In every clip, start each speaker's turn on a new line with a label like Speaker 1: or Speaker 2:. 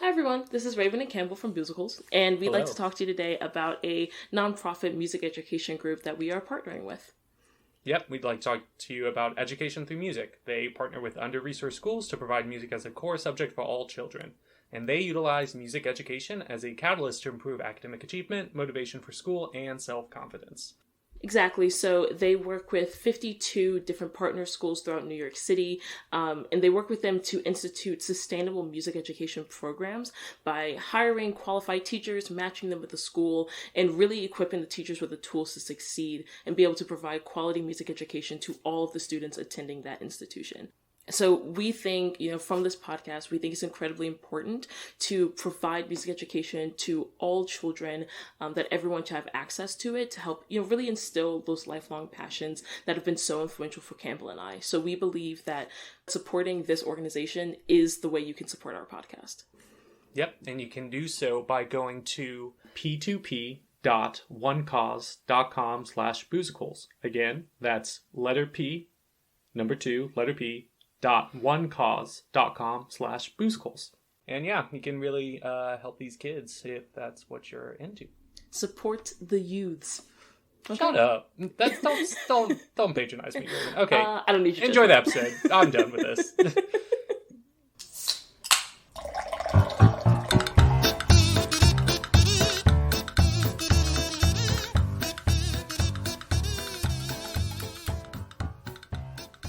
Speaker 1: Hi everyone, this is Raven and Campbell from Musicals, and we'd
Speaker 2: Hello.
Speaker 1: like to talk to you today about a nonprofit music education group that we are partnering with.
Speaker 2: Yep, we'd like to talk to you about education through music. They partner with under-resourced schools to provide music as a core subject for all children. And they utilize music education as a catalyst to improve academic achievement, motivation for school, and self-confidence.
Speaker 1: Exactly, so they work with 52 different partner schools throughout New York City, and they work with them to institute sustainable music education programs by hiring qualified teachers, matching them with the school, and really equipping the teachers with the tools to succeed and be able to provide quality music education to all of the students attending that institution. So we think, from this podcast, we think it's incredibly important to provide music education to all children, that everyone should have access to it to help, really instill those lifelong passions that have been so influential for Campbell and I. So we believe that supporting this organization is the way you can support our podcast.
Speaker 2: Yep, and you can do so by going to p2p.onecause.com/musicals. Again, that's letter P, number 2, letter P, onecause.com/musicals. And yeah, you can really help these kids if that's what you're into.
Speaker 1: Support the youths.
Speaker 2: Okay. Shut up. That's don't patronize me. Okay.
Speaker 1: I don't need you.
Speaker 2: Enjoy the episode. I'm done with this.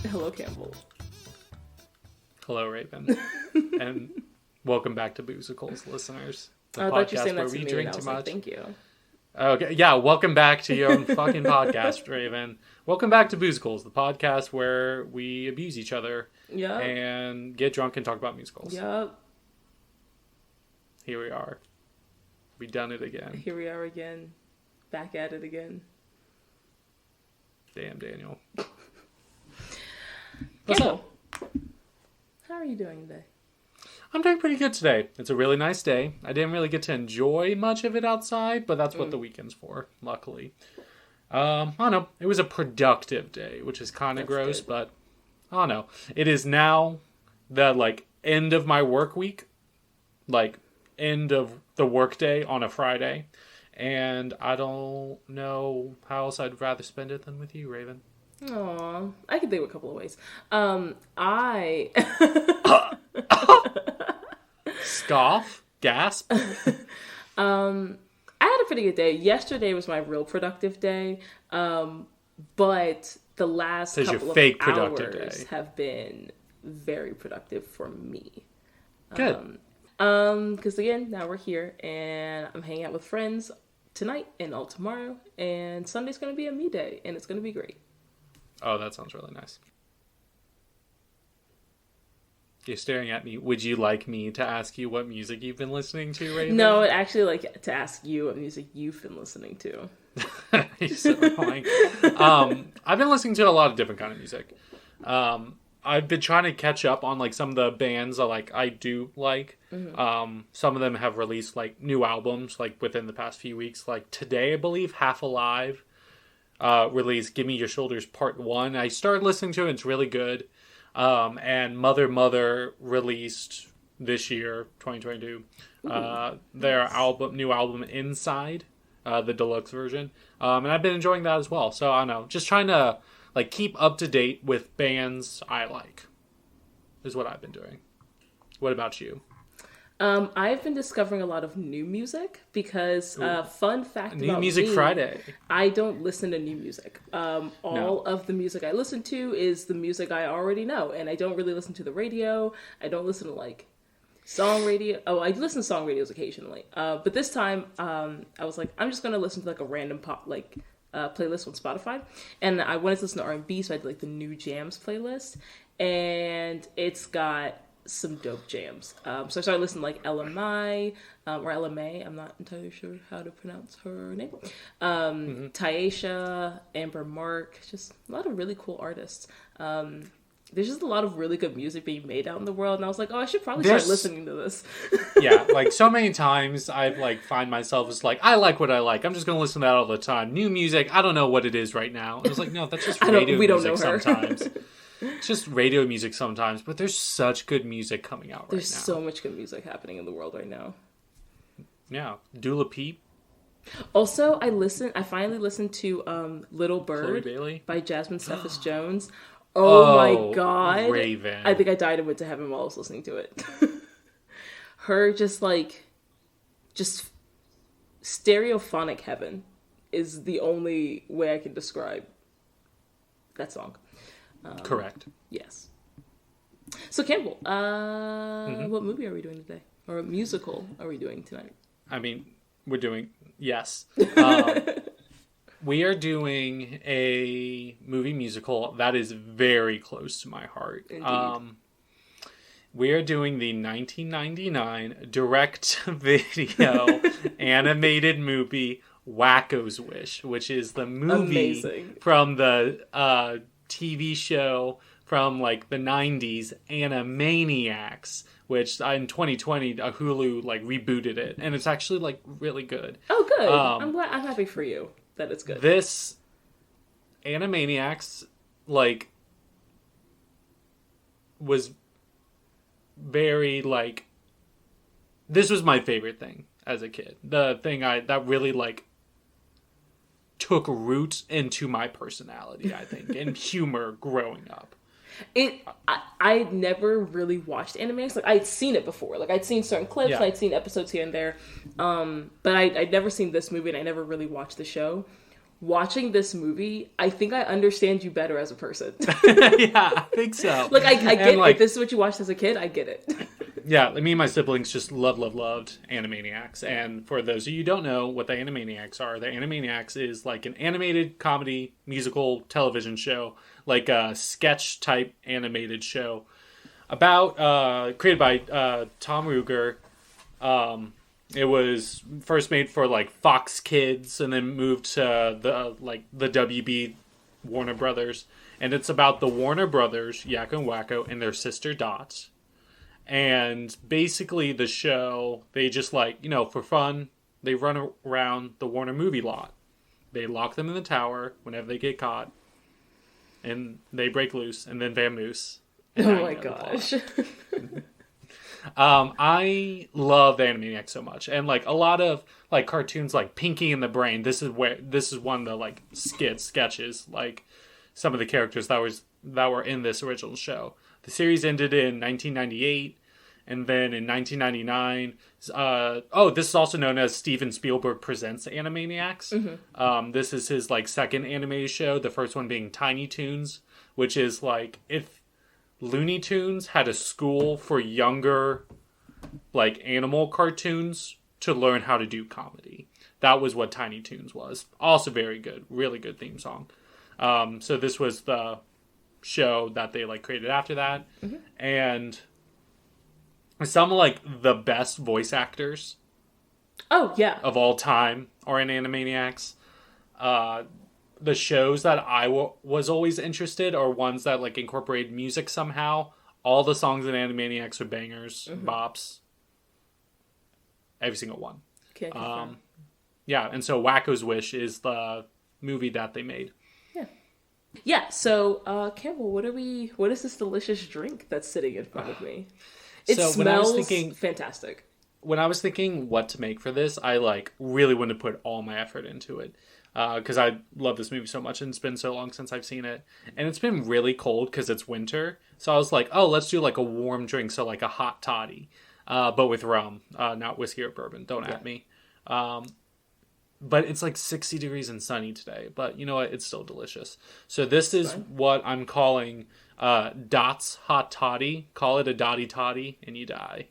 Speaker 1: Hello, Campbell.
Speaker 2: Hello, Raven. And welcome back to Musicals, listeners. The
Speaker 1: I thought you were saying
Speaker 2: podcast where
Speaker 1: that to
Speaker 2: we
Speaker 1: me,
Speaker 2: drink
Speaker 1: and I
Speaker 2: too
Speaker 1: was
Speaker 2: much.
Speaker 1: like, thank you.
Speaker 2: Okay, yeah, welcome back to your own fucking podcast, Raven. Welcome back to Musicals, the podcast where we abuse each other and get drunk and talk about musicals.
Speaker 1: Yep.
Speaker 2: Here we are. We done it again.
Speaker 1: Here we are again. Back at it again.
Speaker 2: Damn, Daniel.
Speaker 1: What's up? How are you doing today?
Speaker 2: I'm doing pretty good today. It's a really nice day. I didn't really get to enjoy much of it outside, but that's what the weekend's for, luckily. I don't know. It was a productive day, which is kind of gross, good. But I don't know. It is now the, end of my work week. End of the work day on a Friday. And I don't know how else I'd rather spend it than with you, Raven.
Speaker 1: Aw, I could think of a couple of ways.
Speaker 2: Scoff? Gasp?
Speaker 1: I had a pretty good day. Yesterday was my real productive day, but the last couple of hours have been very productive for me.
Speaker 2: Good.
Speaker 1: Because again, now we're here, and I'm hanging out with friends tonight and all tomorrow, and Sunday's going to be a me day, and it's going to be great.
Speaker 2: Oh, that sounds really nice. You're staring at me. Would you like me to ask you what music you've been listening to, Raven?
Speaker 1: No, I'd actually like to ask you what music you've been listening to.
Speaker 2: You're so annoying. I've been listening to a lot of different kind of music. I've been trying to catch up on some of the bands I do like. Mm-hmm. Some of them have released new albums within the past few weeks. Today, I believe, Half Alive released "Give Me Your Shoulders" Part 1. I started listening to it. It's really good. And Mother released this year, 2022, their new album Inside, the deluxe version. And I've been enjoying that as well. So I don't know, just trying to keep up to date with bands I like is what I've been doing. What about you?
Speaker 1: I've been discovering a lot of new music because, fun fact
Speaker 2: New
Speaker 1: about
Speaker 2: Music
Speaker 1: me,
Speaker 2: Friday.
Speaker 1: I don't listen to new music. All of the music I listen to is the music I already know, and I don't really listen to the radio. I don't listen to song radio. Oh, I listen to song radios occasionally. But this time, I was like, I'm just gonna listen to a random pop playlist on Spotify, and I wanted to listen to R&B, so I did the new jams playlist, and it's got some dope jams. So I started listening to LMI, or LMA, I'm not entirely sure how to pronounce her name. Taisha, Amber Mark, just a lot of really cool artists. There's just a lot of really good music being made out in the world, and I was like, oh, I should probably start listening to this.
Speaker 2: Yeah, so many times I find myself as I like what I like. I'm just gonna listen to that all the time. New music, I don't know what it is right now. And I was like, no, that's just radio music sometimes. It's just radio music sometimes, but there's such good music coming out right now.
Speaker 1: There's so much good music happening in the world right now.
Speaker 2: Yeah. Dula Peep.
Speaker 1: Also, I finally listened to Little Bird
Speaker 2: Bailey
Speaker 1: by Jasmine Cephas Jones. Oh my god.
Speaker 2: Raven.
Speaker 1: I think I died and went to heaven while I was listening to it. Her just stereophonic heaven is the only way I can describe that song.
Speaker 2: Correct.
Speaker 1: Yes. So Campbell, what movie are we doing today? Or a musical are we doing tonight?
Speaker 2: I mean, yes. We are doing a movie musical that is very close to my heart.
Speaker 1: Indeed.
Speaker 2: We are doing the 1999 direct-to-video animated movie Wakko's Wish, which is the movie from the TV show from like the 90s, Animaniacs, which in 2020 Hulu like rebooted it, and it's actually like really good.
Speaker 1: Oh, good! I'm happy for you that it's good.
Speaker 2: This Animaniacs like was very like, this was my favorite thing as a kid. The thing that really like took root into my personality, I think, and humor growing up.
Speaker 1: I never really watched Animaniacs. Like, I'd seen it before. Like, I'd seen certain clips, and I'd seen episodes here and there. But I'd never seen this movie, and I never really watched the show. Watching this movie, I think I understand you better as a person.
Speaker 2: Yeah, I think so.
Speaker 1: Like, I get like, if this is what you watched as a kid, I get it.
Speaker 2: Yeah, like me and my siblings just loved Animaniacs. And for those of you who don't know what the Animaniacs are, the Animaniacs is like an animated comedy musical television show, like a sketch type animated show about created by Tom Ruegger. It was first made for like Fox Kids and then moved to the WB Warner Brothers, and it's about the Warner Brothers, Yakko and Wakko, and their sister Dot. And basically the show, they just like, for fun, they run around the Warner movie lot. They lock them in the tower whenever they get caught, and they break loose, and then vamoose.
Speaker 1: Oh my gosh.
Speaker 2: I love the Animaniacs so much, and like a lot of like cartoons like Pinky and the Brain. This is one of the like sketches, like some of the characters that were in this original show. The series ended in 1998, and then in 1999, this is also known as Steven Spielberg Presents Animaniacs. Mm-hmm. This is his like second animated show. The first one being Tiny Toons, which is like if Looney Tunes had a school for younger, like, animal cartoons to learn how to do comedy. That was what Tiny Toons was. Also very good. Really good theme song. So this was the show that they, like, created after that. Mm-hmm. And some of, like, the best voice actors of all time are in Animaniacs. The shows that I was always interested are ones that like incorporate music somehow. All the songs in Animaniacs are bangers, bops. Every single one. Yeah, and so Wakko's Wish is the movie that they made.
Speaker 1: Yeah. So Campbell, what is this delicious drink that's sitting in front of me? It smells fantastic.
Speaker 2: When I was thinking what to make for this, I like really wanted to put all my effort into it. Because I love this movie so much, and it's been so long since I've seen it. And it's been really cold because it's winter. So I was like, let's do like a warm drink. So like a hot toddy, but with rum, not whiskey or bourbon. Don't at me. But it's like 60 degrees and sunny today. But you know what? It's still delicious. So this is what I'm calling Dot's Hot Toddy. Call it a Dottie Toddy and you die.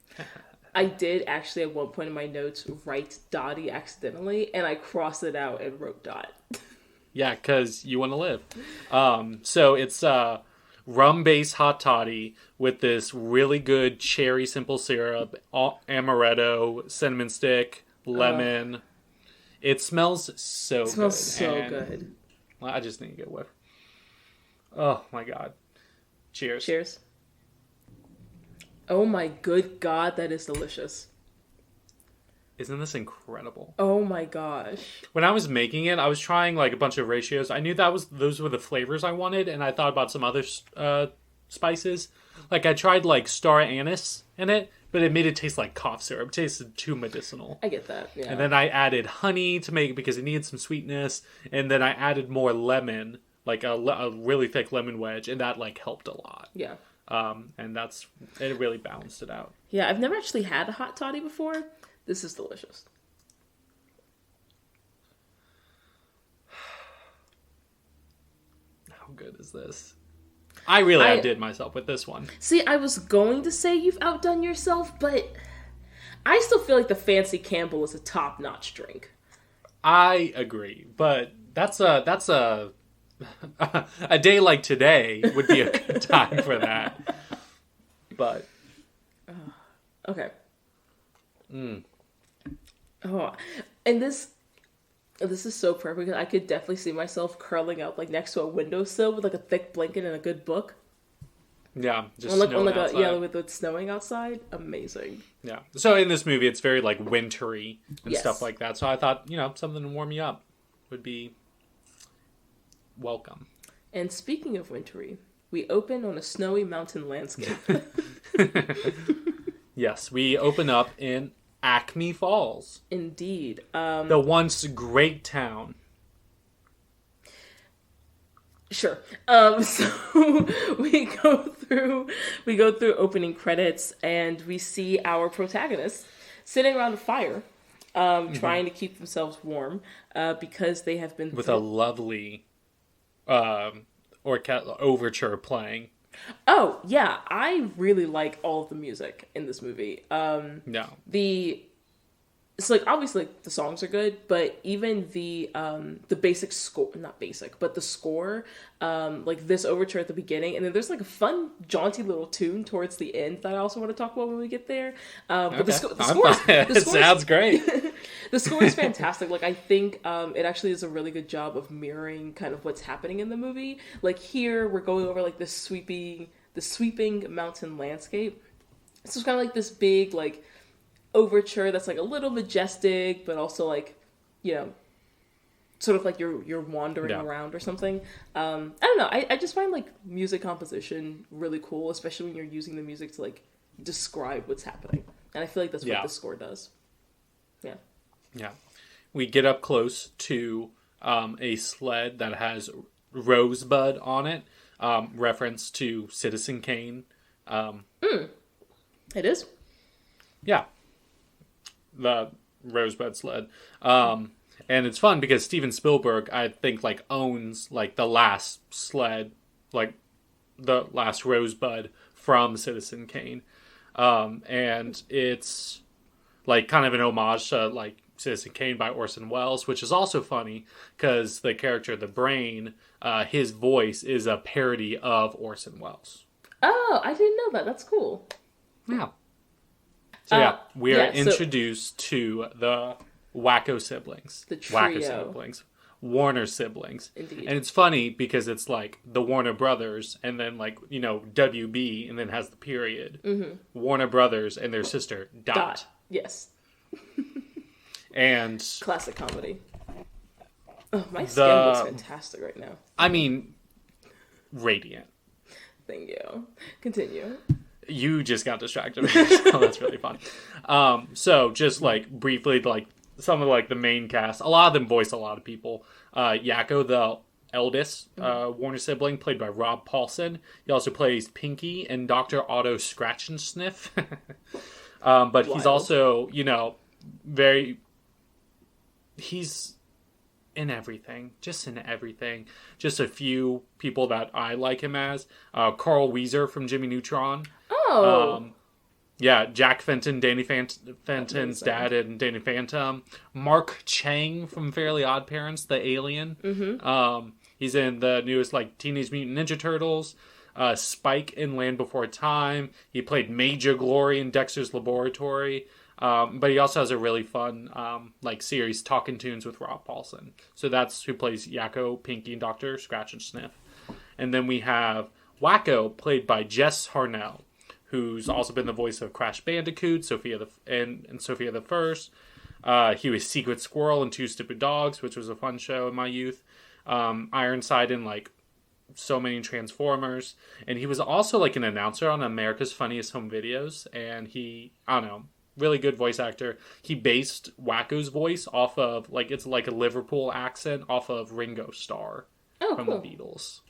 Speaker 1: I did actually at one point in my notes write Dottie accidentally, and I crossed it out and wrote Dot.
Speaker 2: Yeah, because you want to live. So it's rum-based hot toddy with this really good cherry simple syrup, amaretto, cinnamon stick, lemon. It smells so good. It smells so good. Well, I just need to get a whiff. Oh, my God. Cheers.
Speaker 1: Cheers. Oh my good God, that is delicious.
Speaker 2: Isn't this incredible?
Speaker 1: Oh my gosh.
Speaker 2: When I was making it, I was trying like a bunch of ratios. I knew those were the flavors I wanted, and I thought about some other spices. Like, I tried, like, star anise in it, but it made it taste like cough syrup. It tasted too medicinal.
Speaker 1: I get that, yeah.
Speaker 2: And then I added honey to make it because it needed some sweetness. And then I added more lemon, like a really thick lemon wedge, and that, like, helped a lot.
Speaker 1: Yeah.
Speaker 2: And it really balanced it out.
Speaker 1: Yeah, I've never actually had a hot toddy before. This is delicious.
Speaker 2: How good is this? I really outdid myself with this one.
Speaker 1: See, I was going to say you've outdone yourself, but I still feel like the Fancy Campbell is a top-notch drink.
Speaker 2: I agree, but that's a a day like today would be a good time for that. But
Speaker 1: okay. Oh, and this is so perfect because I could definitely see myself curling up like next to a windowsill with like a thick blanket and a good book.
Speaker 2: Yeah, just
Speaker 1: with it snowing outside. Amazing.
Speaker 2: Yeah. So in this movie, it's very like wintry and
Speaker 1: Yes.
Speaker 2: stuff like that. So I thought, something to warm you up would be welcome.
Speaker 1: And speaking of wintry, we open on a snowy mountain landscape.
Speaker 2: Yes, we open up in Acme Falls.
Speaker 1: Indeed.
Speaker 2: The once great town.
Speaker 1: Sure. So we go through opening credits, and we see our protagonists sitting around a fire, trying to keep themselves warm, because they have been
Speaker 2: with a lovely overture playing.
Speaker 1: Oh yeah, I really like all of the music in this movie. It's like obviously like, the songs are good, but even the basic score, not basic, but the score, like this overture at the beginning, and then there's like a fun, jaunty little tune towards the end that I also want to talk about when we get there. But the score
Speaker 2: sounds great.
Speaker 1: The score is fantastic. Like I think it actually does a really good job of mirroring kind of what's happening in the movie. Like here we're going over like the sweeping mountain landscape. So it's kind of like this big like overture that's like a little majestic, but also like, sort of like you're wandering around or something. I don't know. I just find like music composition really cool, especially when you're using the music to like describe what's happening. And I feel like that's what the score does. Yeah. Yeah.
Speaker 2: We get up close to a sled that has Rosebud on it, reference to Citizen Kane.
Speaker 1: It is?
Speaker 2: Yeah. The Rosebud sled. And it's fun because Steven Spielberg, I think, like, owns, like, the last sled, like, the last Rosebud from Citizen Kane. And it's, like, kind of an homage to, like, Citizen Kane by Orson Welles, which is also funny because the character, the Brain, his voice is a parody of Orson Welles.
Speaker 1: Oh, I didn't know that. That's cool.
Speaker 2: Yeah. So we are introduced to the Wakko siblings.
Speaker 1: The trio.
Speaker 2: Wakko siblings. Warner siblings.
Speaker 1: Indeed.
Speaker 2: And it's funny because it's like the Warner Brothers and then like, WB and then has the period. Mm-hmm. Warner Brothers and their sister, Dot.
Speaker 1: Yes.
Speaker 2: And
Speaker 1: classic comedy. Oh, my skin looks fantastic right now.
Speaker 2: I mean, radiant.
Speaker 1: Thank you. Continue.
Speaker 2: You just got distracted. So that's really fun. So just like briefly, like some of like the main cast, a lot of them voice a lot of people. Yakko, the eldest Warner sibling, played by Rob Paulsen. He also plays Pinky and Dr. Otto Scratch and Sniff. But he's also, he's in everything. Just in everything. Just a few people that I like him as. Carl Weezer from Jimmy Neutron.
Speaker 1: Oh.
Speaker 2: Jack Fenton, Danny Fenton's dad and Danny Phantom. Mark Chang from Fairly Odd Parents, the alien. Mm-hmm. He's in the newest like Teenage Mutant Ninja Turtles. Spike in Land Before Time. He played Major Glory in Dexter's Laboratory. But he also has a really fun series, Talking Tunes with Rob Paulsen. So that's who plays Yakko, Pinky, and Dr. Scratch and Sniff. And then we have Wakko, played by Jess Harnell, who's also been the voice of Crash Bandicoot, Sophia the First. He was Secret Squirrel in Two Stupid Dogs, which was a fun show in my youth. Ironside in so many Transformers. And he was also like an announcer on America's Funniest Home Videos. And he, I don't know, really good voice actor. He based Wakko's voice off of, like, it's like a Liverpool accent off of Ringo Starr from the Beatles.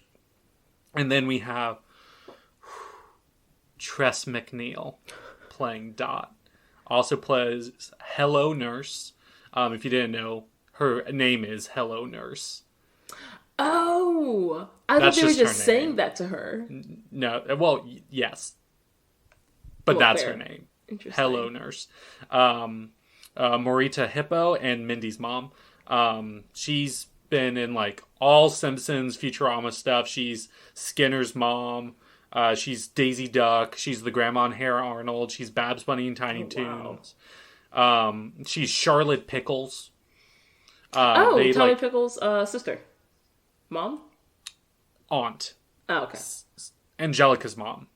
Speaker 2: And then we have Tress MacNeille playing Dot. Also plays Hello Nurse. If you didn't know, her name is Hello Nurse.
Speaker 1: Oh, I thought they were just saying that to her.
Speaker 2: No, well, yes, but that's her name. Hello Nurse. Morita Hippo and Mindy's mom. She's been in like all Simpsons, Futurama stuff. She's Skinner's mom. She's Daisy Duck. She's the grandma in Hey Arnold. She's Babs Bunny in Tiny Toons. She's Charlotte Pickles.
Speaker 1: Tommy Pickles' sister. Mom?
Speaker 2: Aunt.
Speaker 1: Oh, okay.
Speaker 2: Angelica's mom.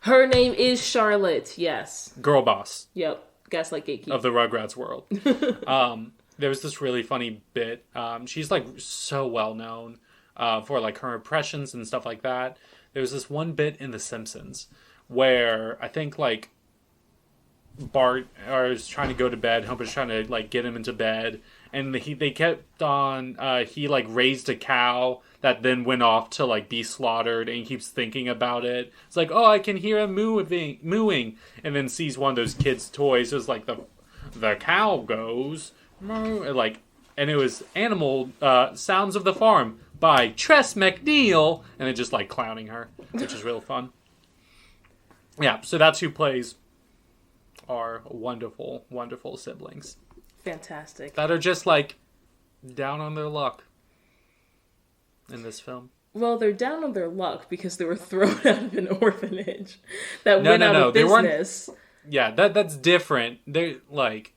Speaker 1: Her name is Charlotte, yes.
Speaker 2: Girl boss.
Speaker 1: Yep. Gaslight Gatekeeper.
Speaker 2: Of the Rugrats world. There was this really funny bit. She's like so well known for like her impressions and stuff like that. There was this one bit in The Simpsons where I think like Bart is trying to go to bed. Homer's trying to like get him into bed, and they kept on. He like raised a cow that then went off to like be slaughtered, and he keeps thinking about it. It's like, oh, I can hear him mooing, and then sees one of those kids' toys. It was like the cow goes moo, like, and it was Animal Sounds of the Farm by Tress MacNeille, and it just like clowning her, which is real fun. Yeah, so that's who plays our wonderful, wonderful siblings.
Speaker 1: Fantastic.
Speaker 2: That are just like down on their luck in this film.
Speaker 1: Well, they're down on their luck because they were thrown out of an orphanage that went out of business.
Speaker 2: Yeah, that's different. They like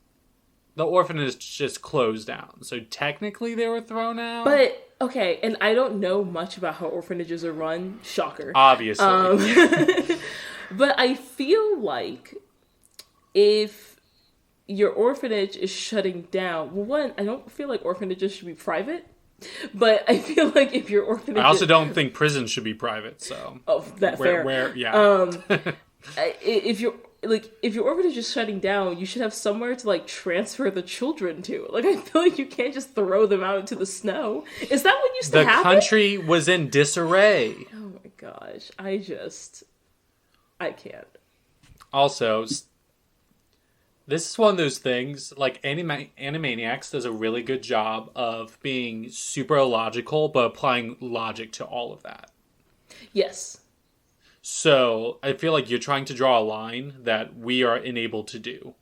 Speaker 2: the orphanage just closed down, so technically they were thrown out.
Speaker 1: But okay, and I don't know much about how orphanages are run. Shocker,
Speaker 2: obviously.
Speaker 1: But I feel like if your orphanage is shutting down, well, one, I don't feel like orphanages should be private. But I feel like if your orphanage...
Speaker 2: I also don't think prisons should be private, so...
Speaker 1: Oh, that fair.
Speaker 2: Yeah.
Speaker 1: If your orphanage is shutting down, you should have somewhere to, like, transfer the children to. Like, I feel like you can't just throw them out into the snow. Is that what used to happen?
Speaker 2: The country was in disarray.
Speaker 1: Oh, my gosh. I can't.
Speaker 2: Also... This is one of those things, like, Animaniacs does a really good job of being super illogical, but applying logic to all of that.
Speaker 1: Yes.
Speaker 2: So, I feel like you're trying to draw a line that we are unable to do.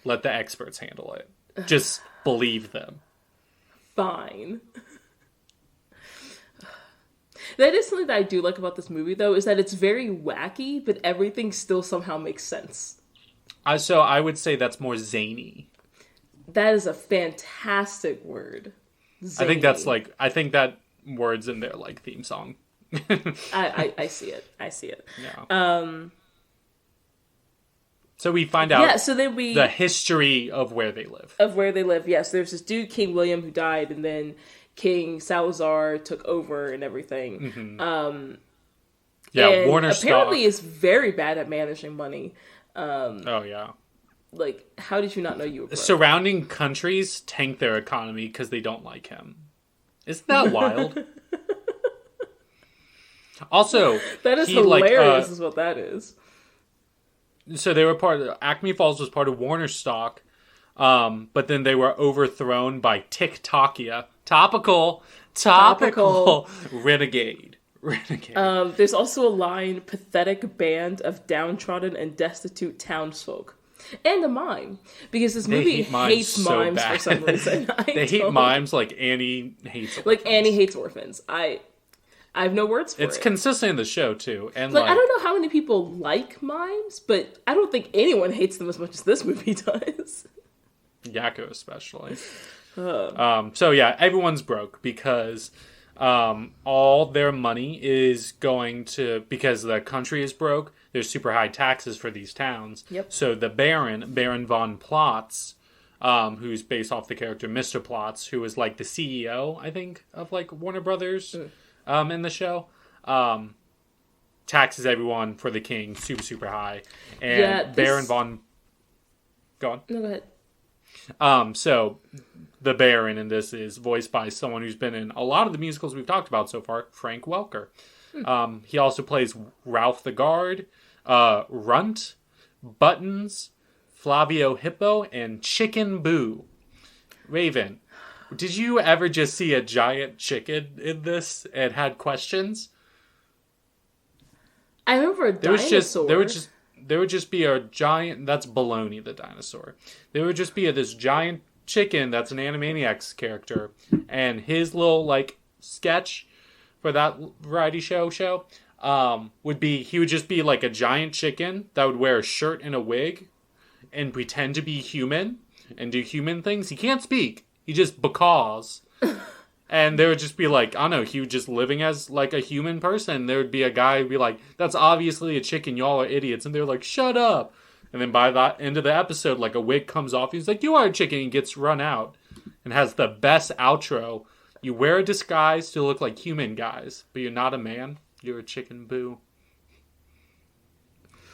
Speaker 2: Let the experts handle it. Just believe them.
Speaker 1: Fine. That is something that I do like about this movie, though, is that it's very wacky, but everything still somehow makes sense.
Speaker 2: So I would say that's more zany.
Speaker 1: That is a fantastic word.
Speaker 2: Zany. I think that word's in their like theme song.
Speaker 1: I see it.
Speaker 2: Yeah. So we find out the history of where they live.
Speaker 1: Yes, there's this dude, King William, who died, and then King Salazar took over and everything.
Speaker 2: Mm-hmm.
Speaker 1: And
Speaker 2: Warner
Speaker 1: apparently is very bad at managing money.
Speaker 2: Oh yeah.
Speaker 1: Like, how did you not know you were broke?
Speaker 2: Surrounding countries tank their economy because they don't like him. Isn't that wild? Also,
Speaker 1: that is hilarious. Is what that is.
Speaker 2: So they were Acme Falls was part of Warner stock, but then they were overthrown by TikTokia. Topical. Renegade.
Speaker 1: There's also a line, pathetic band of downtrodden and destitute townsfolk. And a mime. Because this movie hates mimes for some reason.
Speaker 2: They hate mimes like Annie hates orphans.
Speaker 1: Like Annie hates orphans. I have no words for it.
Speaker 2: It's consistent in the show, too. And
Speaker 1: I don't know how many people like mimes, but I don't think anyone hates them as much as this movie does.
Speaker 2: Yakko especially. So yeah, everyone's broke because... all their money is going to, because the country is broke, there's super high taxes for these towns.
Speaker 1: Yep.
Speaker 2: So the Baron von Plotz, who's based off the character Mr. Plotz, who is like the CEO, I think, of like Warner Brothers. in the show. Taxes everyone for the king super, super high. And Baron von... Go on.
Speaker 1: No, go ahead.
Speaker 2: So the Baron in this is voiced by someone who's been in a lot of the musicals we've talked about so far, Frank Welker. He also plays Ralph the Guard, Runt, Buttons, Flavio Hippo, and Chicken Boo. Raven, did you ever just see a giant chicken in this and had questions?
Speaker 1: I remember a dinosaur.
Speaker 2: There would just be a giant... That's Baloney, the dinosaur. There would just be this giant chicken that's an Animaniacs character. And his little, like, sketch for that variety show would be... He would just be, like, a giant chicken that would wear a shirt and a wig and pretend to be human and do human things. He can't speak. He just because. And there would just be like, I don't know, he was just living as like a human person. There would be a guy who'd be like, that's obviously a chicken, y'all are idiots. And they're like, shut up. And then by the end of the episode, like a wig comes off. He's like, you are a chicken. He gets run out and has the best outro. You wear a disguise to look like human guys, but you're not a man. You're a Chicken Boo.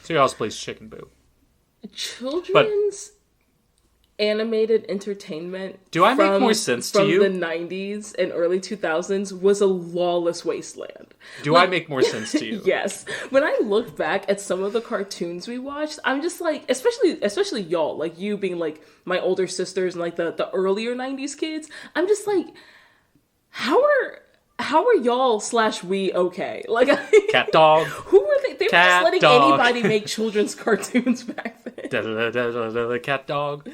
Speaker 2: So he also plays Chicken Boo.
Speaker 1: Children's animated entertainment.
Speaker 2: Do I make more sense to you?
Speaker 1: From the 90s and early 2000s was a lawless wasteland.
Speaker 2: Do I make more sense to you?
Speaker 1: Yes. When I look back at some of the cartoons we watched, I'm just like, especially y'all, like you being like my older sisters and like the earlier 90s kids, I'm just like, how are y'all / we okay? Like,
Speaker 2: Cat dog.
Speaker 1: Who were they? They were just letting anybody make children's cartoons back then.
Speaker 2: Cat dog.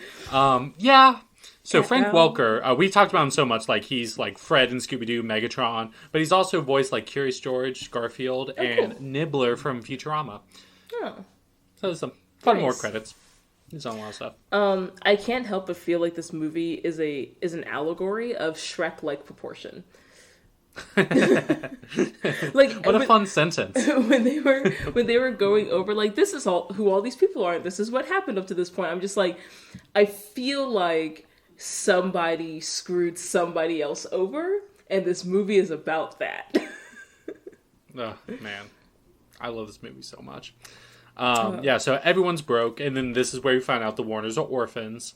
Speaker 2: Yeah. So
Speaker 1: Cat
Speaker 2: Frank
Speaker 1: dog.
Speaker 2: Welker, we talked about him so much. Like he's like Fred in Scooby-Doo, Megatron, but he's also voiced like Curious George, Garfield, and
Speaker 1: cool.
Speaker 2: Nibbler from Futurama.
Speaker 1: Oh.
Speaker 2: So there's some fun
Speaker 1: Nice.
Speaker 2: more credits. He's on a lot of stuff.
Speaker 1: I can't help but feel like this movie is an allegory of Shrek-like proportion. Like
Speaker 2: What a fun sentence.
Speaker 1: when they were going over like this is who all these people are, this is what happened up to this point, I'm just like, I feel like somebody screwed somebody else over and this movie is about that.
Speaker 2: Oh man, I love this movie so much. Yeah, so everyone's broke, and then this is where we find out the Warners are orphans.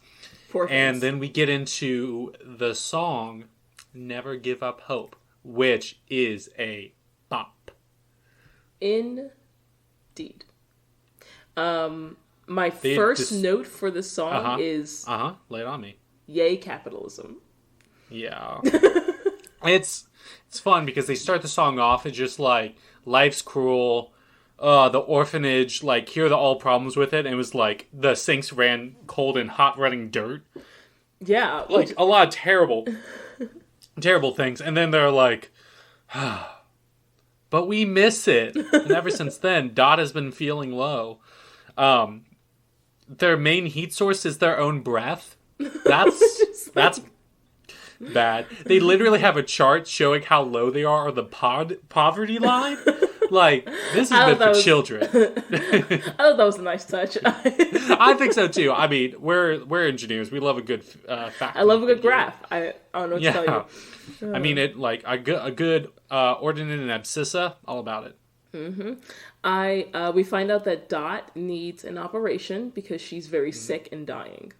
Speaker 2: And then we get into the song Never Give Up Hope, which is a bop.
Speaker 1: Indeed. My first note for the song is...
Speaker 2: Lay it on me.
Speaker 1: Yay, capitalism.
Speaker 2: Yeah. It's fun because they start the song off, it's just like, life's cruel, the orphanage, like, here are the all problems with it, and it was like, the sinks ran cold and hot running dirt.
Speaker 1: Yeah.
Speaker 2: Like, a lot of terrible things. And then they're like, but we miss it. And ever since then, Dot has been feeling low. Their main heat source is their own breath. That's bad. They literally have a chart showing how low they are on the poverty line. Like, this is meant for children.
Speaker 1: I thought that was a nice touch.
Speaker 2: I think so too. I mean, we're engineers. We love a good fact.
Speaker 1: I love a good graph. I don't know what to tell you.
Speaker 2: I mean, it like a good ordinate and abscissa, all about it.
Speaker 1: Mm-hmm. We find out that Dot needs an operation because she's very sick and dying.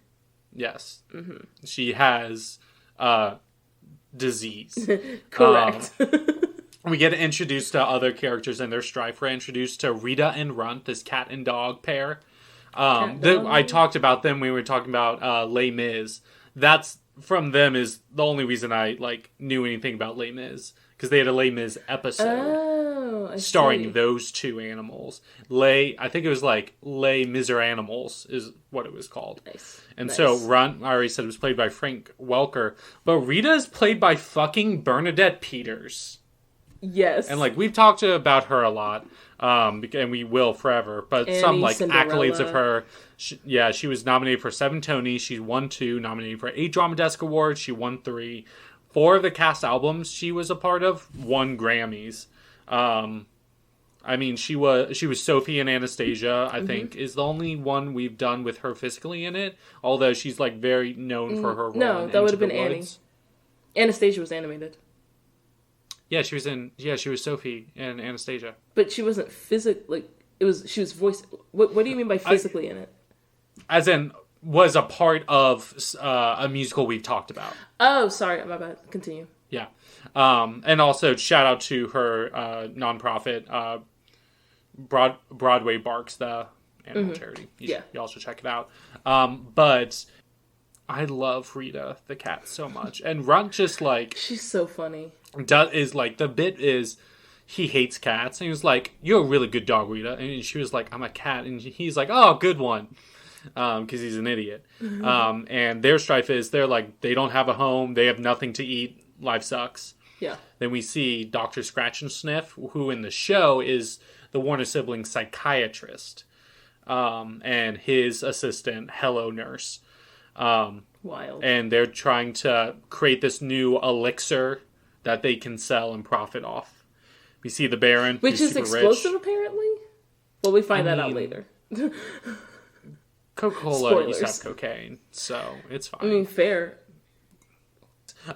Speaker 2: Yes. Mm-hmm. She has disease.
Speaker 1: Correct.
Speaker 2: We get introduced to other characters in their strife. We're introduced to Rita and Runt, this cat and dog pair. I talked about them when we were talking about Les Mis. That's from them is the only reason I like knew anything about Les Mis, because they had a Les Mis episode starring those two animals. I think it was like Les Miseranimals is what it was called.
Speaker 1: Nice.
Speaker 2: And so Runt, I already said, was played by Frank Welker, but Rita is played by fucking Bernadette Peters.
Speaker 1: Yes.
Speaker 2: And like we've talked about her a lot, and we will forever. But Annie, some like Cinderella. Accolades of her. She was nominated for 7 Tonys. She won 2. Nominated for 8 Drama Desk Awards. She won 3. 4 of the cast albums she was a part of won Grammys. I mean, she was Sophie and Anastasia. I think is the only one we've done with her physically in it. Although she's like very known for her role.
Speaker 1: No, that would have been Annie. Anastasia was animated.
Speaker 2: Yeah, she was Sophie in Anastasia.
Speaker 1: But she wasn't physically, she was voiced. What do you mean by physically in it?
Speaker 2: As in, was a part of a musical we've talked about.
Speaker 1: Oh, sorry, my bad. Continue.
Speaker 2: Yeah. And also, shout out to her nonprofit, Broadway Barks, the animal charity. Y'all should check it out. But I love Rita the cat so much. And Runt just like...
Speaker 1: She's so funny.
Speaker 2: The bit is... He hates cats. And he was like, "You're a really good dog, Rita." And she was like, "I'm a cat." And he's like, "Oh, good one." Because he's an idiot. And their strife is they're like, they don't have a home. They have nothing to eat. Life sucks.
Speaker 1: Yeah.
Speaker 2: Then we see Dr. Scratch and Sniff, who in the show is the Warner siblings psychiatrist. And his assistant, Hello Nurse.
Speaker 1: Wild.
Speaker 2: And they're trying to create this new elixir that they can sell and profit off. We see the Baron,
Speaker 1: which is explosive,
Speaker 2: rich.
Speaker 1: Apparently. Well, we find that out later.
Speaker 2: Coca-Cola used to have cocaine, so it's fine.
Speaker 1: I mean, fair.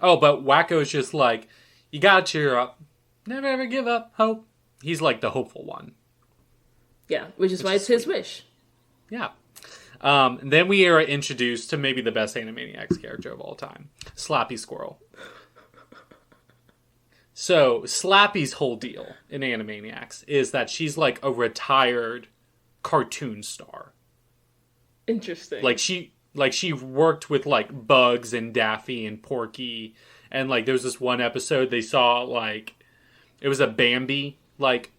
Speaker 2: Oh, but Wakko's just like, you gotta cheer up. Never ever give up. Hope. He's like the hopeful one.
Speaker 1: Yeah, which is why it's his wish.
Speaker 2: Yeah. Then we are introduced to maybe the best Animaniacs character of all time. Slappy Squirrel. So, Slappy's whole deal in Animaniacs is that she's like a retired cartoon star.
Speaker 1: Interesting.
Speaker 2: Like she worked with like Bugs and Daffy and Porky, and like there was this one episode they saw like it was a Bambi like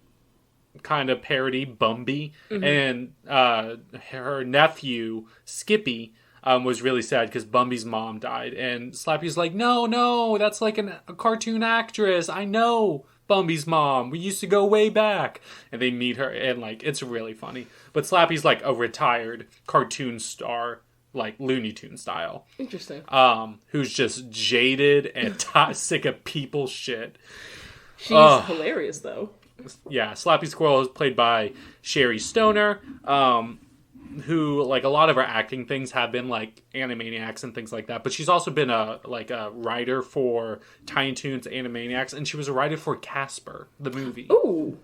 Speaker 2: kind of parody, Bumby, and her nephew Skippy was really sad because Bumby's mom died, and Slappy's like, no, that's like a cartoon actress. I know Bumby's mom. We used to go way back. And they meet her, and like it's really funny. But Slappy's like a retired cartoon star, like Looney Tunes style.
Speaker 1: Interesting.
Speaker 2: Who's just jaded and sick of people's shit.
Speaker 1: She's hilarious though.
Speaker 2: Yeah, Slappy Squirrel is played by Sherry Stoner. Who, like, a lot of her acting things have been, like, Animaniacs and things like that. But she's also been a writer for Tiny Toons Animaniacs. And she was a writer for Casper, the movie.
Speaker 1: Ooh.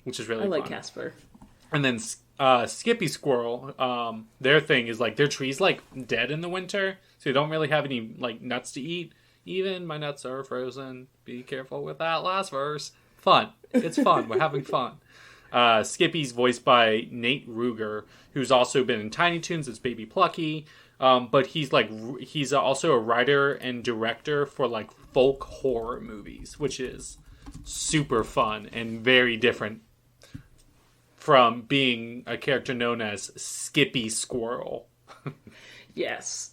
Speaker 2: Which is really fun.
Speaker 1: I like Casper.
Speaker 2: And then Skippy Squirrel, their thing is, like, their tree's, like, dead in the winter. So they don't really have any, like, nuts to eat. Even my nuts are frozen. Be careful with that last verse. Fun. It's fun. We're having fun. Skippy's voiced by Nate Ruger, who's also been in Tiny Toons as Baby Plucky. But he's also a writer and director for like folk horror movies, which is super fun and very different from being a character known as Skippy Squirrel.
Speaker 1: Yes.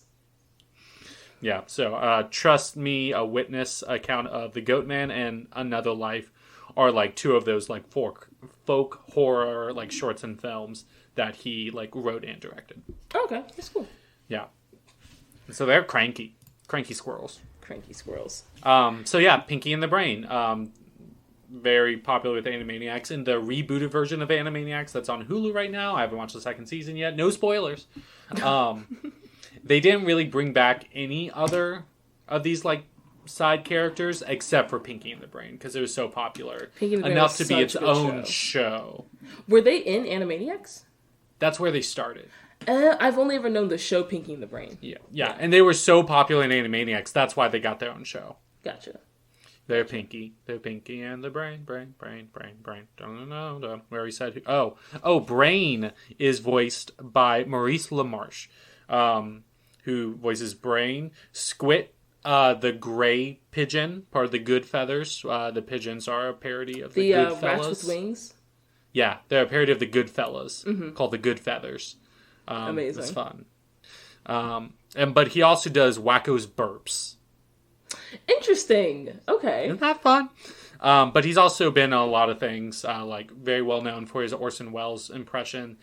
Speaker 2: Yeah, so Trust Me, A Witness account of The Goatman and Another Life are like two of those like folk horror like shorts and films that he like wrote and directed.
Speaker 1: Okay, that's cool.
Speaker 2: Yeah. So they're cranky squirrels.
Speaker 1: Cranky squirrels.
Speaker 2: So yeah, Pinky and the Brain. Very popular with Animaniacs. In the rebooted version of Animaniacs that's on Hulu right now. I haven't watched the second season yet. No spoilers. They didn't really bring back any other of these like side characters except for Pinky and the Brain because it was so popular enough to be its own show.
Speaker 1: Were they in Animaniacs?
Speaker 2: That's where they started.
Speaker 1: I've only ever known the show Pinky and the Brain.
Speaker 2: Yeah, and they were so popular in Animaniacs. That's why they got their own show.
Speaker 1: Gotcha.
Speaker 2: They're Pinky and the Brain. Don't know. Where he said, Brain is voiced by Maurice LaMarche, who voices Brain. Squit, the gray pigeon, part of the Good Feathers. The pigeons are a parody of the Good Fellas.
Speaker 1: Rats with wings?
Speaker 2: Yeah, they're a parody of the Good Fellas, called the Good Feathers.
Speaker 1: Amazing.
Speaker 2: It's fun. But he also does Wakko's burps.
Speaker 1: Interesting. Okay.
Speaker 2: Isn't that fun? But he's also been in a lot of things, like very well known for his Orson Welles impression.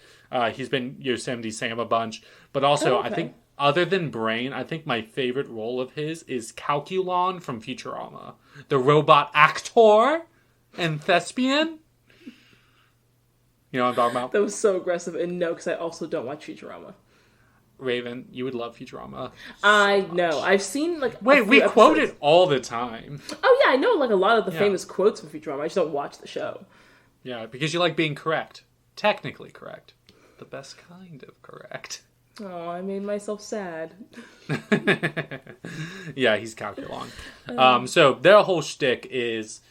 Speaker 2: He's been Yosemite Sam a bunch. But also, I think, other than Brain, I think my favorite role of his is Calculon from Futurama. The robot actor and thespian. You know what I'm talking about?
Speaker 1: That was so aggressive. And no, because I also don't watch Futurama.
Speaker 2: Raven, you would love Futurama.
Speaker 1: I know. I've seen like.
Speaker 2: Wait, we quote it all the time.
Speaker 1: Oh yeah, I know like a lot of the famous quotes from Futurama. I just don't watch the show.
Speaker 2: Yeah, because you like being correct. Technically correct. The best kind of correct.
Speaker 1: Oh, I made myself sad.
Speaker 2: Yeah, he's calculon. So their whole shtick is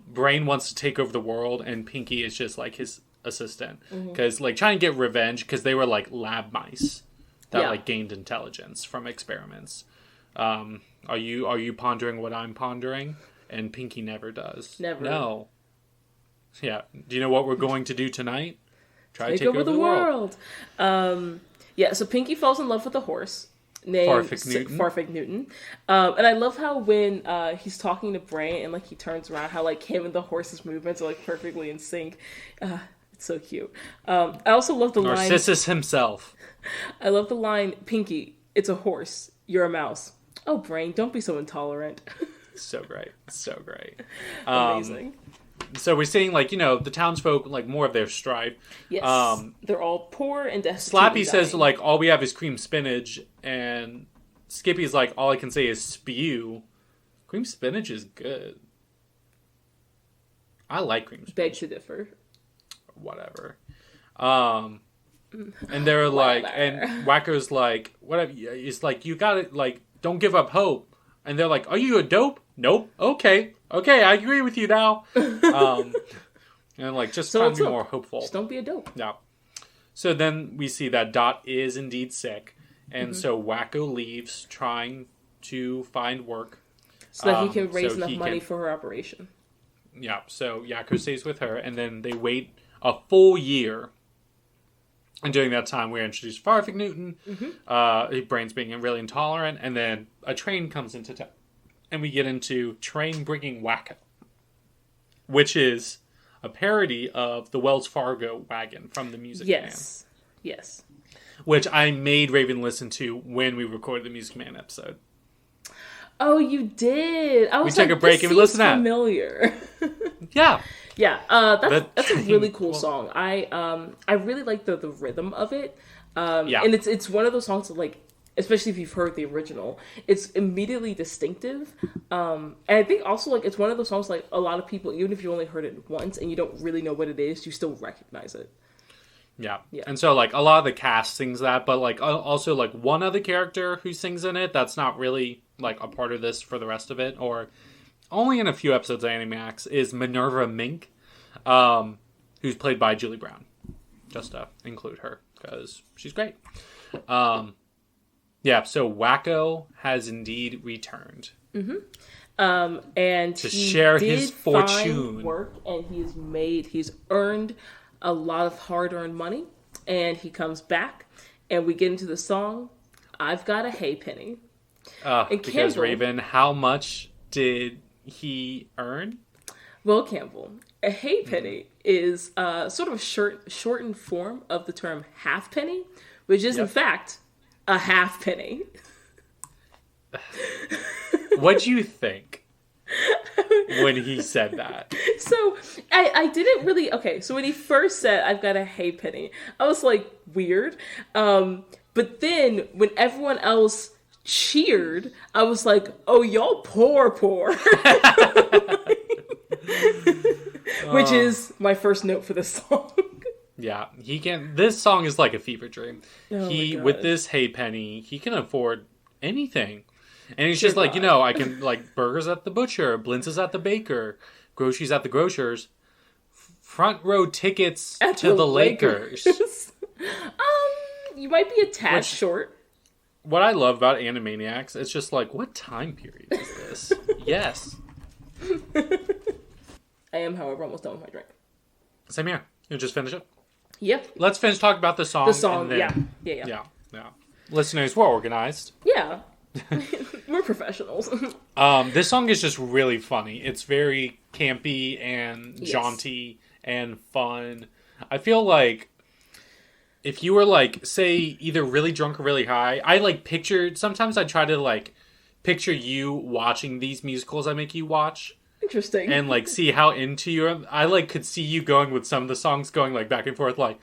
Speaker 2: Brain wants to take over the world, and Pinky is just like his assistant. Because like trying to get revenge, because they were like lab mice that like gained intelligence from experiments. Are you pondering what I'm pondering? And Pinky never does.
Speaker 1: Never.
Speaker 2: No. Yeah. Do you know what we're going to do tonight? Try to
Speaker 1: take over the world. Yeah, so Pinky falls in love with a horse named Farfig Newton. And I love how when he's talking to Brain and like he turns around, how like him and the horse's movements are like perfectly in sync. It's so cute. I also love the line...
Speaker 2: Narcissus himself.
Speaker 1: I love the line, Pinky, it's a horse. You're a mouse. Oh, Brain, don't be so intolerant.
Speaker 2: So great. So great.
Speaker 1: Amazing.
Speaker 2: So we're seeing, like, you know, the townsfolk, like, more of their strife.
Speaker 1: Yes. They're all poor and destitute.
Speaker 2: Slappy says, like, all we have is cream spinach, and Skippy's like, all I can say is spew. Cream spinach is good. I like cream spinach.
Speaker 1: Beg to differ.
Speaker 2: Whatever. And they're like, and Wakko's like, whatever. It's like, you gotta, like, don't give up hope. And they're like, are you a dope? Nope. Okay, I agree with you now. And like, just trying to be more hopeful.
Speaker 1: Just don't be a dope.
Speaker 2: Yeah. So then we see that Dot is indeed sick. And so Wakko leaves trying to find work.
Speaker 1: So that he can raise enough money for her operation.
Speaker 2: Yeah, so Yakko stays with her. And then they wait a full year. And during that time, we're introduced Farfig Newton. Brain's being really intolerant. And then a train comes into town. And we get into Train Bringing Wakko, which is a parody of the Wells Fargo wagon from the Music Man.
Speaker 1: Yes.
Speaker 2: Which I made Raven listen to when we recorded the Music Man episode.
Speaker 1: Oh, you did? I was
Speaker 2: we took a break and we listened to it.
Speaker 1: Familiar.
Speaker 2: Yeah.
Speaker 1: Yeah, that's a really cool song. I really like the rhythm of it. And it's one of those songs that, like, especially if you've heard the original, it's immediately distinctive. And I think also, like, it's one of those songs, like, a lot of people, even if you only heard it once and you don't really know what it is, you still recognize it.
Speaker 2: Yeah. And so, like, a lot of the cast sings that, but, like, also, like, one other character who sings in it that's not really, like, a part of this for the rest of it, or only in a few episodes of Animaniacs, is Minerva Mink, who's played by Julie Brown. Just to include her, because she's great. Yeah, so Wakko has indeed returned.
Speaker 1: And
Speaker 2: to share his fortune.
Speaker 1: Find work, and he's earned a lot of hard-earned money, and he comes back, and we get into the song, I've Got a Hay Penny.
Speaker 2: Because Campbell, Raven, how much did he earn?
Speaker 1: Well, Campbell, a hay penny is sort of a shortened form of the term halfpenny, which is in fact a half penny.
Speaker 2: What'd you think when he said that?
Speaker 1: So I didn't really... Okay, so when he first said, I've got a hay penny, I was like, weird. But then when everyone else cheered, I was like, oh, y'all poor. Which is my first note for this song.
Speaker 2: Yeah, this song is like a fever dream.
Speaker 1: Oh
Speaker 2: with this hay penny, he can afford anything. And he's just like, I can, like, burgers at the butcher, blintzes at the baker, groceries at the grocers, front row tickets to the Lakers.
Speaker 1: You might be a tad short.
Speaker 2: What I love about Animaniacs, it's just like, what time period is this? Yes.
Speaker 1: I am, however, almost done with my drink.
Speaker 2: Same here. You just finish it?
Speaker 1: Yep.
Speaker 2: Let's finish talking about the song.
Speaker 1: The song,
Speaker 2: and then, yeah. Listeners, we're organized.
Speaker 1: Yeah. We're professionals.
Speaker 2: This song is just really funny. It's very campy and jaunty and fun. I feel like if you were, like, say, either really drunk or really high, sometimes I try to, like, picture you watching these musicals I make you watch.
Speaker 1: Interesting.
Speaker 2: And, like, see how into you are. I, like, could see you going with some of the songs going, like, back and forth, like...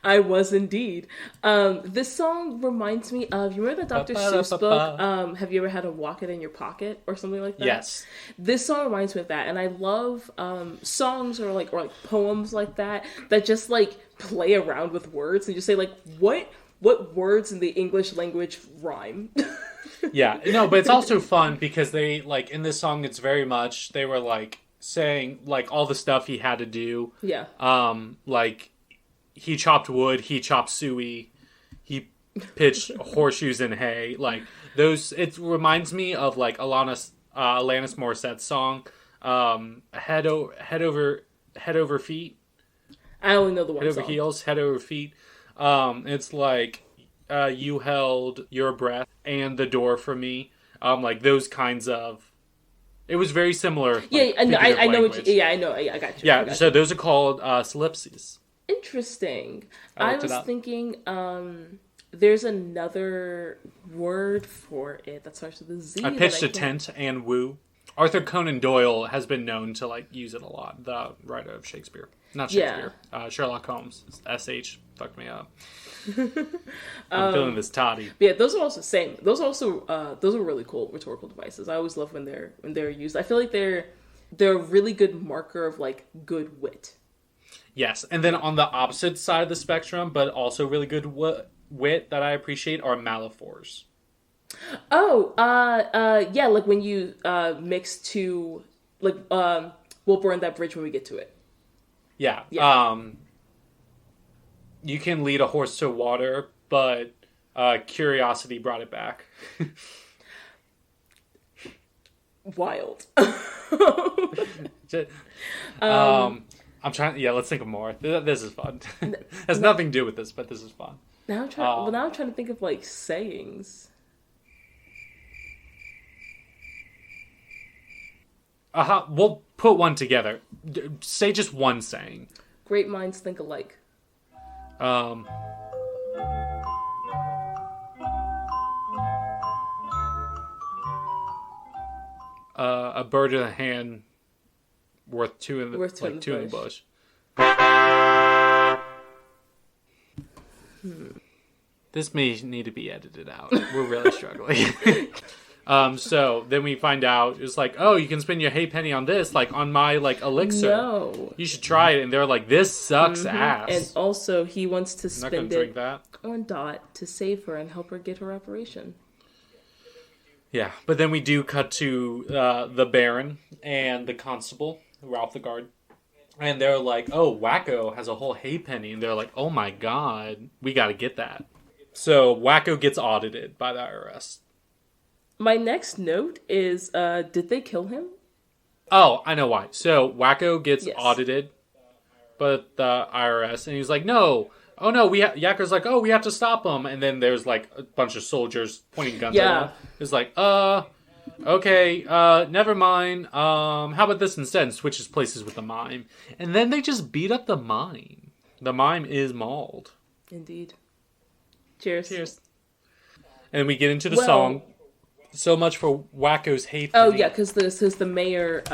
Speaker 1: I was indeed. This song reminds me of, you remember the Dr. Seuss book, Have You Ever Had a Rocket in Your Pocket or something like that?
Speaker 2: Yes.
Speaker 1: This song reminds me of that, and I love songs or like poems like that just like play around with words and just say like what words in the English language rhyme.
Speaker 2: Yeah, no, but it's also fun because they, like, in this song, it's very much, they were, like, saying, like, all the stuff he had to do.
Speaker 1: Yeah.
Speaker 2: Like, he chopped wood, he chopped suey, he pitched horseshoes in hay. Like, those, it reminds me of, like, Alanis Morissette's song, Head Over Feet.
Speaker 1: I only know the one
Speaker 2: Head
Speaker 1: song.
Speaker 2: over heels, head over feet. It's like, you held your breath and the door for me. Like those kinds of. It was very similar.
Speaker 1: Yeah,
Speaker 2: like,
Speaker 1: I know. I know. I got you.
Speaker 2: Yeah, so those are called solipses.
Speaker 1: Interesting. I was thinking, there's another word for it that starts with a Z.
Speaker 2: I pitched a tent and woo. Arthur Conan Doyle has been known to like use it a lot. The writer of Shakespeare, not Shakespeare. Yeah. Sherlock Holmes. SH fucked me up. I'm feeling this toddy.
Speaker 1: Yeah, those are also same. Those are really cool rhetorical devices. I always love when they're used. I feel like they're a really good marker of like good wit.
Speaker 2: Yes, and then on the opposite side of the spectrum, but also really good wit that I appreciate are metaphors.
Speaker 1: Oh, yeah, like when you mix two, like we'll burn that bridge when we get to it.
Speaker 2: Yeah. You can lead a horse to water, but curiosity brought it back.
Speaker 1: Wild.
Speaker 2: I'm trying. Yeah, let's think of more. This is fun. Has nothing to do with this, but this is fun.
Speaker 1: Now I'm trying to think of like sayings.
Speaker 2: We'll put one together. Say just one saying.
Speaker 1: Great minds think alike.
Speaker 2: A bird in the hand worth two in the bush. This may need to be edited out. We're really struggling. So then we find out it's like, oh, you can spend your hay penny on this, like on my like elixir.
Speaker 1: No,
Speaker 2: you should try it. And they're like, this sucks ass.
Speaker 1: And also, he wants to spend it
Speaker 2: that.
Speaker 1: on Dot to save her and help her get her operation.
Speaker 2: Yeah, but then we do cut to the Baron and the Constable, Ralph the Guard, and they're like, oh, Wakko has a whole hay penny, and they're like, oh my god, we got to get that. So Wakko gets audited by the IRS.
Speaker 1: My next note is, did they kill him?
Speaker 2: Oh, I know why. So Wakko gets audited by the IRS, and he's like, no. Oh no, Yakko's like, oh, we have to stop him. And then there's like a bunch of soldiers pointing guns at him. It's like, okay, never mind. How about this instead? And switches places with the mime. And then they just beat up the mime. The mime is mauled.
Speaker 1: Indeed. Cheers.
Speaker 2: Cheers. And we get into the song. So much for Wakko's hay penny.
Speaker 1: Oh, yeah, because the mayor,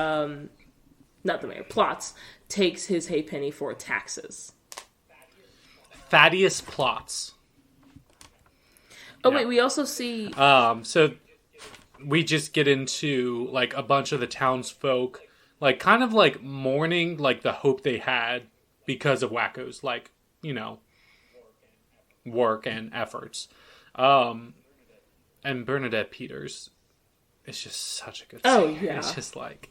Speaker 1: not the mayor, Plotz, takes his hay penny for taxes.
Speaker 2: Thaddeus Plotz.
Speaker 1: Oh, wait, we also see...
Speaker 2: So we just get into, like, a bunch of the townsfolk, like, kind of, like, mourning, like, the hope they had because of Wakko's, like, you know, work and efforts. And Bernadette Peters is just such a good singer.
Speaker 1: Oh, yeah.
Speaker 2: It's just, like...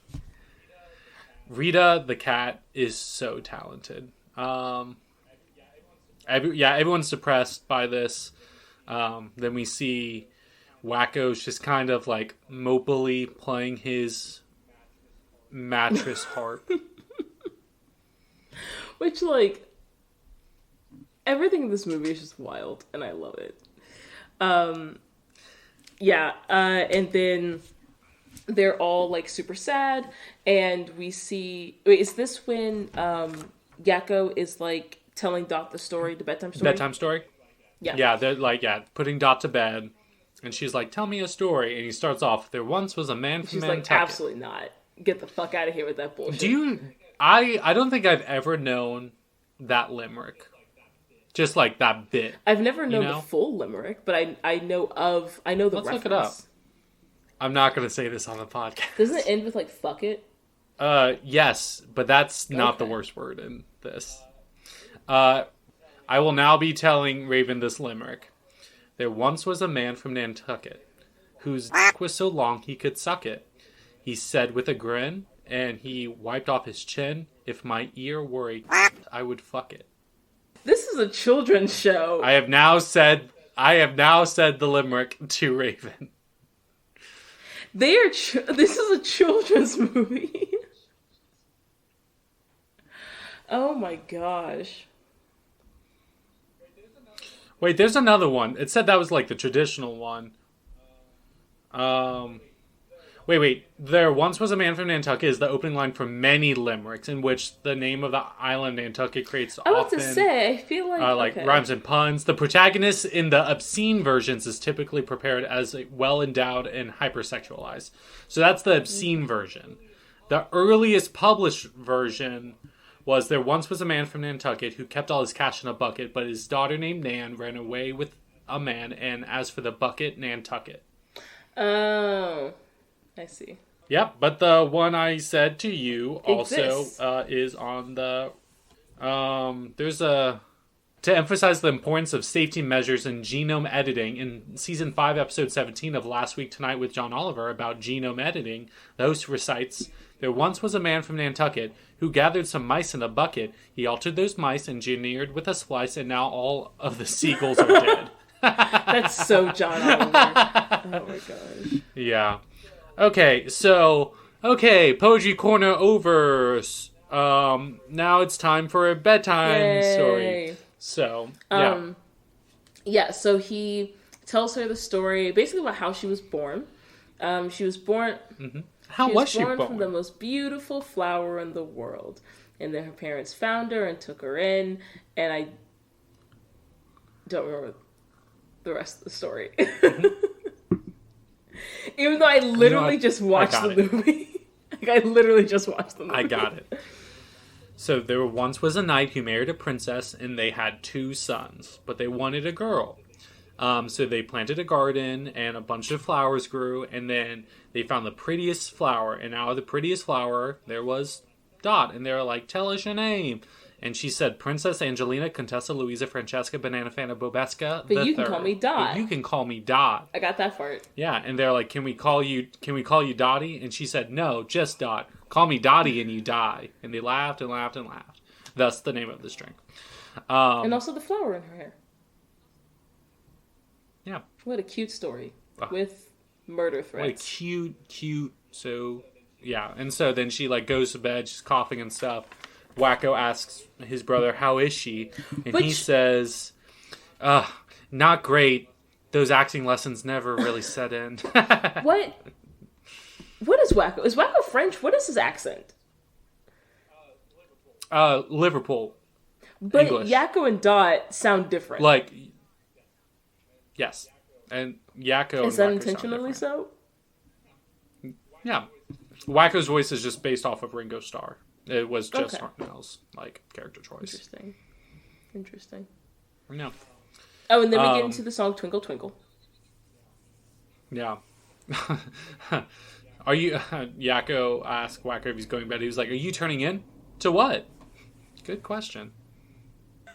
Speaker 2: Rita the cat is so talented. Everyone's depressed by this. Then we see Wakko's just kind of like mopily playing his mattress harp.
Speaker 1: Which, like, everything in this movie is just wild, and I love it. And then they're all, like, super sad, and we see... Wait, is this when Yakko is, like, telling Dot the story, the bedtime story?
Speaker 2: Bedtime story?
Speaker 1: Yeah.
Speaker 2: Yeah, they're like, putting Dot to bed. And she's like, tell me a story. And he starts off, there once was a man from Nantucket.
Speaker 1: She's like, absolutely not. Get the fuck out of here with that bullshit.
Speaker 2: I don't think I've ever known that limerick. Just like that bit.
Speaker 1: I've never known the full limerick, but I know the
Speaker 2: Let's
Speaker 1: reference.
Speaker 2: look it up. I'm not going to say this on the podcast.
Speaker 1: Doesn't it end with like fuck it?
Speaker 2: Yes, but that's not the worst word in this. I will now be telling Raven this limerick. There once was a man from Nantucket whose dick was so long he could suck it. He said with a grin, and he wiped off his chin, if my ear were a I would fuck it.
Speaker 1: This is a children's show.
Speaker 2: I have now said the limerick to Raven.
Speaker 1: This is a children's movie. Oh my gosh.
Speaker 2: Wait, there's another one. It said that was like the traditional one. Wait. There once was a man from Nantucket is the opening line for many limericks in which the name of the island Nantucket creates
Speaker 1: I want to say, I feel like...
Speaker 2: rhymes and puns. The protagonist in the obscene versions is typically prepared as well-endowed and hypersexualized. So that's the obscene version. The earliest published version was there once was a man from Nantucket who kept all his cash in a bucket, but his daughter named Nan ran away with a man, and as for the bucket, Nantucket.
Speaker 1: Oh, I see.
Speaker 2: Yep, but the one I said to you also is on the... there's a... To emphasize the importance of safety measures in genome editing, in Season 5, Episode 17 of Last Week Tonight with John Oliver about genome editing, the host recites, there once was a man from Nantucket who gathered some mice in a bucket. He altered those mice, engineered with a splice, and now all of the seagulls are dead.
Speaker 1: That's so John Oliver. Oh my gosh.
Speaker 2: Yeah. Okay, Poetry Corner over. Now it's time for a bedtime story. So, yeah.
Speaker 1: Yeah, so he tells her the story, basically about how she was born. She was born...
Speaker 2: Mm-hmm. How was she born?
Speaker 1: From the most beautiful flower in the world. And then her parents found her and took her in, and I don't remember the rest of the story. Mm-hmm. Even though I literally just watched the movie. I literally just watched the movie.
Speaker 2: I got it. So there once was a knight who married a princess, and they had 2 sons, but they wanted a girl. So they planted a garden, and a bunch of flowers grew, and then they found the prettiest flower, and out of the prettiest flower, there was Dot, and they were like, tell us your name. And she said, Princess Angelina, Contessa Louisa, Francesca, Banana Fana, Bobesca,
Speaker 1: but you can call me Dot.
Speaker 2: But you can call me Dot.
Speaker 1: I got that part.
Speaker 2: Yeah, and they're like, can we call you Dottie? And she said, no, just Dot. Call me Dottie and you die. And they laughed and laughed and laughed. Thus the name of the string.
Speaker 1: And also the flower in her hair.
Speaker 2: Yeah.
Speaker 1: What a cute story. With murder threats.
Speaker 2: What a cute, so... Yeah, and so then she goes to bed, she's coughing and stuff. Wakko asks his brother, how is she? And he says, not great. Those acting lessons never really set in.
Speaker 1: What is Wakko? Is Wakko French? What is his accent?
Speaker 2: Liverpool.
Speaker 1: But
Speaker 2: English.
Speaker 1: Yakko and Dot sound different.
Speaker 2: Yes. And Yakko
Speaker 1: is that intentionally so?
Speaker 2: Yeah. Wakko's voice is just based off of Ringo Starr. It was just Hartnell's character choice.
Speaker 1: Interesting.
Speaker 2: Yeah.
Speaker 1: Oh, and then we get into the song Twinkle Twinkle.
Speaker 2: Yeah. Are you... Yakko asked Wakko if he's going to bed. He was like, are you turning in? To what? Good question.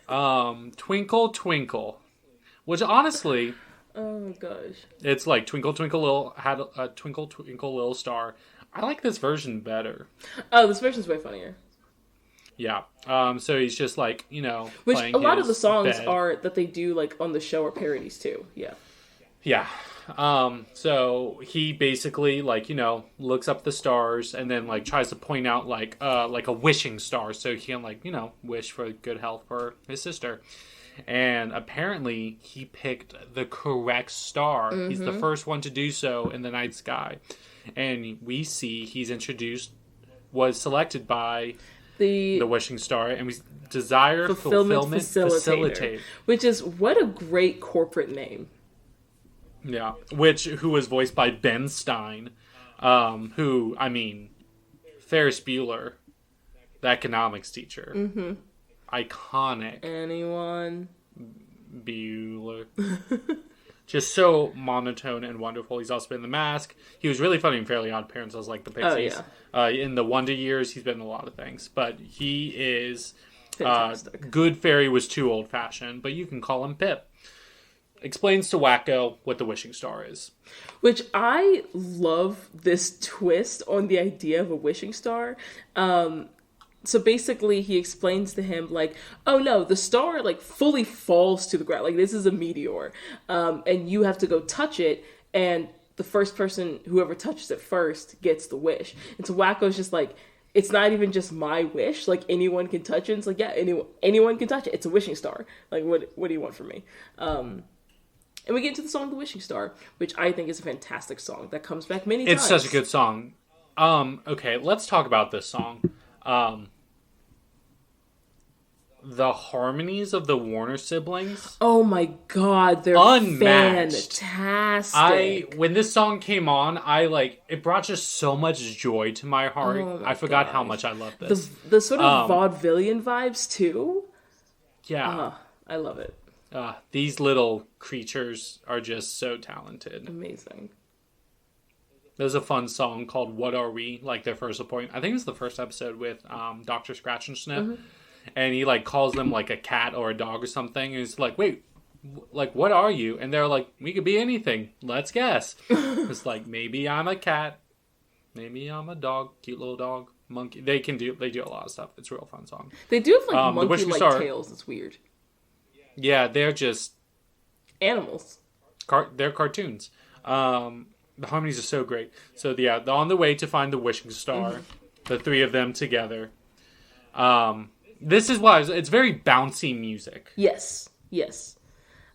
Speaker 2: Twinkle Twinkle. Which honestly...
Speaker 1: Oh, gosh.
Speaker 2: It's like Twinkle Twinkle Little Star. I like this version better.
Speaker 1: Oh, this version's way funnier.
Speaker 2: Yeah. So he's just which
Speaker 1: a lot of the songs are that they do on the show are parodies too. Yeah. Yeah.
Speaker 2: So he basically looks up the stars and then tries to point out a wishing star so he can wish for good health for his sister. And apparently he picked the correct star. Mm-hmm. He's the first one to do so in the night sky. And we see was selected by the wishing star, and we desire fulfillment facilitator.
Speaker 1: Which is, what a great corporate name.
Speaker 2: Yeah. Who was voiced by Ben Stein, who, Ferris Bueller, the economics teacher. Mm-hmm. Iconic.
Speaker 1: Anyone
Speaker 2: Bueller. Just so monotone and wonderful. He's also been in The Mask. He was really funny in Fairly Odd Parents. I was like the Pixies. Oh, yeah. In the Wonder Years, he's been in a lot of things. But he is... Good Fairy was too old-fashioned, but you can call him Pip. Explains to Wakko what the wishing star is.
Speaker 1: Which I love this twist on the idea of a wishing star. So basically he explains to him like, oh no, the star like fully falls to the ground. Like this is a meteor. And you have to go touch it, and the first person, whoever touches it first, gets the wish. And so Wacko's just like, it's not even just my wish. Like anyone can touch it. It's like, yeah, anyone can touch it. It's a wishing star. Like what do you want from me? And we get into the song The Wishing Star, which I think is a fantastic song that comes back many times.
Speaker 2: It's such a good song. Okay, let's talk about this song. The harmonies of the Warner siblings.
Speaker 1: Oh my god, they're unmatched. Fantastic.
Speaker 2: When this song came on, it brought just so much joy to my heart. I forgot how much I love this.
Speaker 1: The sort of vaudevillian vibes too.
Speaker 2: Yeah.
Speaker 1: I love it.
Speaker 2: These little creatures are just so talented.
Speaker 1: Amazing.
Speaker 2: There's a fun song called What Are We? Like their first appointment. I think it was the first episode with Dr. Scratch and Sniff. Mm-hmm. And he like calls them like a cat or a dog or something. And he's like, wait, like, what are you? And they're like, we could be anything. Let's guess. It's like, maybe I'm a cat. Maybe I'm a dog. Cute little dog. Monkey. They do a lot of stuff. It's a real fun song.
Speaker 1: They do have like monkey-like tails. It's weird.
Speaker 2: Yeah, they're just...
Speaker 1: animals.
Speaker 2: They're cartoons. The harmonies are so great. So yeah, they're on the way to find the wishing star. The three of them together. This is why it's very bouncy music.
Speaker 1: Yes.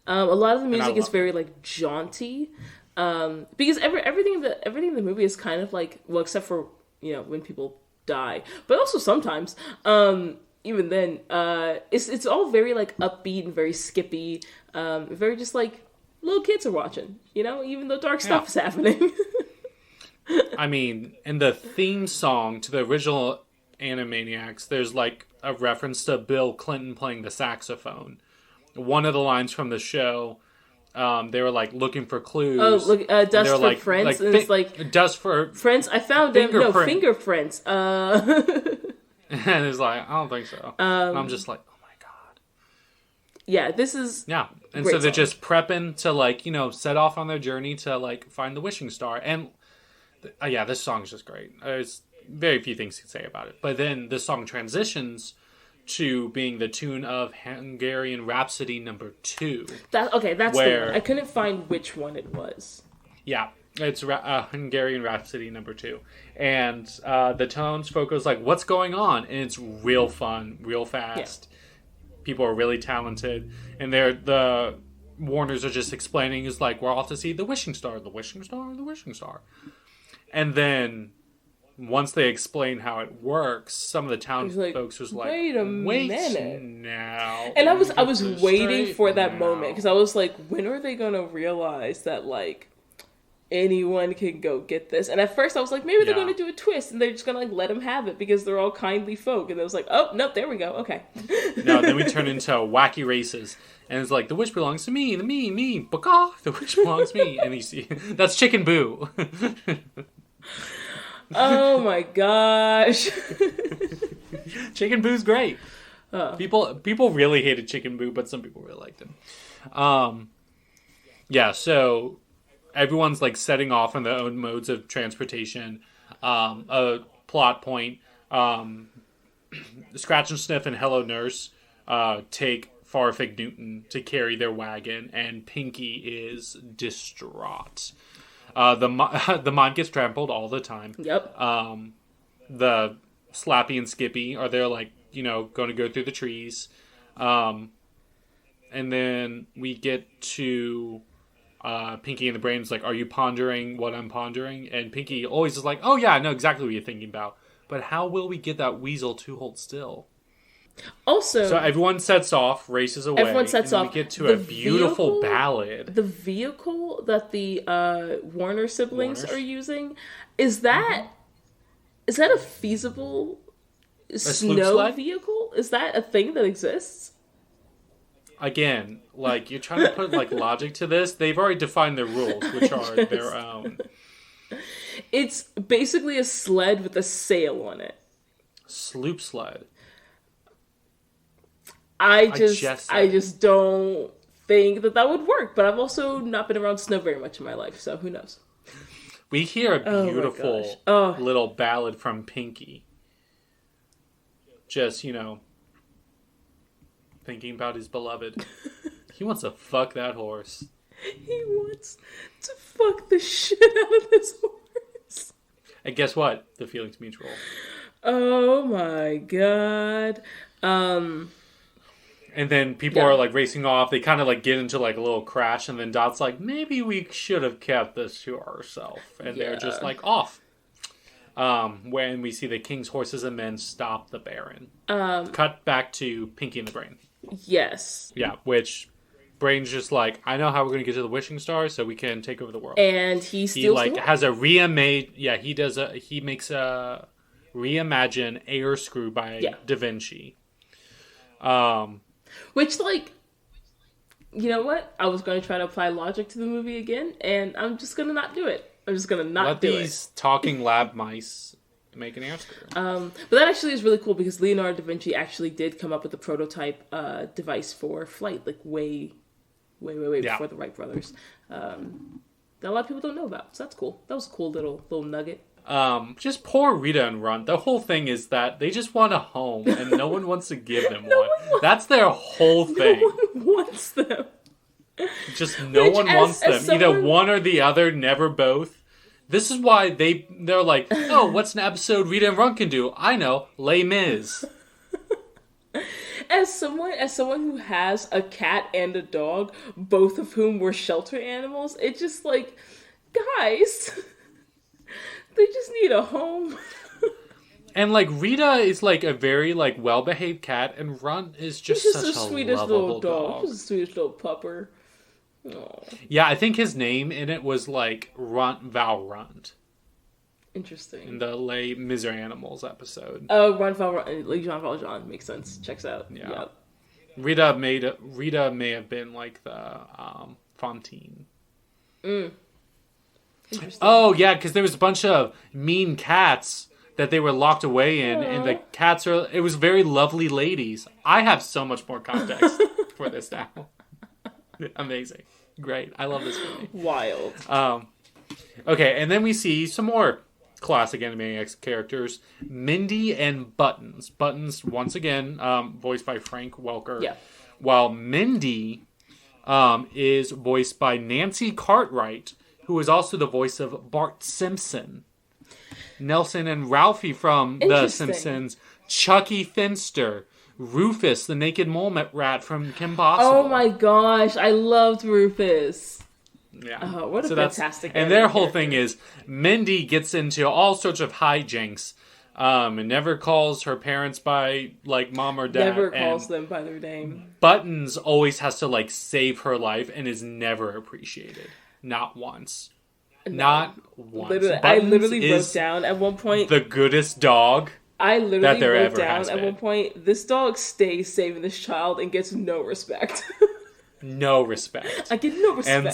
Speaker 1: A lot of the music is very like jaunty, because everything in the movie is kind of like, well, except for when people die, but also sometimes even then it's all very like upbeat and very skippy, very just like little kids are watching, even though dark stuff is happening.
Speaker 2: I mean, in the theme song to the original Animaniacs, there's like a reference to Bill Clinton playing the saxophone. One of the lines from the show, they were like looking for clues.
Speaker 1: Oh, look, dust for like, friends, and it's like
Speaker 2: dust for
Speaker 1: friends. I found them. No, fingerprints.
Speaker 2: And it's like, I don't think so. And I'm just like, oh my god.
Speaker 1: Yeah, this is
Speaker 2: and so they're just prepping to like set off on their journey to like find the wishing star. And this song is just great. There's very few things to say about it. But then the song transitions to being the tune of Hungarian Rhapsody number 2. That's
Speaker 1: the one. I couldn't find which one it was.
Speaker 2: Yeah, it's Hungarian Rhapsody number 2. And the townsfolk is like, what's going on? And it's real fun, real fast. Yeah. People are really talented. And the Warners are just explaining, is like, we're off to see the wishing star, the wishing star, the wishing star. And then once they explain how it works, some of the town folks was like, wait minute now.
Speaker 1: And I was waiting for that moment, because I was like, when are they going to realize that like anyone can go get this? And at first I was like, maybe they're going to do a twist and they're just going to like let them have it because they're all kindly folk. And I was like, oh, nope, there we go. Okay.
Speaker 2: No, then we turn into wacky races. And it's like, the wish belongs to me, me, baka, the wish belongs to me. And you see, that's Chicken Boo.
Speaker 1: Oh my gosh.
Speaker 2: Chicken Boo's great. People really hated Chicken Boo, but some people really liked him. So everyone's like setting off on their own modes of transportation. A plot point. Scratch and Sniff and Hello Nurse take Farfig Newton to carry their wagon, and Pinky is distraught. The mime gets trampled all the time.
Speaker 1: Yep.
Speaker 2: The Slappy and Skippy are there, like, going to go through the trees. And then we get to Pinky and the Brain's like, are you pondering what I'm pondering? And Pinky always is like, oh yeah, I know exactly what you're thinking about. But how will we get that weasel to hold still?
Speaker 1: Also,
Speaker 2: so everyone sets off, races away.
Speaker 1: Everyone sets off.
Speaker 2: We get to a beautiful ballad.
Speaker 1: The vehicle that the Warner siblings are using, is that a feasible snow vehicle? Is that a thing that exists?
Speaker 2: again, like, you're trying to put, like, logic to this. They've already defined their rules, which are
Speaker 1: Yes.
Speaker 2: their own.
Speaker 1: It's basically a sled with a sail on it.
Speaker 2: Sloop sled.
Speaker 1: I just don't think that would work. But I've also not been around snow very much in my life, so who knows?
Speaker 2: We hear a beautiful little ballad from Pinky. Just, thinking about his beloved. He wants to fuck that horse.
Speaker 1: He wants to fuck the shit out of this horse.
Speaker 2: And guess what? The feeling's mutual.
Speaker 1: Oh my god.
Speaker 2: And then people are like racing off. They kind of like get into like a little crash, and then Dot's like, maybe we should have kept this to ourselves. And they're just like off. When we see the king's horses and men stop the Baron. Cut back to Pinky and the Brain.
Speaker 1: Yes.
Speaker 2: Yeah, which Brain's just like, I know how we're going to get to the wishing star so we can take over the world.
Speaker 1: And he steals
Speaker 2: has a he makes a reimagine air screw by Da Vinci.
Speaker 1: Which, like, you know what? I was going to try to apply logic to the movie again, and I'm just going to not do it. I'm just going to not do it.
Speaker 2: Let these talking lab mice make an air screw.
Speaker 1: But that actually is really cool because Leonardo da Vinci actually did come up with a prototype device for flight, like way before the Wright brothers. That a lot of people don't know about, so that's cool. That was a cool little nugget.
Speaker 2: Just poor Rita and Runt. The whole thing is that they just want a home, and no one wants to give them one. That's their whole thing.
Speaker 1: No one wants them.
Speaker 2: Just no one wants them. Either one or the other, never both. This is why they're like, oh, what's an episode Rita and Runt can do? I know, Les Mis.
Speaker 1: As someone who has a cat and a dog, both of whom were shelter animals, it's just like, guys, they just need a home.
Speaker 2: And like Rita is like a very like well-behaved cat, and Runt is just such a
Speaker 1: sweetest
Speaker 2: lovable
Speaker 1: little dog. He's the sweetest little pupper. Aww.
Speaker 2: Yeah, I think his name in it was like Runt Val Runt.
Speaker 1: Interesting.
Speaker 2: In the Les Miserables episode.
Speaker 1: Oh, Runt Val Runt, like Jean Valjean makes sense. Checks out.
Speaker 2: Yeah.
Speaker 1: Yep.
Speaker 2: Rita may have been like the Fontaine.
Speaker 1: Interesting.
Speaker 2: Oh yeah, because there was a bunch of mean cats that they were locked away in, and the cats it was very lovely ladies. I have so much more context for this now. Amazing. Great. I love this movie.
Speaker 1: Wild.
Speaker 2: Okay, and then we see some more classic Animaniacs characters. Mindy and Buttons. Buttons, once again, voiced by Frank Welker.
Speaker 1: Yeah.
Speaker 2: While Mindy is voiced by Nancy Cartwright, who is also the voice of Bart Simpson. Nelson and Ralphie from The Simpsons. Chucky Finster. Rufus, the naked mole rat from Kim Possible.
Speaker 1: Oh my gosh, I loved Rufus.
Speaker 2: Yeah.
Speaker 1: Oh, what a fantastic
Speaker 2: And their whole thing is Mindy gets into all sorts of hijinks and never calls her parents by like mom or dad.
Speaker 1: Never calls them by their name.
Speaker 2: Buttons always has to like save her life and is never appreciated. Not once. No. Not once.
Speaker 1: I literally wrote down at one point
Speaker 2: the goodest dog.
Speaker 1: I literally wrote down at one point, this dog stays saving this child and gets no respect.
Speaker 2: No respect.
Speaker 1: I get no respect.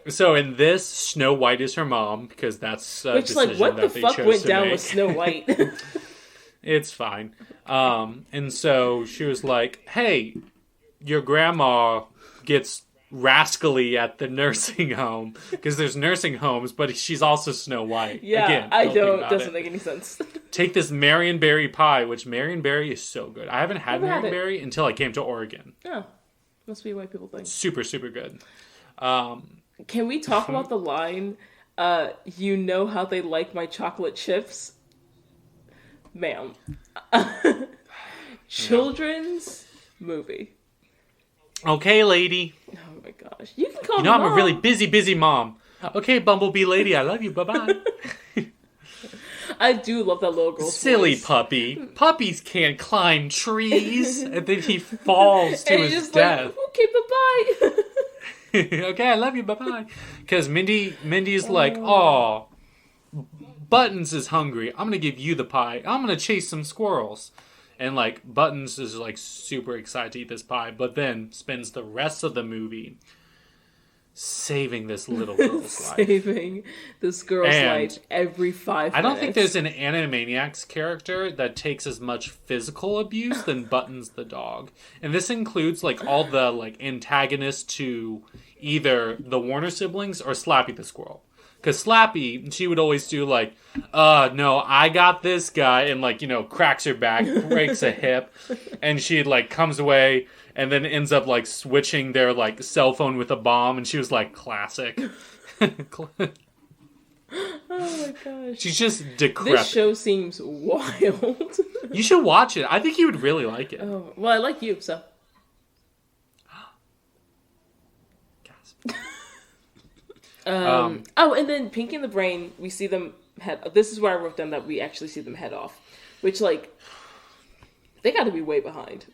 Speaker 2: And so in this, Snow White is her mom, because that's a decision that they chose to make.
Speaker 1: Which, like, what the fuck went down with Snow White?
Speaker 2: It's fine. And so she was like, hey, your grandma gets rascally at the nursing home, because there's nursing homes, but she's also Snow White.
Speaker 1: Yeah,
Speaker 2: again,
Speaker 1: doesn't make any sense.
Speaker 2: Take this Marionberry pie, which Marionberry is so good. I haven't had Marionberry until I came to Oregon.
Speaker 1: Oh, must be a white people thing.
Speaker 2: Super, super good.
Speaker 1: Can we talk about the line, you know how they like my chocolate chips? Ma'am. Children's movie.
Speaker 2: Okay, lady.
Speaker 1: Oh my gosh. You can call me
Speaker 2: I'm
Speaker 1: mom.
Speaker 2: a really busy mom. Okay, Bumblebee lady, I love you. Bye-bye.
Speaker 1: I do love that little girl's
Speaker 2: Silly
Speaker 1: voice.
Speaker 2: puppy. Puppies can't climb trees. And then he falls to his death.
Speaker 1: Like, okay, bye-bye.
Speaker 2: Okay, I love you. Bye-bye. Because Mindy's like, oh, Buttons is hungry. I'm going to give you the pie. I'm going to chase some squirrels. And, like, Buttons is, like, super excited to eat this pie, but then spends the rest of the movie saving this little girl's life.
Speaker 1: Saving this girl's life every 5 minutes.
Speaker 2: I don't think there's an Animaniacs character that takes as much physical abuse than Buttons the dog. And this includes, like, all the, like, antagonists to either the Warner siblings or Slappy the squirrel. Because Slappy, she would always do, like, no, I got this guy, and, like, you know, cracks her back, breaks a hip, and she, like, comes away, and then ends up, like, switching their, like, cell phone with a bomb, and she was, like, classic.
Speaker 1: Oh my gosh.
Speaker 2: She's just decrepit.
Speaker 1: This show seems wild.
Speaker 2: You should watch it. I think you would really like it.
Speaker 1: Oh, well, I like you, so. And then Pinky and the Brain, we see them head. This is where I wrote down that we actually see them head off, which, like, they got to be way behind.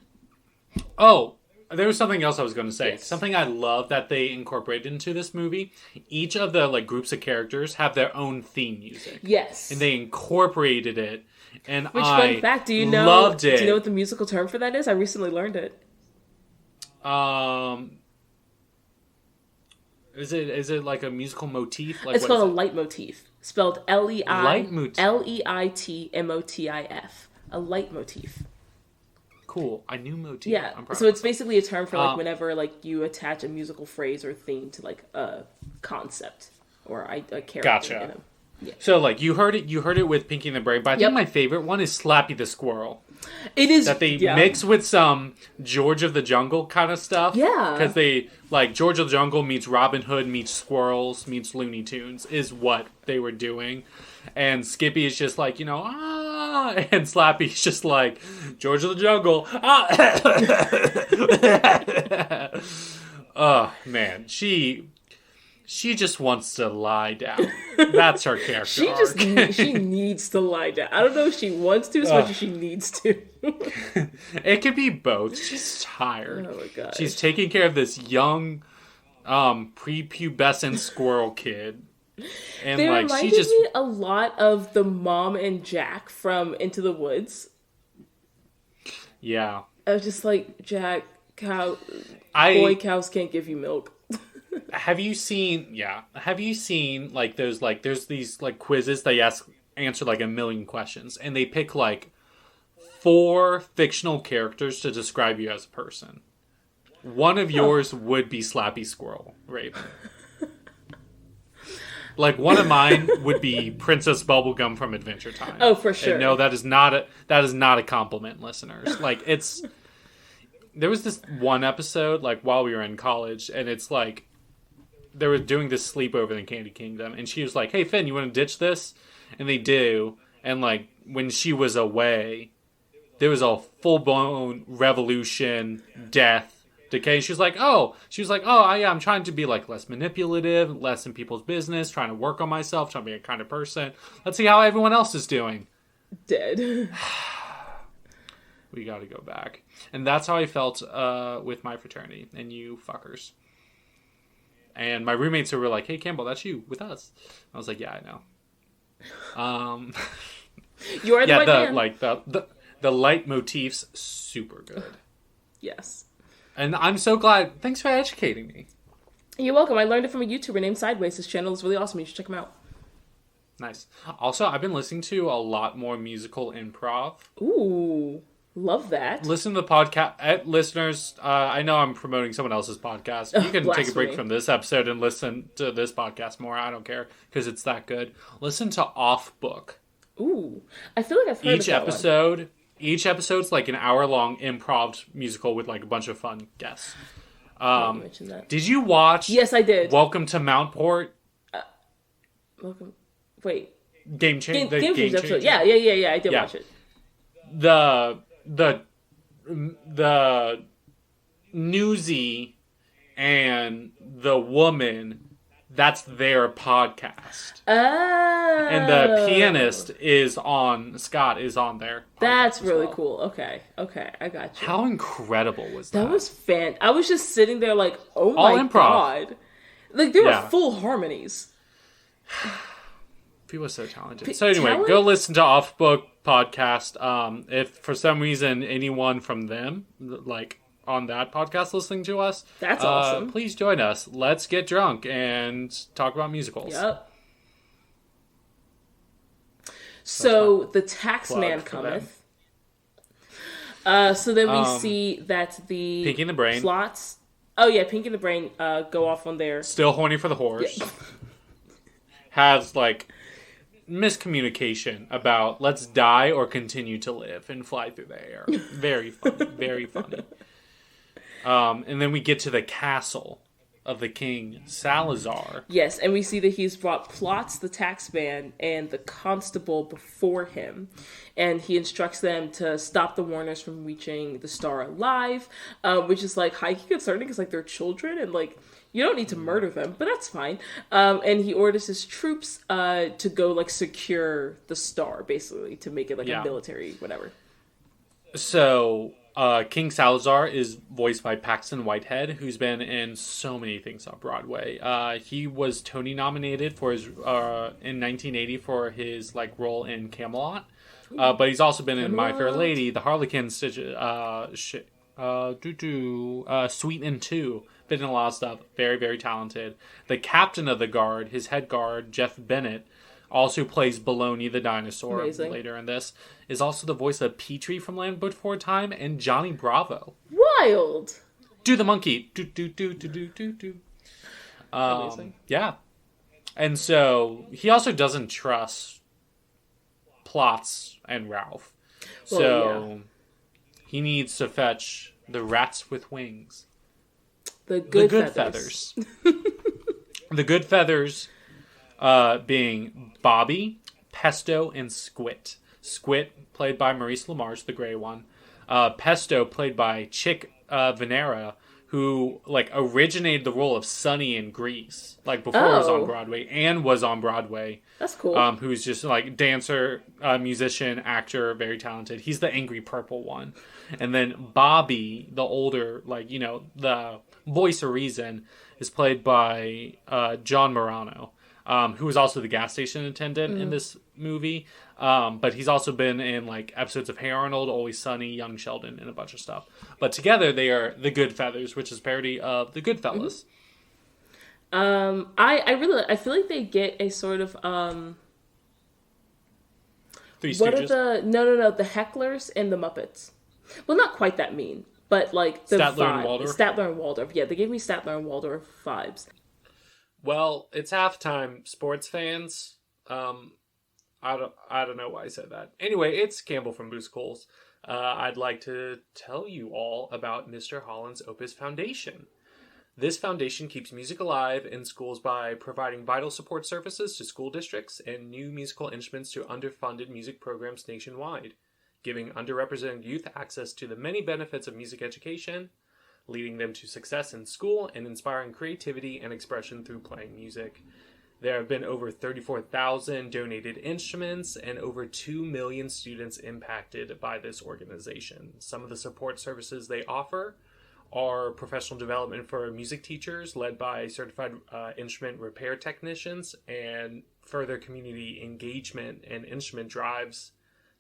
Speaker 2: Oh, there was something else I was going to say.
Speaker 1: Yes.
Speaker 2: Something I love that they incorporated into this movie. Each of the, like, groups of characters have their own theme music.
Speaker 1: Yes,
Speaker 2: and they incorporated it, and
Speaker 1: which,
Speaker 2: I
Speaker 1: fun fact,
Speaker 2: loved it.
Speaker 1: Do you know what the musical term for that is? I recently learned it.
Speaker 2: Is it like a musical motif? Like,
Speaker 1: it's called a leitmotif, spelled Leitmotif. A leitmotif.
Speaker 2: Cool. I knew motif.
Speaker 1: Yeah. So it's basically a term for, like, whenever, like, you attach a musical phrase or theme to, like, a concept or a character.
Speaker 2: Gotcha.
Speaker 1: Yeah.
Speaker 2: So, like, you heard it with Pinky and the Brain, but I think my favorite one is Slappy the Squirrel.
Speaker 1: It is
Speaker 2: that they mix with some George of the Jungle kind of stuff.
Speaker 1: Yeah.
Speaker 2: Because they, like, George of the Jungle meets Robin Hood meets squirrels meets Looney Tunes is what they were doing. And Skippy is just like, you know, and Slappy's just like, George of the Jungle, Oh, man. She just wants to lie down. That's her character arc.
Speaker 1: She needs to lie down. I don't know if she wants to as much as she needs to.
Speaker 2: It could be both. She's tired.
Speaker 1: Oh my god.
Speaker 2: She's taking care of this young, prepubescent squirrel kid. And,
Speaker 1: they
Speaker 2: like,
Speaker 1: reminded
Speaker 2: she just
Speaker 1: me a lot of the mom and Jack from Into the Woods.
Speaker 2: Yeah.
Speaker 1: I was just like, Jack, boy cows can't give you milk.
Speaker 2: Have you seen, like, there's these, like, quizzes they answer, like, a million questions, and they pick, like, 4 fictional characters to describe you as a person. One of yours would be Slappy Squirrel, Raven. Like, one of mine would be Princess Bubblegum from Adventure Time.
Speaker 1: Oh, for sure.
Speaker 2: And no, that is not a compliment, listeners. Like, there was this one episode, like, while we were in college, and it's like, they were doing this sleepover in Candy Kingdom, and she was like, hey, Finn, you want to ditch this? And they do, and, like, when she was away, there was a full-blown revolution, death, decay. She was like, I'm trying to be, like, less manipulative, less in people's business, trying to work on myself, trying to be a kind of person. Let's see how everyone else is doing.
Speaker 1: Dead.
Speaker 2: We gotta go back. And that's how I felt with my fraternity, and you fuckers. And my roommates were like, hey, Campbell, that's you with us. I was like, yeah, I know.
Speaker 1: You are the right man.
Speaker 2: Like, the leitmotifs, super good.
Speaker 1: Yes.
Speaker 2: And I'm so glad. Thanks for educating me.
Speaker 1: You're welcome. I learned it from a YouTuber named Sideways. His channel is really awesome. You should check him out.
Speaker 2: Nice. Also, I've been listening to a lot more musical improv.
Speaker 1: Ooh. Love that.
Speaker 2: Listen to the podcast. Listeners, I know I'm promoting someone else's podcast. You can take a break from this episode and listen to this podcast more. I don't care, because it's that good. Listen to Off Book.
Speaker 1: Ooh. I feel like I've heard of that one.
Speaker 2: Each episode's like an hour-long improv musical with, like, a bunch of fun guests.
Speaker 1: Mention that.
Speaker 2: Did you watch...
Speaker 1: Yes, I did.
Speaker 2: Welcome to Mountport?
Speaker 1: Wait.
Speaker 2: Game Changer episode.
Speaker 1: Yeah. I did watch it.
Speaker 2: The Newsy and the woman, that's their podcast.
Speaker 1: Oh.
Speaker 2: And the pianist Scott is on there.
Speaker 1: That's really cool. Okay, I got you.
Speaker 2: How incredible was that?
Speaker 1: That was I was just sitting there like, oh my god. Like, there were full harmonies.
Speaker 2: He was so talented. So anyway, go listen to Off Book Podcast. If for some reason anyone from them, like on that podcast, listening to us,
Speaker 1: that's awesome.
Speaker 2: Please join us. Let's get drunk and talk about musicals.
Speaker 1: Yep. So the taxman cometh. So then we see that the
Speaker 2: Pinky and the Brain
Speaker 1: plots. Oh yeah, Pinky and the Brain go off on their
Speaker 2: still horny for the horse. Yeah. Has like miscommunication about let's die or continue to live and fly through the air. Very funny. Very funny. And then we get to the castle of the King Salazar.
Speaker 1: Yes, and we see that he's brought Plots, the taxman, and the constable before him. And he instructs them to stop the Warners from reaching the star alive, which is like highly concerning because like they're children and like you don't need to murder them, but that's fine. And he orders his troops to go like secure the star, basically, to make it like a military whatever.
Speaker 2: So King Salazar is voiced by Paxton Whitehead, who's been in so many things on Broadway. He was Tony nominated for his in 1980 for his like role in Camelot, but he's also been in My Fair Lady, The Harlequin, Sweet and Two. Been in a lot of stuff. Very, very talented. The captain of the guard, his head guard, Jeff Bennett, also plays Baloney the dinosaur. Amazing. Later in this. Is also the voice of Petrie from Land Before Time and Johnny Bravo.
Speaker 1: Wild!
Speaker 2: Do the monkey. Do.
Speaker 1: Amazing.
Speaker 2: Yeah. And so, he also doesn't trust Plots and Ralph. So, he needs to fetch the rats with wings.
Speaker 1: The good feathers.
Speaker 2: The good feathers being Bobby, Pesto, and Squit. Squit, played by Maurice LaMarche, the gray one. Pesto, played by Chick Venera, who like originated the role of Sonny in Grease, like before it was on Broadway, and was on Broadway.
Speaker 1: That's cool.
Speaker 2: Who's just like dancer, musician, actor, very talented. He's the angry purple one. And then Bobby, the older, like, you know, the voice of reason, is played by John Morano, who is also the gas station attendant in this movie. But he's also been in like episodes of Hey Arnold, Always Sunny, Young Sheldon, and a bunch of stuff. But together they are the Good Feathers, which is a parody of the Goodfellas.
Speaker 1: I feel like they get a sort of
Speaker 2: Three Stooges?
Speaker 1: What are the Hecklers and the Muppets. Well, not quite that mean, but like the
Speaker 2: Statler and Waldorf.
Speaker 1: Statler and Waldorf. Yeah, they gave me Statler and Waldorf vibes.
Speaker 2: Well, it's halftime, sports fans. I don't know why I said that. Anyway, it's Campbell from Boost Coles. I'd like to tell you all about Mr. Holland's Opus Foundation. This foundation keeps music alive in schools by providing vital support services to school districts and new musical instruments to underfunded music programs nationwide, giving underrepresented youth access to the many benefits of music education, leading them to success in school, and inspiring creativity and expression through playing music. There have been over 34,000 donated instruments and over 2 million students impacted by this organization. Some of the support services they offer are professional development for music teachers led by certified instrument repair technicians, and further community engagement and instrument drives,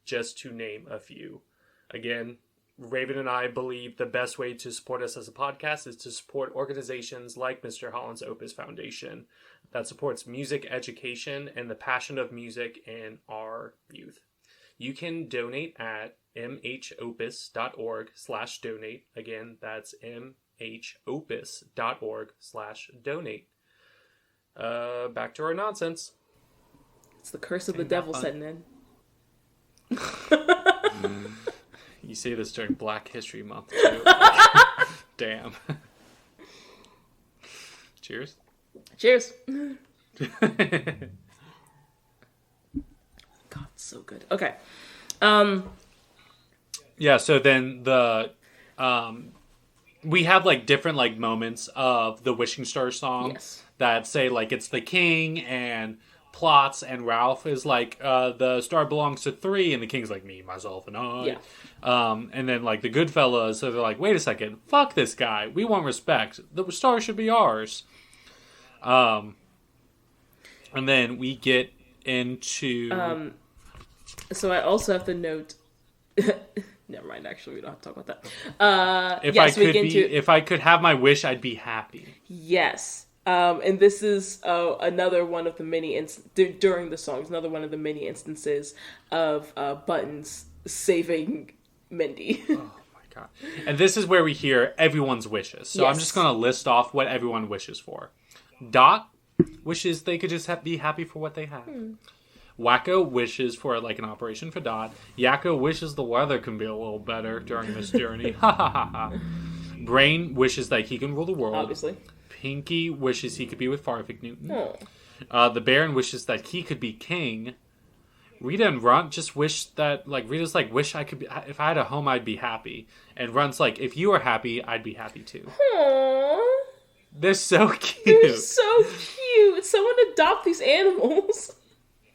Speaker 2: just to name a few. Again, Raven and I believe the best way to support us as a podcast is to support organizations like Mr. Holland's Opus Foundation that supports music education and the passion of music in our youth. You can donate at mhopus.org/donate. Again, that's mhopus.org/donate. Back to our nonsense.
Speaker 1: It's the curse of the devil setting in.
Speaker 2: You say this during Black History Month, too. Damn. Cheers.
Speaker 1: Cheers. God, so good. Okay.
Speaker 2: Yeah, so then we have like different like moments of the Wishing Star song that say like it's the king and Plots and Ralph is like the star belongs to 3 and the king's like me, myself, and I.
Speaker 1: Yeah.
Speaker 2: And then like the Goodfellas, so they're like, wait a second, fuck this guy. We want respect. The star should be ours. And then we get into...
Speaker 1: So I also have to note... Never mind, actually, we don't have to talk about that.
Speaker 2: If I could have my wish, I'd be happy.
Speaker 1: Yes. And this is another one of the many during the songs, another one of the many instances of Buttons saving Mindy.
Speaker 2: Oh my god! And this is where we hear everyone's wishes. So yes. I'm just gonna list off what everyone wishes for. Dot wishes they could just be happy for what they have. Wakko wishes for like an operation for Dot. Yakko wishes the weather can be a little better during this journey. Ha ha ha ha. Brain wishes that he can rule the world.
Speaker 1: Obviously.
Speaker 2: Pinky wishes he could be with Farfig Newton. The Baron wishes that he could be king. Rita and Runt just wish that, like, Rita's like, wish I could be, if I had a home, I'd be happy. And Runt's like, if you were happy, I'd be happy too.
Speaker 1: Aww.
Speaker 2: They're so cute.
Speaker 1: They're so cute. Someone adopt these animals.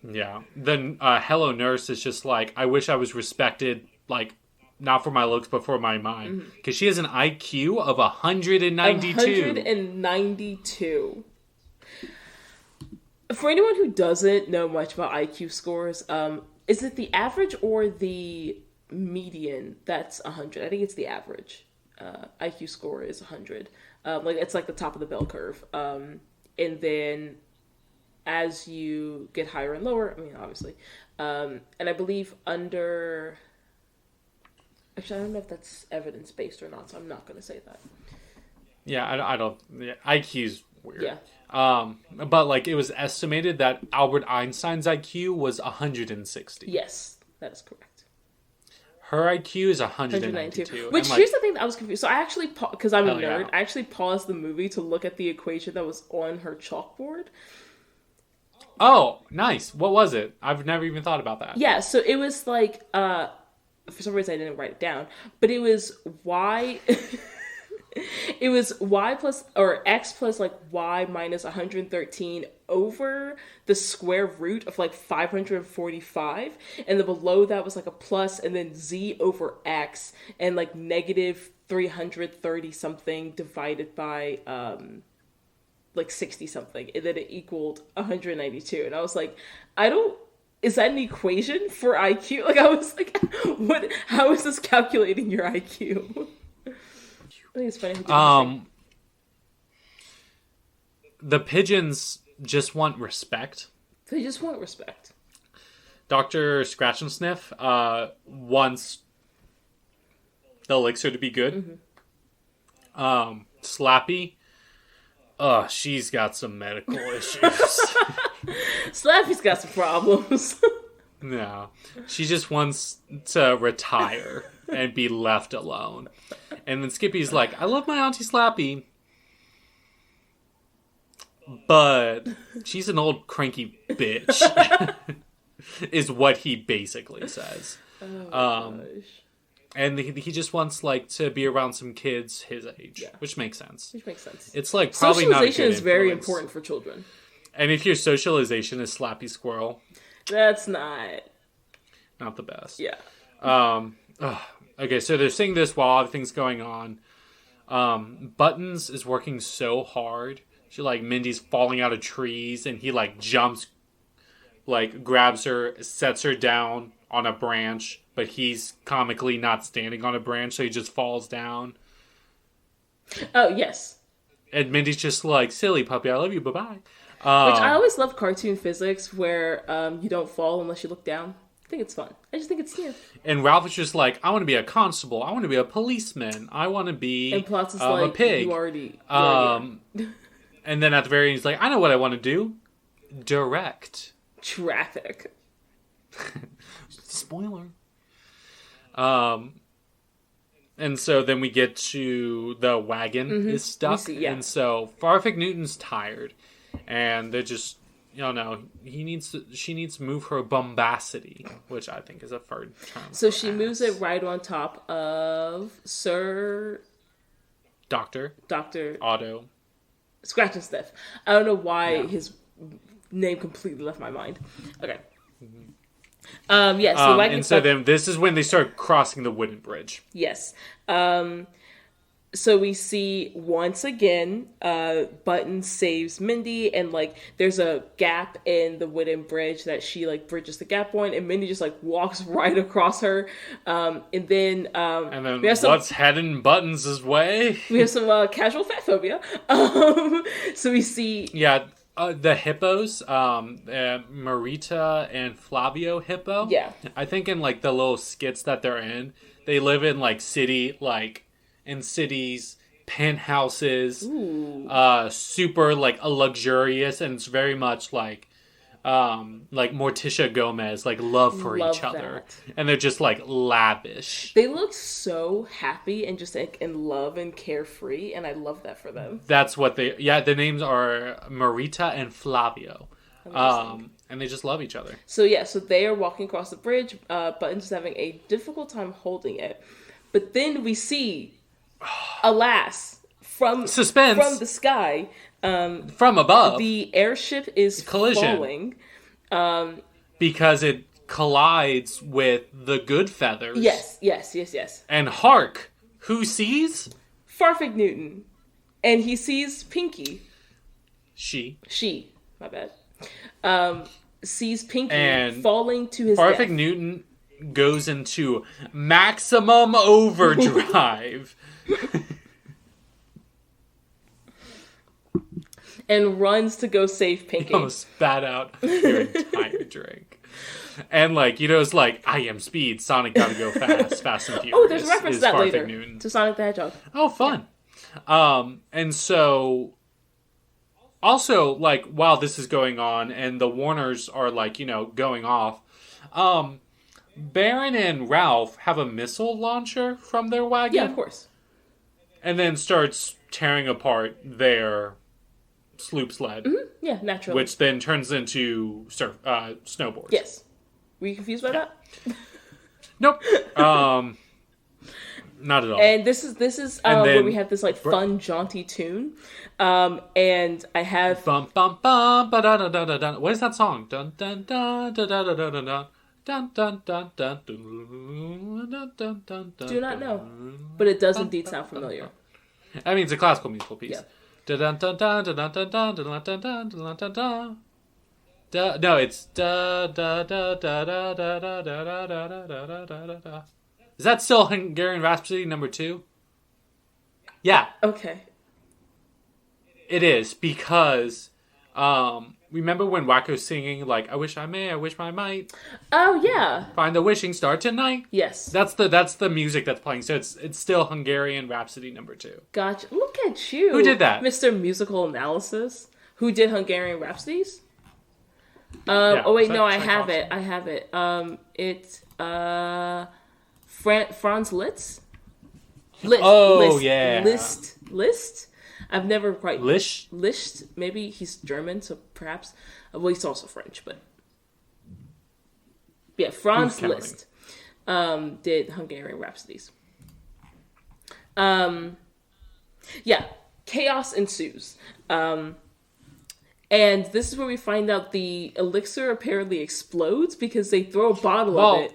Speaker 2: Yeah. Then Hello Nurse is just like, I wish I was respected, like, not for my looks, but for my mind. Because she has an IQ of 192.
Speaker 1: 192. For anyone who doesn't know much about IQ scores, is it the average or the median that's 100? I think it's the average. IQ score is 100. Like it's like the top of the bell curve. And then as you get higher and lower, I mean, obviously. And I believe under... Actually, I don't know if that's evidence-based or not, so I'm not going to say that.
Speaker 2: Yeah, I don't... Yeah, IQ's weird.
Speaker 1: Yeah.
Speaker 2: But, like, it was estimated that Albert Einstein's IQ was 160.
Speaker 1: Yes, that is correct.
Speaker 2: Her IQ is 192.
Speaker 1: Which, here's the thing that I was confused. So I actually, because I'm a nerd,
Speaker 2: yeah.
Speaker 1: I actually paused the movie to look at the equation that was on her chalkboard.
Speaker 2: Oh, nice. What was it? I've never even thought about that.
Speaker 1: Yeah, so it was like... for some reason I didn't write it down, but it was y. It was y plus or x plus like y minus 113 over the square root of like 545, and then below that was like a plus, and then z over x and like negative 330 something divided by like 60 something, and then it equaled 192, and I was like, is that an equation for IQ? Like, I was like, what? How is this calculating your IQ? I think it's funny.
Speaker 2: The pigeons just want respect.
Speaker 1: They just want respect.
Speaker 2: Dr. Scratch and Sniff wants the elixir to be good. Slappy, she's got some medical issues.
Speaker 1: Slappy's got some problems.
Speaker 2: No. She just wants to retire and be left alone. And then Skippy's like, I love my Auntie Slappy, but she's an old cranky bitch. Is what he basically says.
Speaker 1: Gosh.
Speaker 2: And he just wants, like, to be around some kids his age. Yeah. Which makes sense. It's, like, probably not a good
Speaker 1: socialization is very important for children.
Speaker 2: And if your socialization is Slappy Squirrel...
Speaker 1: That's not
Speaker 2: the best.
Speaker 1: Yeah.
Speaker 2: Okay, so they're singing this while everything's going on. Buttons is working so hard. She, like, Mindy's falling out of trees, and he, like, jumps, like, grabs her, sets her down on a branch, but he's comically not standing on a branch, so he just falls down.
Speaker 1: Oh, yes.
Speaker 2: And Mindy's just like, silly puppy, I love you, bye-bye.
Speaker 1: Which I always love cartoon physics where you don't fall unless you look down. I think it's fun. I just think it's new.
Speaker 2: And Ralph is just like, I want to be a constable. I want to be a policeman. I want to be
Speaker 1: and Plotz is like,
Speaker 2: a pig.
Speaker 1: You already
Speaker 2: and then at the very end, he's like, I know what I want to do. Direct.
Speaker 1: Traffic.
Speaker 2: Spoiler. And so then we get to the wagon is stuck. And so Farfig Newton's tired. And they're just, she needs to move her bombacity, which I think is a third term.
Speaker 1: So she moves it right on top of Dr.
Speaker 2: Otto
Speaker 1: Scratch and Sniff. I don't know why his name completely left my mind. Okay. Yes.
Speaker 2: And so then this is when they start crossing the wooden bridge.
Speaker 1: Yes. So we see once again, Button saves Mindy, and like there's a gap in the wooden bridge that she like bridges the gap on, and Mindy just like walks right across her. And then
Speaker 2: we have what's heading Buttons' way?
Speaker 1: We have some casual fat phobia. So we see
Speaker 2: the hippos, Marita and Flavio hippo.
Speaker 1: Yeah,
Speaker 2: I think in like the little skits that they're in, they live in like in cities, penthouses, super like luxurious, and it's very much like Morticia Gomez, like love for each other, and they're just like lavish.
Speaker 1: They look so happy and just like in love and carefree, and I love that for them.
Speaker 2: That's what the names are Marita and Flavio, and they just love each other.
Speaker 1: So they are walking across the bridge. Button's having a difficult time holding it, but then we see. Alas, from
Speaker 2: suspense
Speaker 1: from the sky,
Speaker 2: from above,
Speaker 1: the airship is falling
Speaker 2: because it collides with the good feathers.
Speaker 1: Yes.
Speaker 2: And hark, who sees?
Speaker 1: Farfig Newton, and he sees Pinky.
Speaker 2: She.
Speaker 1: My bad. Sees Pinky and falling to his
Speaker 2: Farfig
Speaker 1: death.
Speaker 2: Newton goes into maximum overdrive.
Speaker 1: And runs to go save Pinky.
Speaker 2: You almost spat out your entire drink. And it's like, I am speed, Sonic gotta go fast and furious.
Speaker 1: Oh, there's a reference to that later.
Speaker 2: Newton.
Speaker 1: To Sonic the Hedgehog.
Speaker 2: Oh, fun. Yeah. And so, also, like, while this is going on, and the Warners are, like, going off, Baron and Ralph have a missile launcher from their wagon.
Speaker 1: Yeah, of course.
Speaker 2: And then starts tearing apart their sloop sled.
Speaker 1: Mm-hmm. Yeah, naturally.
Speaker 2: Which then turns into snowboards.
Speaker 1: Yes. Were you confused by that?
Speaker 2: Nope. Not at all.
Speaker 1: And this is where we have this like fun, jaunty tune. And I have
Speaker 2: bum bum bum ba da da da da da. What is that song? Dun dun dun da da da da da da. Dun dun dun dun dun dun dun.
Speaker 1: Do not know, but it does indeed sound familiar.
Speaker 2: I mean, it's a classical musical piece.
Speaker 1: Yeah.
Speaker 2: Dun dun dun dun dun dun dun dun dun dun dun dun. No, it's da da da da da da da da da da da da da. Is that still Hungarian Rhapsody number 2? Yeah.
Speaker 1: Okay.
Speaker 2: It is because remember when Wakko's singing like I wish I may, I wish I might.
Speaker 1: Oh yeah.
Speaker 2: Find the wishing star tonight.
Speaker 1: Yes.
Speaker 2: That's the music that's playing. So it's still Hungarian Rhapsody number 2.
Speaker 1: Gotcha. Look at you.
Speaker 2: Who did that?
Speaker 1: Mr. Musical Analysis. Who did Hungarian Rhapsodies?
Speaker 2: Yeah,
Speaker 1: oh wait, no, I have it. It's Franz Liszt.
Speaker 2: Oh yeah.
Speaker 1: Liszt. I've never quite
Speaker 2: Liszt.
Speaker 1: Maybe he's German, so perhaps. Well, he's also French, but yeah, Franz Liszt did Hungarian Rhapsodies. Yeah, chaos ensues. And this is where we find out the elixir apparently explodes because they throw a bottle of it.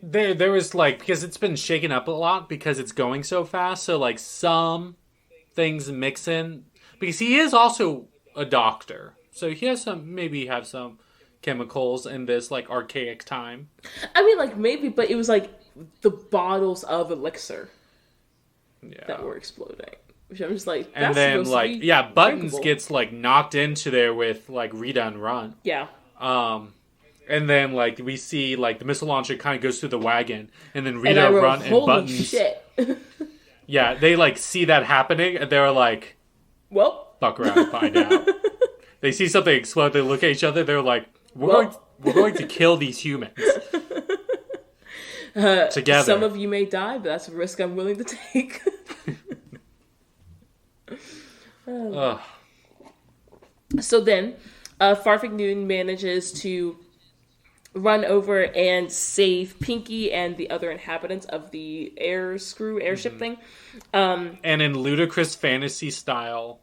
Speaker 2: There was like, because it's been shaken up a lot because it's going so fast, so like some things mix in. Because he is also a doctor, so he has maybe have some chemicals in this like archaic time.
Speaker 1: I mean, like maybe, but it was like the bottles of elixir that were exploding. Which I'm just like, that's
Speaker 2: and then like Buttons
Speaker 1: drinkable.
Speaker 2: gets like knocked into there with like Rita and Run.
Speaker 1: Yeah.
Speaker 2: And then like we see like the missile launcher kind of goes through the wagon, and then Rita, Run, and Buttons.
Speaker 1: Shit.
Speaker 2: Yeah, they like see that happening, and they're like,
Speaker 1: "Well,
Speaker 2: fuck around and find out." They see something explode. They look at each other. They're like, "We're going to kill these humans." Together.
Speaker 1: Some of you may die, but that's a risk I'm willing to take. So then, Farfig Newton manages to run over and save Pinky and the other inhabitants of the airship thing.
Speaker 2: And in ludicrous fantasy style,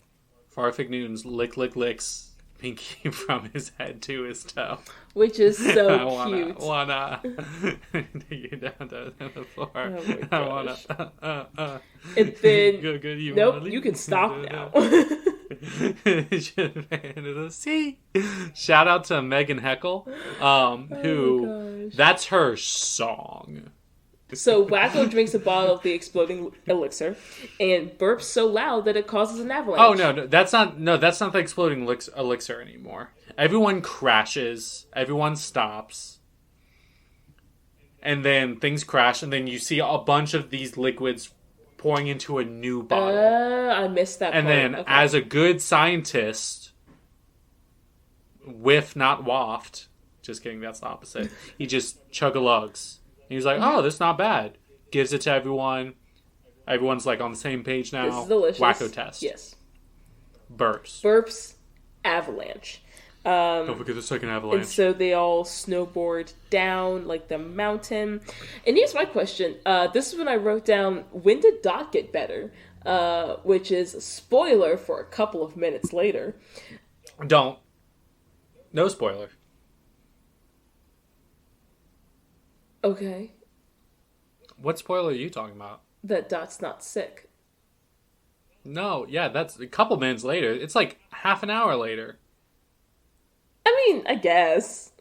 Speaker 2: Farfig Newton's licks pinky from his head to his toe.
Speaker 1: Which is so
Speaker 2: I
Speaker 1: cute.
Speaker 2: wanna take you down to the floor.
Speaker 1: Oh my gosh.
Speaker 2: I wanna.
Speaker 1: And then,
Speaker 2: Good.
Speaker 1: nope, you can stop now.
Speaker 2: Shout out to Megan Heckle, who
Speaker 1: gosh.
Speaker 2: that's her song.
Speaker 1: So Wakko drinks a bottle of the exploding elixir and burps so loud that it causes an avalanche.
Speaker 2: Oh no, that's not the exploding elixir anymore. Everyone crashes, everyone stops, and then things crash, and then you see a bunch of these liquids pouring into a new bottle.
Speaker 1: I missed that
Speaker 2: and
Speaker 1: part.
Speaker 2: then, as a good scientist, whiff not waft. Just kidding, that's the opposite. He just chug-a-lugs. He was like, "Oh, this is not bad." Gives it to everyone. Everyone's like on the same page now.
Speaker 1: This is delicious.
Speaker 2: Wakko test.
Speaker 1: Yes.
Speaker 2: Burps.
Speaker 1: Avalanche.
Speaker 2: Don't forget the second avalanche.
Speaker 1: And so they all snowboard down like the mountain. And here's my question. This is when I wrote down, when did Dot get better? Which is a spoiler for a couple of minutes later.
Speaker 2: Don't. No spoiler.
Speaker 1: Okay.
Speaker 2: What spoiler are you talking about?
Speaker 1: That Dot's not sick.
Speaker 2: No, yeah, that's a couple minutes later. It's like half an hour later.
Speaker 1: I mean, I guess.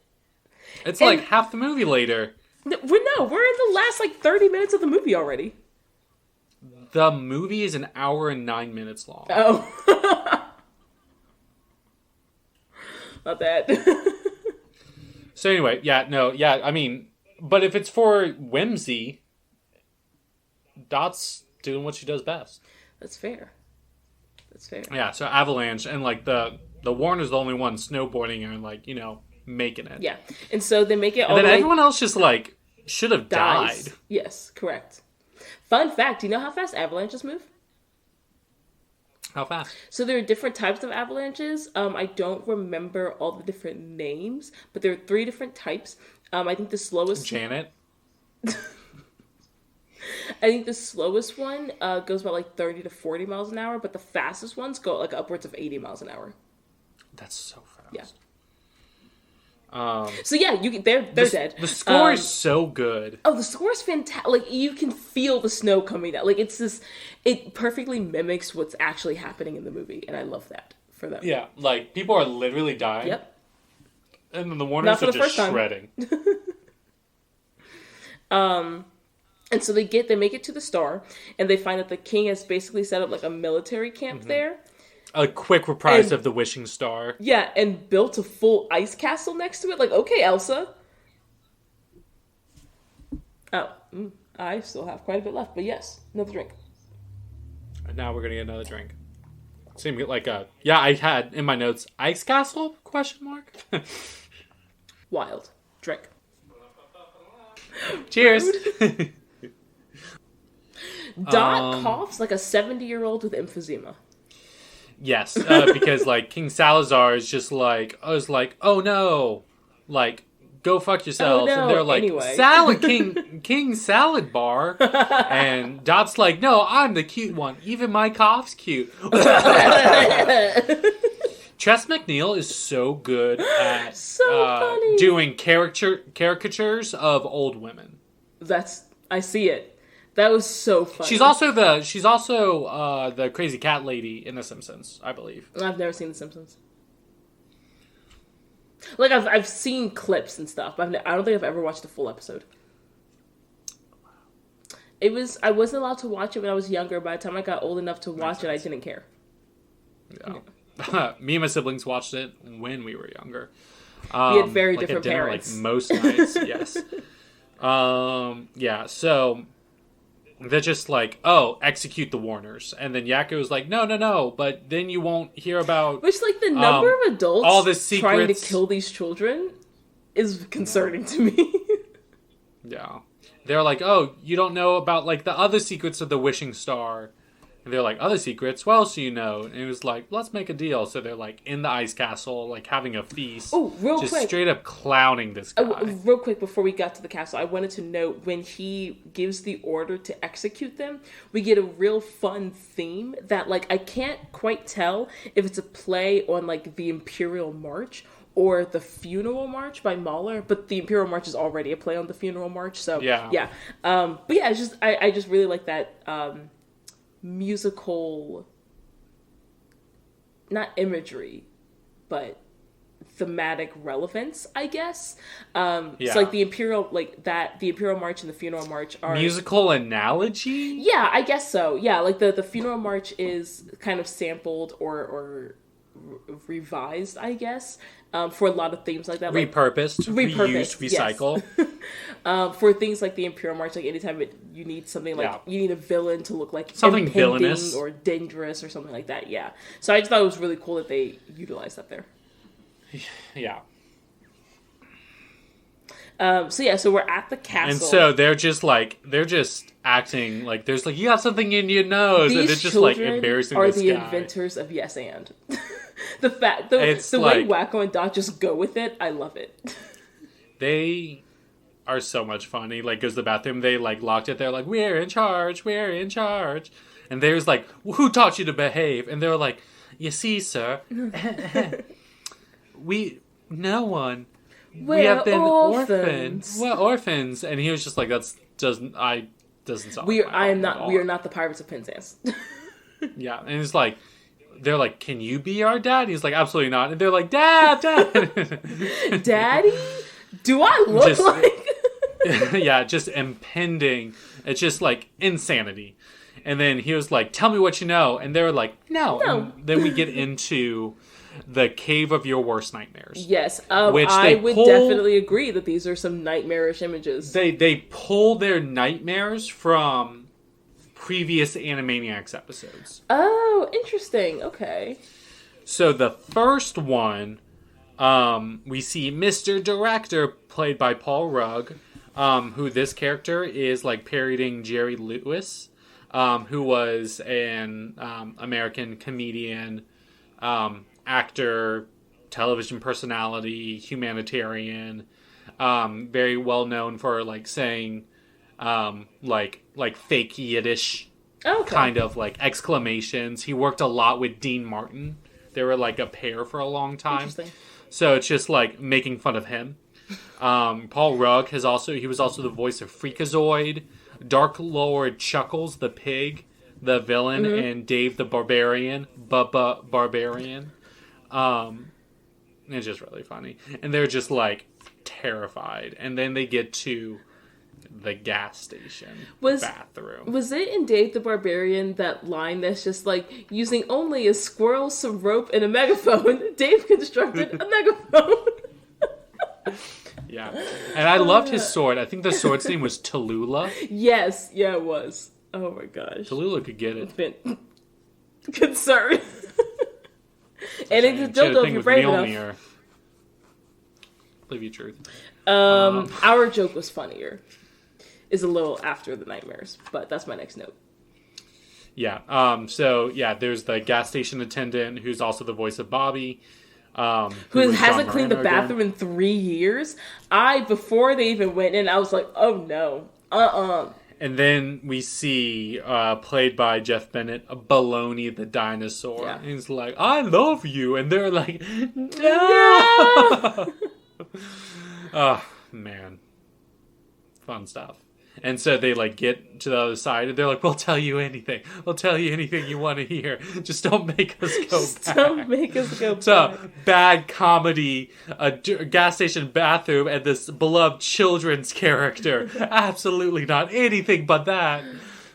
Speaker 2: It's like half the movie later.
Speaker 1: We're in the last like 30 minutes of the movie already.
Speaker 2: The movie is an hour and 9 minutes long.
Speaker 1: Oh. Not bad.
Speaker 2: So anyway, I mean, but if it's for whimsy, Dot's doing what she does best.
Speaker 1: That's fair.
Speaker 2: Yeah, so avalanche, and like the Warner's the only one snowboarding and like, making it.
Speaker 1: Yeah. And so they make it all
Speaker 2: And then
Speaker 1: the way
Speaker 2: everyone else just like should have
Speaker 1: dies.
Speaker 2: died.
Speaker 1: Yes, correct. Fun fact, do you know how fast avalanches move?
Speaker 2: How fast?
Speaker 1: So there are different types of avalanches. I don't remember all the different names, but there are 3 different types. I think the slowest...
Speaker 2: Janet?
Speaker 1: I think the slowest one goes about like 30 to 40 miles an hour, but the fastest ones go like upwards of 80 miles an hour.
Speaker 2: That's so fast.
Speaker 1: Yeah. So yeah, they're dead.
Speaker 2: The score is so good.
Speaker 1: Oh, the score is fantastic. Like, you can feel the snow coming down. Like, it perfectly mimics what's actually happening in the movie, and I love that for them.
Speaker 2: Yeah, like, people are literally dying.
Speaker 1: Yep.
Speaker 2: And then the Warners are just shredding.
Speaker 1: And so they make it to the star, and they find that the king has basically set up like a military camp there.
Speaker 2: A quick reprise of the Wishing Star.
Speaker 1: Yeah, and built a full ice castle next to it. Like, okay, Elsa. Oh, I still have quite a bit left, but yes, another drink.
Speaker 2: And now we're gonna get another drink. Seemed like I had in my notes, ice castle? Question mark.
Speaker 1: Wild. Drink.
Speaker 2: Cheers.
Speaker 1: Dot coughs like a 70-year-old with emphysema.
Speaker 2: Yes, because like King Salazar is just like, oh no, like, go fuck yourselves.
Speaker 1: Oh, no.
Speaker 2: And they're like,
Speaker 1: anyway.
Speaker 2: Salad King Salad Bar. And Dot's like, no, I'm the cute one. Even my cough's cute. Tress MacNeille is so good at
Speaker 1: funny.
Speaker 2: doing caricatures of old women.
Speaker 1: I see it. That was so funny.
Speaker 2: She's also the crazy cat lady in The Simpsons, I believe.
Speaker 1: I've never seen The Simpsons. Like, I've seen clips and stuff, but I don't think I've ever watched a full episode. I wasn't allowed to watch it when I was younger. By the time I got old enough to watch it, I didn't care.
Speaker 2: Yeah. Me and my siblings watched it when we were younger.
Speaker 1: We had very different
Speaker 2: dinner,
Speaker 1: parents.
Speaker 2: like most nights, yes. Yeah, so they're just like, oh, execute the Warners. And then Yakko's like, no, but then you won't hear about...
Speaker 1: Which, like, the number of adults
Speaker 2: all the secrets...
Speaker 1: trying to kill these children is concerning to me.
Speaker 2: Yeah. They're like, oh, you don't know about, like, the other secrets of the Wishing Star. And they're like, other secrets? What else do you know? And it was like, let's make a deal. So they're like in the ice castle, like having a feast.
Speaker 1: Oh, real quick.
Speaker 2: Just straight up clowning this guy.
Speaker 1: Real quick, before we got to the castle, I wanted to note when he gives the order to execute them, we get a real fun theme that, like, I can't quite tell if it's a play on, like, the Imperial March or the Funeral March by Mahler, but the Imperial March is already a play on the Funeral March, so yeah. But yeah, it's just I just really like that musical, not imagery, but thematic relevance, I guess. It's like the Imperial, the Imperial March and the Funeral March are
Speaker 2: musical analogy.
Speaker 1: Yeah, I guess so. Yeah, like the Funeral March is kind of sampled or revised, I guess, for a lot of themes like that.
Speaker 2: Repurposed, reused, recycle.
Speaker 1: Yes. For things like the Imperial March, like anytime you need something like, you need a villain to look like
Speaker 2: something villainous
Speaker 1: or dangerous or something like that, yeah. So I just thought it was really cool that they utilized that there.
Speaker 2: Yeah.
Speaker 1: So we're at the castle.
Speaker 2: And so they're just acting like there's like, you got something in your nose.
Speaker 1: These
Speaker 2: and they're just like embarrassing
Speaker 1: are
Speaker 2: this
Speaker 1: the
Speaker 2: guy.
Speaker 1: inventors of Yes and. the way Wakko and Dot just go with it, I love it.
Speaker 2: They are so much fun. He like goes to the bathroom, they like locked it there, like, we're in charge. And there's like, who taught you to behave? And they're like, you see, sir, no one. We have been orphans. We're orphans. And he was just like, doesn't sound
Speaker 1: we
Speaker 2: are
Speaker 1: not the Pirates of Penzance.
Speaker 2: Yeah. And it's like, they're like, can you be our dad? He's like, absolutely not. And they're like, Dad.
Speaker 1: Daddy? Do I look like?
Speaker 2: Yeah, just impending. It's just like insanity. And then he was like, tell me what you know. And they were like, no. And then we get into the cave of your worst nightmares.
Speaker 1: Yes, I would definitely agree that these are some nightmarish images.
Speaker 2: They pull their nightmares from previous Animaniacs episodes.
Speaker 1: Oh, interesting. Okay.
Speaker 2: So the first one, we see Mr. Director, played by Paul Rugg, who this character is like parodying Jerry Lewis, who was an American comedian, actor, television personality, humanitarian, very well known for like saying like fake Yiddish kind of like exclamations. He worked a lot with Dean Martin. They were like a pair for a long time.
Speaker 1: Interesting.
Speaker 2: So it's just like making fun of him. Paul Rugg he was also the voice of Freakazoid, Dark Lord Chuckles the pig, the villain, and Dave the Barbarian, Bubba Barbarian. It's just really funny. And they're just like terrified. And then they get to the gas station bathroom. Was
Speaker 1: it in Dave the Barbarian, that line that's just like, using only a squirrel, some rope, and a megaphone, Dave constructed a megaphone?
Speaker 2: Yeah. And I loved his sword. I think the sword's name was Tallulah.
Speaker 1: Yes. Yeah, it was. Oh my gosh.
Speaker 2: Tallulah could get it.
Speaker 1: Concern. And it's a dildo if you're brave enough.
Speaker 2: Live your truth.
Speaker 1: Our joke was funnier. Is a little after the nightmares, but that's my next note.
Speaker 2: Yeah. So yeah, there's the gas station attendant who's also the voice of Bobby.
Speaker 1: Who hasn't cleaned the bathroom in 3 years. Before they even went in, I was like, oh no.
Speaker 2: And then we see, played by Jeff Bennett, Baloney the dinosaur. Yeah. And he's like, I love you. And they're like, no! Oh, man. Fun stuff. And so they like get to the other side and they're like, we'll tell you anything. We'll tell you anything you want to hear. Just don't make us go back.
Speaker 1: Don't make us go back.
Speaker 2: So, bad comedy, a gas station bathroom, and this beloved children's character. Absolutely not anything but that.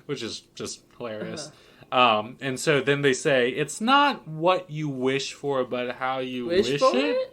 Speaker 2: Which is just hilarious. And so then they say, it's not what you wish for, but how you wish it.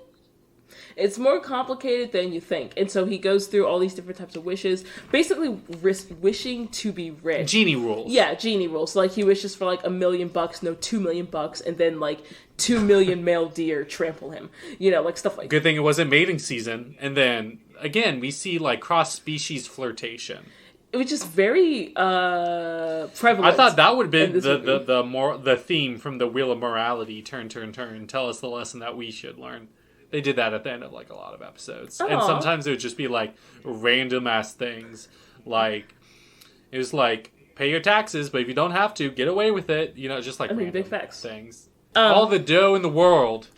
Speaker 1: It's more complicated than you think. And so he goes through all these different types of wishes. Basically, wishing to be rich.
Speaker 2: Genie rules.
Speaker 1: Yeah, genie rules. So, like, he wishes for, like, $1 million, no, $2 million, and then, like, 2 million male deer trample him. You know, like, stuff like that.
Speaker 2: Good thing it wasn't mating season. And then, again, we see, like, cross-species flirtation.
Speaker 1: which is very prevalent.
Speaker 2: I thought that would have been the theme from the Wheel of Morality. Turn, turn, turn. Tell us the lesson that we should learn. They did that at the end of like a lot of episodes, and sometimes it would just be like random ass things. Like it was like pay your taxes, but if you don't have to, get away with it. You know, just like random
Speaker 1: big facts.
Speaker 2: things. All the dough in the world,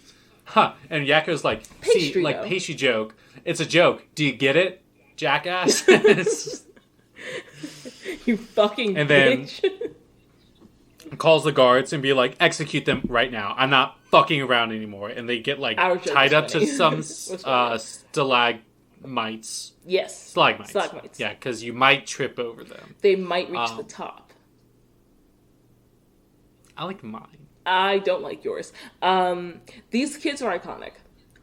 Speaker 2: huh? And Yakko's like, see, like
Speaker 1: dough.
Speaker 2: pastry joke. It's a joke. Do you get it, jackass?
Speaker 1: You fucking
Speaker 2: and
Speaker 1: bitch.
Speaker 2: Then calls the guards and be like, execute them right now. I'm not fucking around anymore. And they get like tied up to some stalagmites.
Speaker 1: Yes.
Speaker 2: Stalagmites. Yeah, because you might trip over them.
Speaker 1: They might reach the top.
Speaker 2: I like mine.
Speaker 1: I don't like yours. These kids are iconic.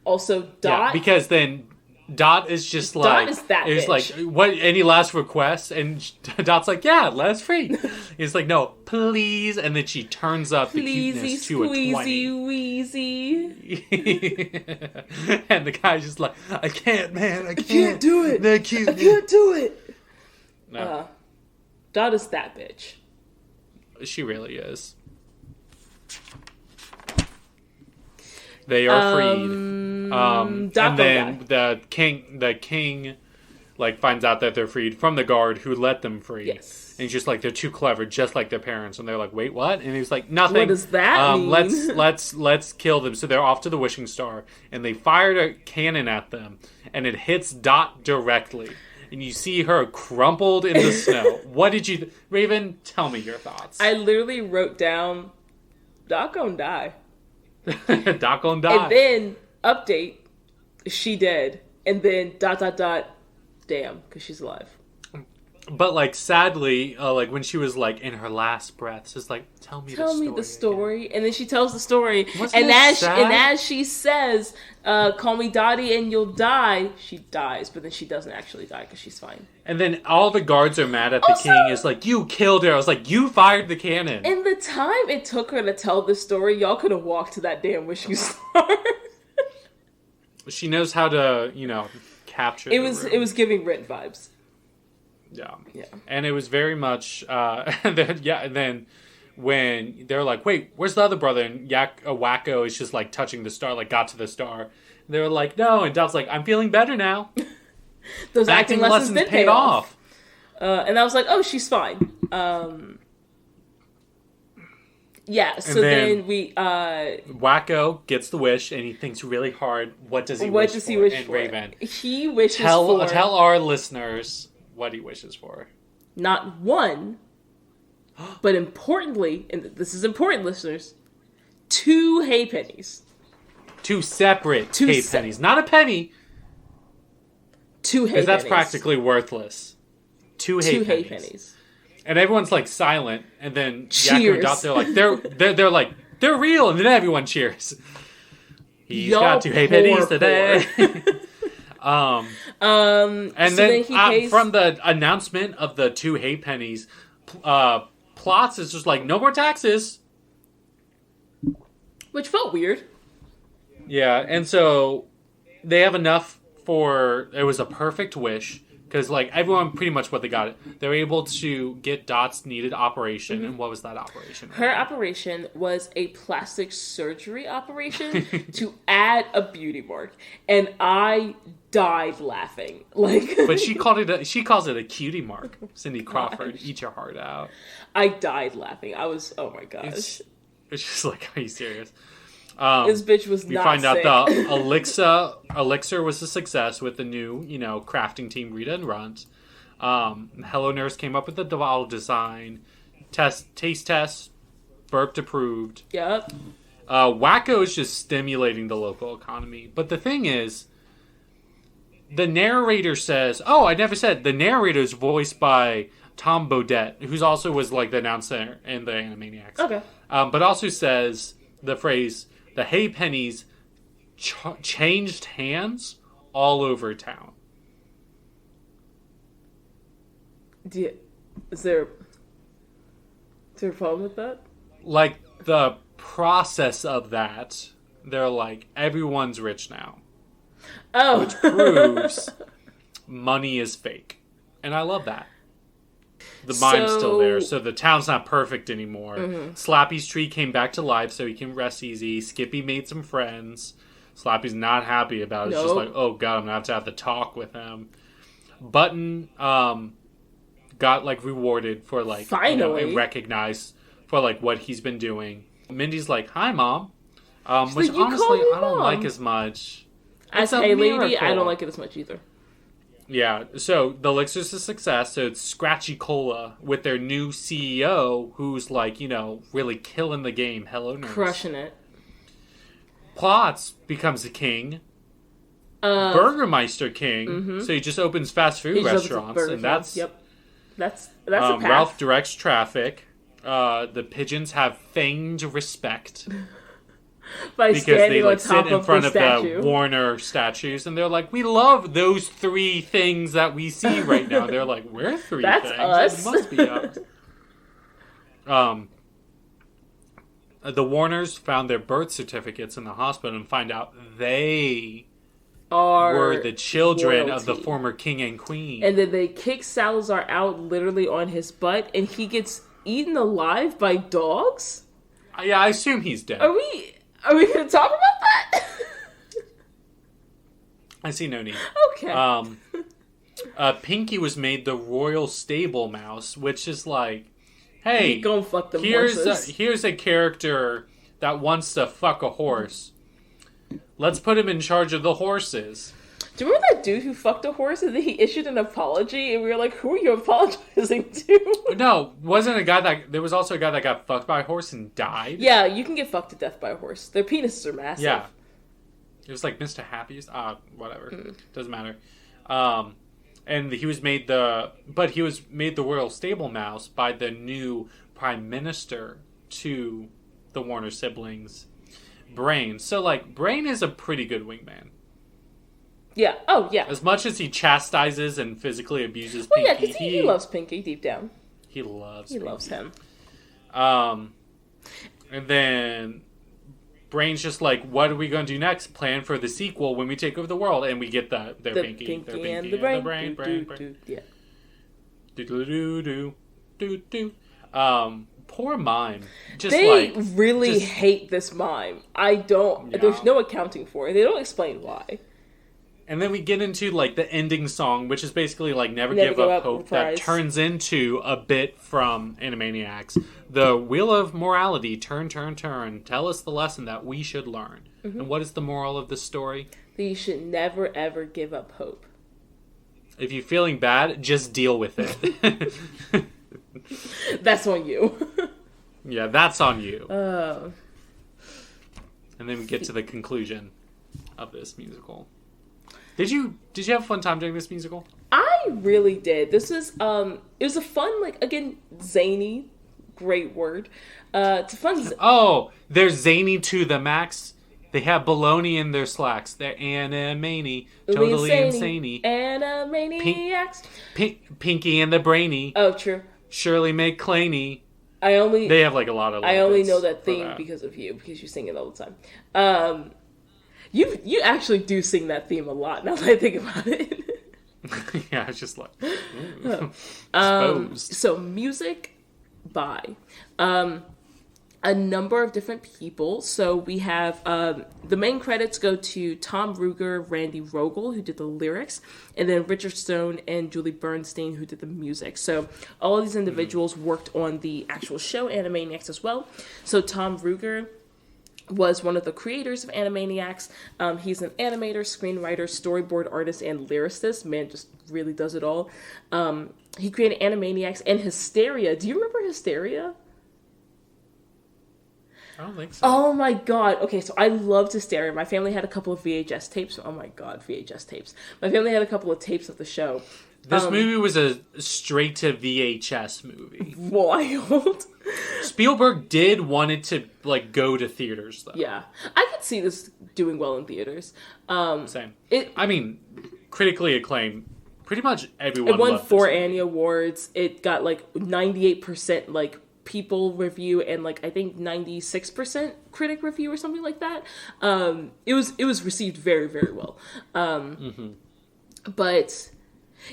Speaker 1: Also, Dot.
Speaker 2: Yeah, because then Dot is just like...
Speaker 1: Dot is that
Speaker 2: bitch.
Speaker 1: like,
Speaker 2: what, any last requests? And Dot's like, yeah, let us free. He's like, no, please. And then she turns up the cuteness to a 20.
Speaker 1: Wheezy.
Speaker 2: And the guy's just like, I can't, man. I
Speaker 1: can't do it.
Speaker 2: They're cute.
Speaker 1: I can't do it.
Speaker 2: No.
Speaker 1: Dot is that bitch.
Speaker 2: She really is. They are freed. And then the king, like, finds out that they're freed from the guard who let them free.
Speaker 1: Yes.
Speaker 2: And he's just like, they're too clever, just like their parents. And they're like, wait, what? And he's like, nothing.
Speaker 1: What does that mean?
Speaker 2: Let's kill them. So they're off to the wishing star, and they fired a cannon at them, and it hits Dot directly. And you see her crumpled in the snow. What did you... Raven, tell me your thoughts.
Speaker 1: I literally wrote down, Dot gonna die.
Speaker 2: Dot gonna die.
Speaker 1: And then, update, she dead. And then, ... damn, because she's alive.
Speaker 2: But, like, sadly, like, when she was, like, in her last breaths, it's like, tell me the story.
Speaker 1: Again. And then she tells the story.
Speaker 2: Wasn't
Speaker 1: and
Speaker 2: sad?
Speaker 1: as she says, call me Dottie and you'll die, she dies. But then she doesn't actually die because she's fine.
Speaker 2: And then all the guards are mad at the king. It's like, you killed her. I was like, you fired the cannon.
Speaker 1: In the time it took her to tell this story, y'all could have walked to that damn wishing star.
Speaker 2: She knows how to, capture
Speaker 1: it was giving Rit vibes.
Speaker 2: Yeah.
Speaker 1: Yeah.
Speaker 2: And it was very much, and then when they're like, wait, where's the other brother? And Wakko is just like touching the star, like got to the star. They were like, no. And Dot's like, I'm feeling better now.
Speaker 1: Those acting lessons did pay off. And I was like, oh, she's fine. Yeah, so then we...
Speaker 2: Wakko gets the wish, and he thinks really hard. What does he wish for? And Raven,
Speaker 1: he wishes for...
Speaker 2: Tell our listeners what he wishes for.
Speaker 1: Not one, but importantly, and this is important, listeners, 2 hay pennies.
Speaker 2: 2 separate hay pennies. Not a penny.
Speaker 1: 2 hay pennies.
Speaker 2: Because that's practically worthless. 2 hay pennies. And everyone's like silent, and then Yakko and Dot, they're like, they're real, and then everyone cheers. He's got 2 hay pennies today. And so then from the announcement of the 2 hay pennies, Plots is just like, no more taxes.
Speaker 1: Which felt weird.
Speaker 2: Yeah, and so they have enough for, it was a perfect wish. Because, like, everyone pretty much what they got it. They were able to get Dot's needed operation. Mm-hmm. And what was that operation?
Speaker 1: Her operation was a plastic surgery operation to add a beauty mark. And I died laughing.
Speaker 2: But she calls it a cutie mark. Cindy Crawford, eat your heart out.
Speaker 1: I died laughing. I was, oh my gosh.
Speaker 2: It's just like, are you serious?
Speaker 1: This bitch was not
Speaker 2: sick. You find
Speaker 1: sick.
Speaker 2: out the elixir was a success with the new, crafting team, Rita and Runt. Hello Nurse came up with the bottle design. Taste test, burped approved.
Speaker 1: Yep.
Speaker 2: Wakko is just stimulating the local economy. But the thing is, the narrator says, I never said, the narrator is voiced by Tom Bodette, who's also was like the announcer in the Animaniacs.
Speaker 1: Okay.
Speaker 2: But also says the phrase, the hay pennies changed hands all over town.
Speaker 1: Is there a problem with that?
Speaker 2: Like, the process of that, they're like, everyone's rich now.
Speaker 1: Oh.
Speaker 2: Which proves money is fake. And I love that. The mime's still there, so the town's not perfect anymore. Slappy's tree came back to life so he can rest easy. Skippy made some friends. Slappy's not happy about it. It's just like, oh god, I'm going to have to talk with him. Button got, like, rewarded for, like,
Speaker 1: finally,
Speaker 2: and recognized for, like, what he's been doing. Mindy's like, hi, Mom. Which,
Speaker 1: like,
Speaker 2: honestly, I don't like as much.
Speaker 1: As a lady, I don't like it as much either.
Speaker 2: Yeah, so the Elixir's a success, so it's Scratchy Cola with their new CEO, who's, like, really killing the game. Hello, nerds.
Speaker 1: Crushing it.
Speaker 2: Potts becomes the king. Burgermeister king. So he just opens fast food restaurants, and that's...
Speaker 1: Yep. That's a path.
Speaker 2: Ralph directs traffic. The pigeons have feigned respect.
Speaker 1: Because
Speaker 2: they like sit in front of the Warner statues, and they're like, "We love those 3 things that we see right now." They're like, "We're 3
Speaker 1: That's
Speaker 2: things.
Speaker 1: us.
Speaker 2: It must be us." The Warners found their birth certificates in the hospital and find out they were the children of the former king and queen.
Speaker 1: And then they kick Salazar out literally on his butt, and he gets eaten alive by dogs.
Speaker 2: Yeah, I assume he's dead.
Speaker 1: Are we going to talk about that?
Speaker 2: I see no need.
Speaker 1: Okay.
Speaker 2: Pinky was made the royal stable mouse, which is like, hey,
Speaker 1: go fuck them
Speaker 2: here's a character that wants to fuck a horse. Let's put him in charge of the horses.
Speaker 1: Do you remember that dude who fucked a horse and then he issued an apology and we were like, who are you apologizing to?
Speaker 2: No, there was also a guy that got fucked by a horse and died.
Speaker 1: Yeah, you can get fucked to death by a horse. Their penises are massive.
Speaker 2: Yeah. It was like Mr. Happiest. Whatever. Doesn't matter. And he was made the royal stable mouse by the new prime minister to the Warner siblings, Brain. So, like, Brain is a pretty good wingman.
Speaker 1: Yeah. Oh, yeah.
Speaker 2: As much as he chastises and physically abuses Pinky.
Speaker 1: Well, yeah, because he loves Pinky deep down.
Speaker 2: He loves him.
Speaker 1: And
Speaker 2: then Brain's just like, what are we going to do next? Plan for the sequel when we take over the world. And we get their Pinky
Speaker 1: and the Brain.
Speaker 2: Brain.
Speaker 1: Yeah.
Speaker 2: Do. Poor mime.
Speaker 1: They really hate this mime. There's no accounting for it. They don't explain why.
Speaker 2: And then we get into, like, the ending song, which is basically, like, Never Give Up Hope, that turns into a bit from Animaniacs. The wheel of morality, turn, tell us the lesson that we should learn. And what is the moral of the story?
Speaker 1: That you should never, ever give up hope.
Speaker 2: If you're feeling bad, just deal with it.
Speaker 1: That's on you.
Speaker 2: Yeah, that's on you. And then we get to the conclusion of this musical. Did you have a fun time doing this musical?
Speaker 1: I really did. This was it was a fun, like, again, zany, great word. It's a fun.
Speaker 2: They're zany to the max. They have baloney in their slacks. They're Animani, totally insane.
Speaker 1: Animaniacs.
Speaker 2: Pinky and the Brainy.
Speaker 1: Oh, true.
Speaker 2: Shirley MacLaine.
Speaker 1: They
Speaker 2: have, like, a lot of.
Speaker 1: I only know that theme because of you, because you sing it all the time. You actually do sing that theme a lot, now that I think about it.
Speaker 2: Yeah, it's just like...
Speaker 1: So, music by a number of different people. So, we have... the main credits go to Tom Ruger, Randy Rogel, who did the lyrics, and then Richard Stone and Julie Bernstein, who did the music. So, all of these individuals worked on the actual show, Animaniacs, as well. So, Tom Ruger was one of the creators of Animaniacs. He's an animator, screenwriter, storyboard artist, and lyricist. Man, just really does it all. He created Animaniacs and Hysteria. Do you remember Hysteria?
Speaker 2: I don't think so.
Speaker 1: Oh my god. Okay, so I loved Hysteria. My family had a couple of VHS tapes. Oh my god, VHS tapes. My family had a couple of tapes of the show.
Speaker 2: This movie was a straight to VHS movie.
Speaker 1: Wild.
Speaker 2: Spielberg did want it to, like, go to theaters, though.
Speaker 1: Yeah. I could see this doing well in theaters.
Speaker 2: Same. Critically acclaimed. Pretty much everyone loved it. It won
Speaker 1: 4 Annie Awards. It got, like, 98%, like, people review and, like, I think 96% critic review or something like that. It was received very, very well. But...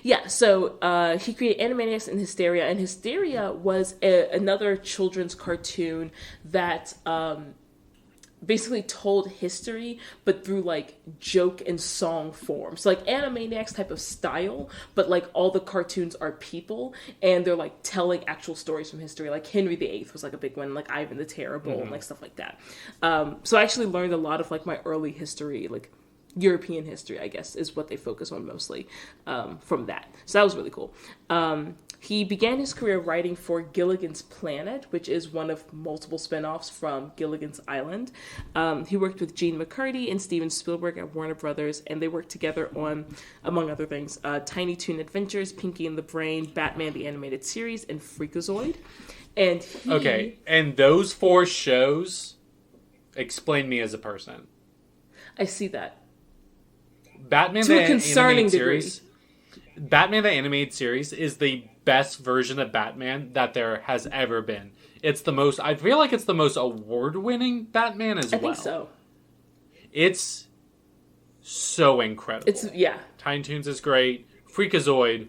Speaker 1: Yeah, so he created Animaniacs and Hysteria, and Hysteria was another children's cartoon that basically told history, but through like joke and song form. So like Animaniacs type of style, but like all the cartoons are people, and they're like telling actual stories from history. Like Henry VIII was like a big one, like Ivan the Terrible, and like stuff like that. So I actually learned a lot of like my early history, like European history, I guess, is what they focus on mostly from that. So that was really cool. He began his career writing for Gilligan's Planet, which is one of multiple spinoffs from Gilligan's Island. He worked with Gene McCarty and Steven Spielberg at Warner Brothers, and they worked together on, among other things, Tiny Toon Adventures, Pinky and the Brain, Batman the Animated Series, and Freakazoid. And
Speaker 2: Okay, and those 4 shows explain me as a person.
Speaker 1: I see that.
Speaker 2: Batman
Speaker 1: To
Speaker 2: the
Speaker 1: a concerning
Speaker 2: Animated
Speaker 1: degree.
Speaker 2: Series. Batman the Animated Series is the best version of Batman that there has ever been. It's the most, I feel like it's the most award-winning Batman as well.
Speaker 1: I think so.
Speaker 2: It's so incredible.
Speaker 1: Yeah.
Speaker 2: Tiny Toons is great. Freakazoid.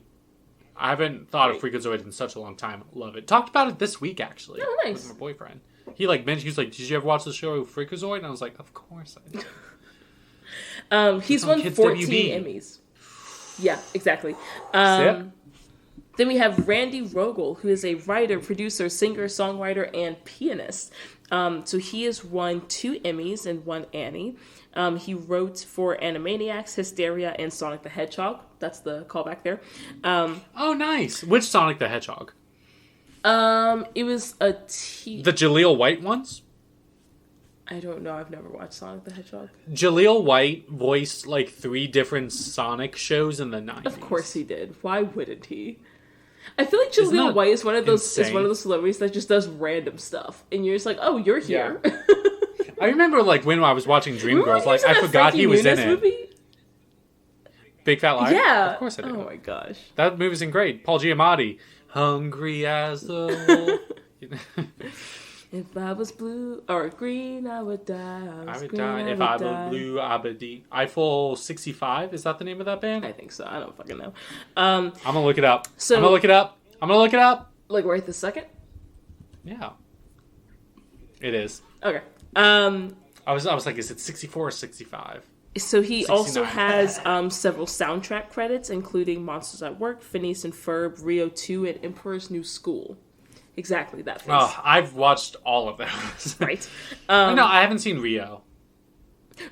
Speaker 2: I haven't thought of Freakazoid in such a long time. Love it. Talked about it this week, actually.
Speaker 1: Oh, nice.
Speaker 2: With my boyfriend. He mentioned, he was like, did you ever watch the show Freakazoid? And I was like, of course I did.
Speaker 1: He's won 14 Emmys. Yeah, exactly. Then we have Randy Rogel, who is a writer, producer, singer, songwriter, and pianist. So he has won 2 Emmys and 1 Annie. He wrote for Animaniacs, Hysteria, and Sonic the Hedgehog. That's the callback there.
Speaker 2: Oh, nice. Which Sonic the Hedgehog?
Speaker 1: It was the
Speaker 2: Jaleel White ones?
Speaker 1: I don't know. I've never watched Sonic the Hedgehog.
Speaker 2: Jaleel White voiced like 3 different Sonic shows in the 90s.
Speaker 1: Of course he did. Why wouldn't he? I feel like Jaleel White is one of those celebrities that just does random stuff, and you're just like, oh, you're here.
Speaker 2: Yeah. I remember like when I was watching Dreamgirls, like I forgot he was in it. Movie? Big Fat Liar?
Speaker 1: Yeah.
Speaker 2: Of course I did.
Speaker 1: Oh my gosh.
Speaker 2: That movie's great. Paul Giamatti. Hungry as the wolf.
Speaker 1: If I was blue or green, I would die.
Speaker 2: I would die. If I was blue, I would die. Eiffel 65? Is that the name of that band?
Speaker 1: I think so. I don't fucking know.
Speaker 2: I'm going to look it up. I'm going to look it up.
Speaker 1: Like right this second?
Speaker 2: Yeah. It is.
Speaker 1: Okay.
Speaker 2: I was like, is it 64 or 65?
Speaker 1: So he
Speaker 2: 69.
Speaker 1: also has several soundtrack credits, including Monsters at Work, Phineas and Ferb, Rio 2, and Emperor's New School. Exactly that face.
Speaker 2: Oh, I've watched all of those.
Speaker 1: Right.
Speaker 2: No, I haven't seen Rio.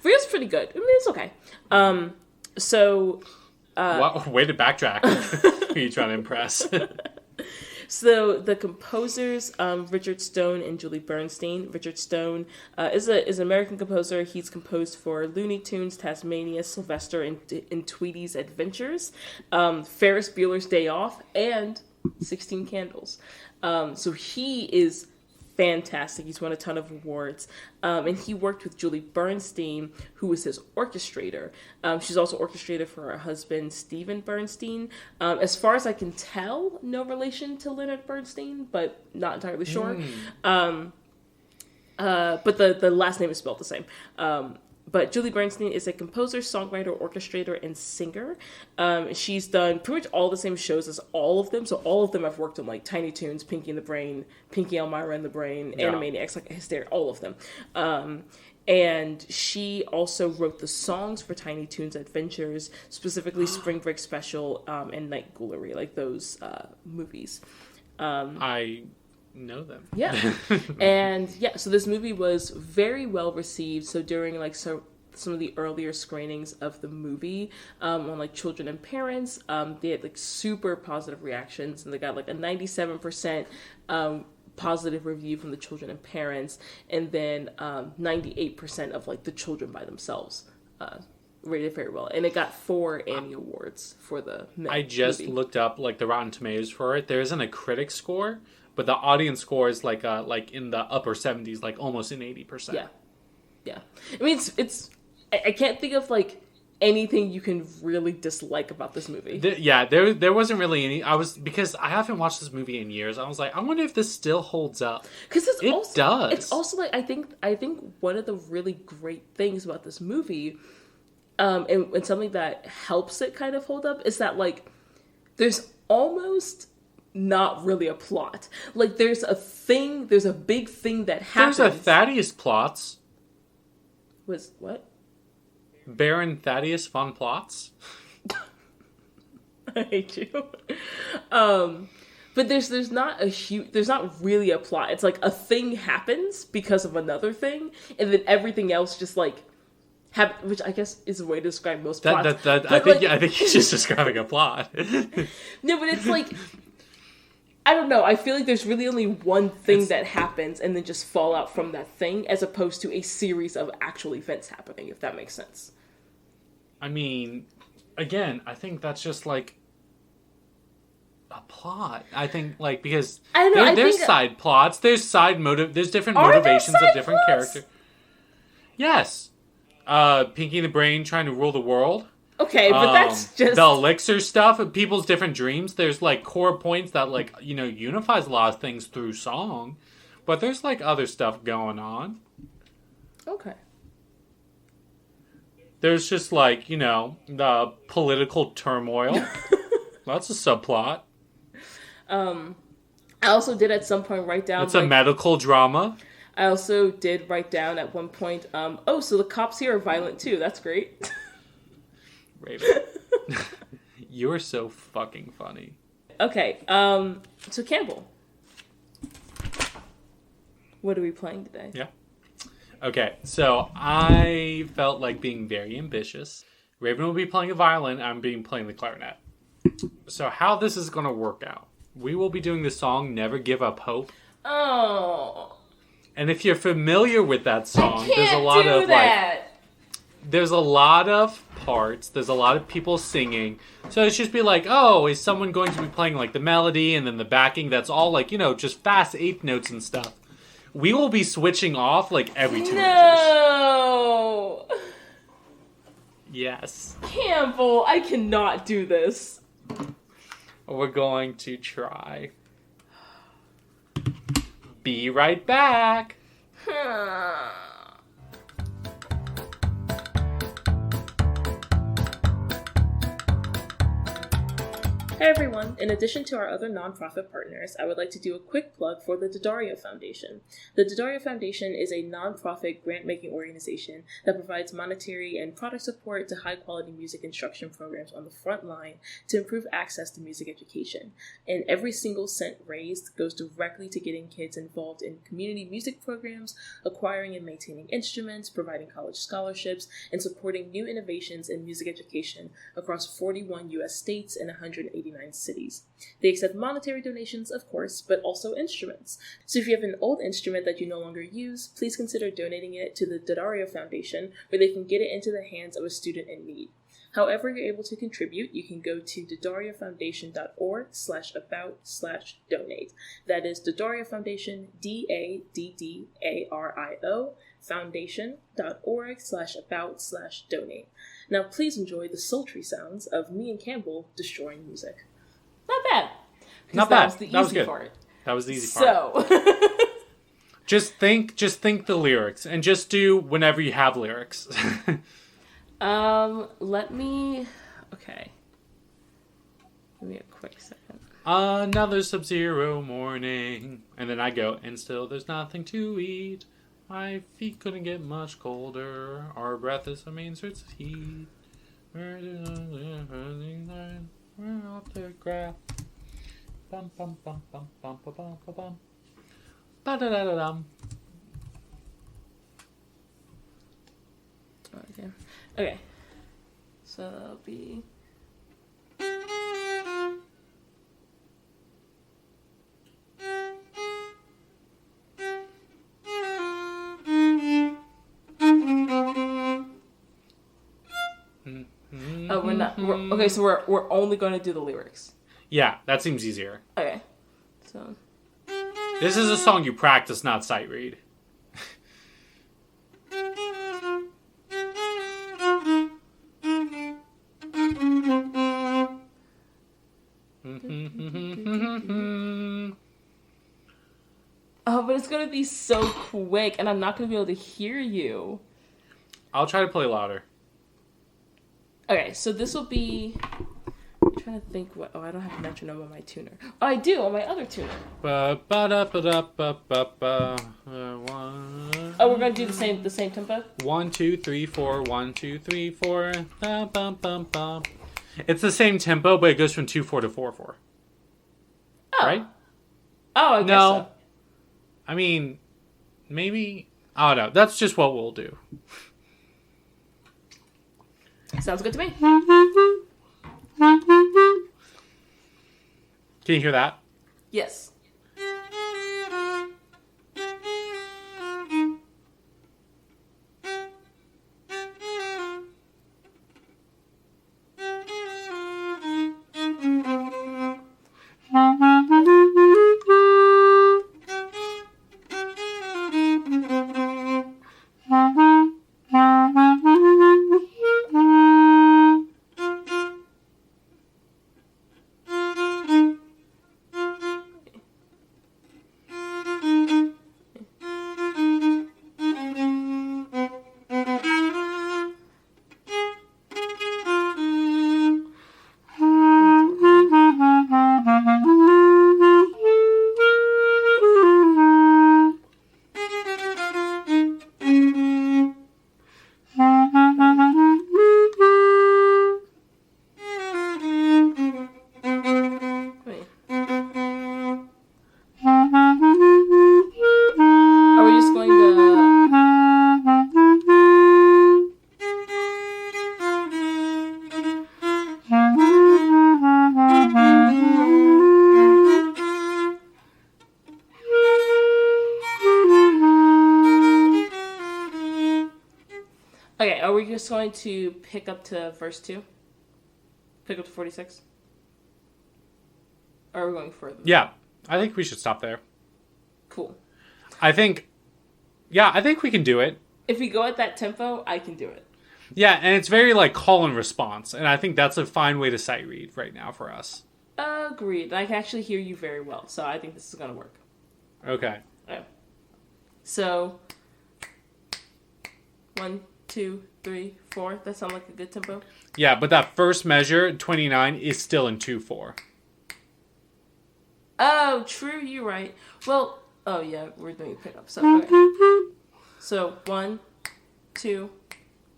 Speaker 1: Rio's pretty good. I mean, it's okay.
Speaker 2: Way to backtrack. Who are you trying to impress?
Speaker 1: So the composers, Richard Stone and Julie Bernstein. Richard Stone is an American composer. He's composed for Looney Tunes, Tasmania, Sylvester, and Tweety's Adventures, Ferris Bueller's Day Off, and 16 Candles. So he is fantastic. He's won a ton of awards. And he worked with Julie Bernstein, who was his orchestrator. She's also orchestrated for her husband, Steven Bernstein. As far as I can tell, no relation to Leonard Bernstein, but not entirely sure. But the last name is spelled the same. But Julie Bernstein is a composer, songwriter, orchestrator, and singer. She's done pretty much all the same shows as all of them. So all of them I've worked on, like Tiny Toons, Pinky and the Brain, Pinky, Elmira and the Brain, Animaniacs, like Hysteria, all of them. And she also wrote the songs for Tiny Toons Adventures, specifically Spring Break Special and Night Ghoulery, like those movies.
Speaker 2: I know them.
Speaker 1: Yeah. And so this movie was very well received. So during like some of the earlier screenings of the movie on like children and parents, they had like super positive reactions, and they got like a 97% positive review from the children and parents, and then 98% of like the children by themselves rated very well, and it got 4 Annie Awards for the
Speaker 2: I just
Speaker 1: movie.
Speaker 2: Looked up like the Rotten Tomatoes for it. There isn't a critic score, but the audience score is like in the upper 70s, like almost an 80%.
Speaker 1: Yeah. I mean, it's I can't think of like anything you can really dislike about this movie.
Speaker 2: There wasn't really any. Because I haven't watched this movie in years. I was like, I wonder if this still holds up.
Speaker 1: Because
Speaker 2: it does.
Speaker 1: It's also like I think one of the really great things about this movie, and something that helps it kind of hold up, is that like there's almost not really a plot. Like, there's a big thing that happens.
Speaker 2: There's a Thaddeus plots.
Speaker 1: What?
Speaker 2: Baron Thaddeus von Plots.
Speaker 1: I hate you. But there's not really a plot. It's like a thing happens because of another thing, and then everything else just like which I guess is a way to describe most plots.
Speaker 2: I think he's just describing a plot.
Speaker 1: No, but it's like, I don't know. I feel like there's really only one thing that happens and then just fallout from that thing, as opposed to a series of actual events happening, if that makes sense.
Speaker 2: I mean, again, I think that's just like a plot. I think, like, because there's side plots, there's there's different motivations of different characters. Yes. Pinky the Brain trying to rule the world.
Speaker 1: Okay, but that's just...
Speaker 2: The elixir stuff, people's different dreams. There's, like, core points that, like, unifies a lot of things through song. But there's, like, other stuff going on.
Speaker 1: Okay.
Speaker 2: There's just, like, the political turmoil. That's a subplot.
Speaker 1: I also did at some point write down...
Speaker 2: It's a medical drama.
Speaker 1: I also did write down at one point, so the cops here are violent too. That's great.
Speaker 2: Raven. You are so fucking funny.
Speaker 1: Okay, so Campbell. What are we playing today?
Speaker 2: Yeah. Okay, so I felt like being very ambitious. Raven will be playing the violin, I'm playing the clarinet. So how this is going to work out. We will be doing the song Never Give Up Hope.
Speaker 1: Oh...
Speaker 2: And if you're familiar with that song,
Speaker 1: there's a lot of
Speaker 2: there's a lot of parts, there's a lot of people singing. So it's just be like, oh, is someone going to be playing like the melody and then the backing that's all like, just fast eighth notes and stuff. We will be switching off like every 2 measures.
Speaker 1: No.
Speaker 2: Yes.
Speaker 1: Campbell, I cannot do this.
Speaker 2: We're going to try. Be right back.
Speaker 1: Hey everyone, in addition to our other nonprofit partners, I would like to do a quick plug for the Dottie Foundation. The Dottie Foundation is a nonprofit grant-making organization that provides monetary and product support to high-quality music instruction programs on the front line to improve access to music education. And every single cent raised goes directly to getting kids involved in community music programs, acquiring and maintaining instruments, providing college scholarships, and supporting new innovations in music education across 41 U.S. states and 189 cities. They accept monetary donations, of course, but also instruments. So if you have an old instrument that you no longer use, please consider donating it to the Dottie Foundation, where they can get it into the hands of a student in need. However you're able to contribute, you can go to dottiefoundation.org/about/donate. That is Dottie Foundation, DADDARIO, foundation.org/about/donate. Now please enjoy the sultry sounds of me and Campbell destroying music. Not bad.
Speaker 2: Not bad.
Speaker 1: That was the easy
Speaker 2: good.
Speaker 1: part.
Speaker 2: That was the easy part.
Speaker 1: So
Speaker 2: just think the lyrics and just do whenever you have lyrics.
Speaker 1: Okay. Give me a quick second.
Speaker 2: Another Sub-Zero morning. And then I go, and still there's nothing to eat. My feet couldn't get much colder. Our breath is a main source of heat. We're off the graph. Bum bum bum bum bum bum bum bum. Ba da da da dum.
Speaker 1: Okay. So that'll be. Okay, so we're only going to do the lyrics.
Speaker 2: Yeah, that seems easier.
Speaker 1: Okay. So.
Speaker 2: This is a song you practice, not sight read.
Speaker 1: Oh, but it's going to be so quick, and I'm not going to be able to hear you.
Speaker 2: I'll try to play louder.
Speaker 1: Okay, so this will be I'm trying to think what... Oh, I don't have a metronome on my tuner. Oh, I do on my other tuner.
Speaker 2: One.
Speaker 1: Oh, we're going to do the same tempo?
Speaker 2: 1, 2, 3, 4. 1, 2, 3, 4. Bum, bum, bum, bum. It's the same tempo, but it goes from 2/4 to 4/4.
Speaker 1: Oh.
Speaker 2: Right?
Speaker 1: Oh, I guess so.
Speaker 2: I mean, maybe... I don't know. That's just what we'll do.
Speaker 1: Sounds good to me.
Speaker 2: Can you hear that?
Speaker 1: Yes. Okay, are we just going to pick up to verse 2? Pick up to 46? Or are we going further?
Speaker 2: Yeah, I think we should stop there.
Speaker 1: Cool.
Speaker 2: I think we can do it.
Speaker 1: If we go at that tempo, I can do it.
Speaker 2: Yeah, and it's very like call and response, and I think that's a fine way to sight read right now for us.
Speaker 1: Agreed. I can actually hear you very well, so I think this is going to work.
Speaker 2: Okay.
Speaker 1: Okay. So, 1, 2, 3, 4. That sounds like a good tempo.
Speaker 2: Yeah, but that first measure, 29, is still in 2/4.
Speaker 1: Oh, true. You're right. Well, oh yeah, we're doing pickup. So, okay. So 1, 2,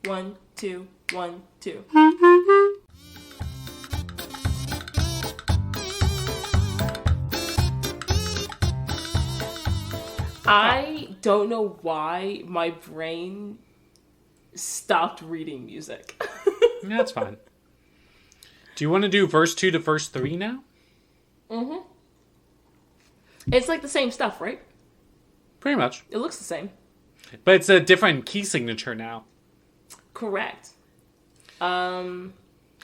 Speaker 1: 1, 2, 1, 2. I don't know why my brain stopped reading music.
Speaker 2: That's fine. Do you want to do verse 2 to verse 3 now?
Speaker 1: Mm-hmm. It's like the same stuff, right?
Speaker 2: Pretty much.
Speaker 1: It looks the same.
Speaker 2: But it's a different key signature now.
Speaker 1: Correct.
Speaker 2: I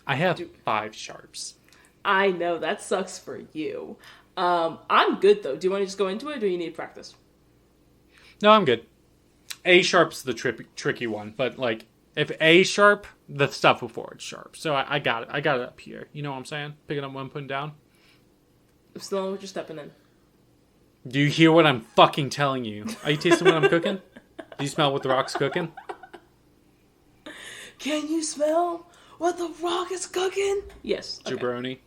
Speaker 2: have 5 sharps.
Speaker 1: I know, that sucks for you. I'm good, though. Do you want to just go into it, or do you need practice?
Speaker 2: No, I'm good. A sharp's the tricky one, but like if A sharp, the stuff before it's sharp. So I got it. I got it up here. You know what I'm saying? Picking up one, putting down.
Speaker 1: I'm still what you're stepping in.
Speaker 2: Do you hear what I'm fucking telling you? Are you tasting what I'm cooking? Do you smell what the rock's cooking?
Speaker 1: Can you smell what the rock is cooking? Yes. Okay.
Speaker 2: Jabroni.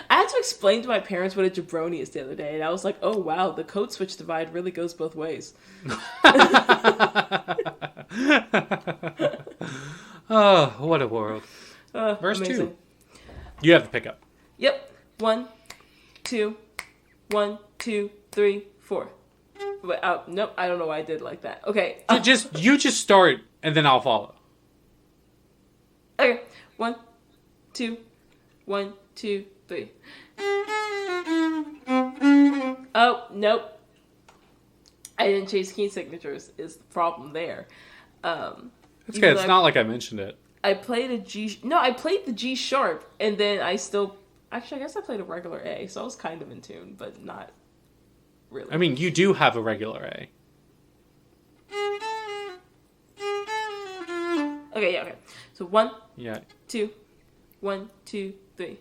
Speaker 1: I had to explain to my parents what a jabroni is the other day, and I was like, oh wow, the code switch divide really goes both ways.
Speaker 2: Oh, what a world. Verse
Speaker 1: amazing.
Speaker 2: 2. You have the pickup.
Speaker 1: Yep. 1, 2, 1, 2, 3, 4. Wait, nope, I don't know why I did it like that. Okay.
Speaker 2: You just start, and then I'll follow.
Speaker 1: Okay. 1, 2, 1, 2, 3. Oh, nope. I didn't chase key signatures is the problem there.
Speaker 2: It's okay, it's not like I mentioned it.
Speaker 1: I played a G... No, I played the G sharp, and then I still... Actually, I guess I played a regular A, so I was kind of in tune, but not really.
Speaker 2: I mean, you do have a regular A.
Speaker 1: Okay, yeah, okay. So 1,
Speaker 2: Yeah.
Speaker 1: 2, 1, 2, 3.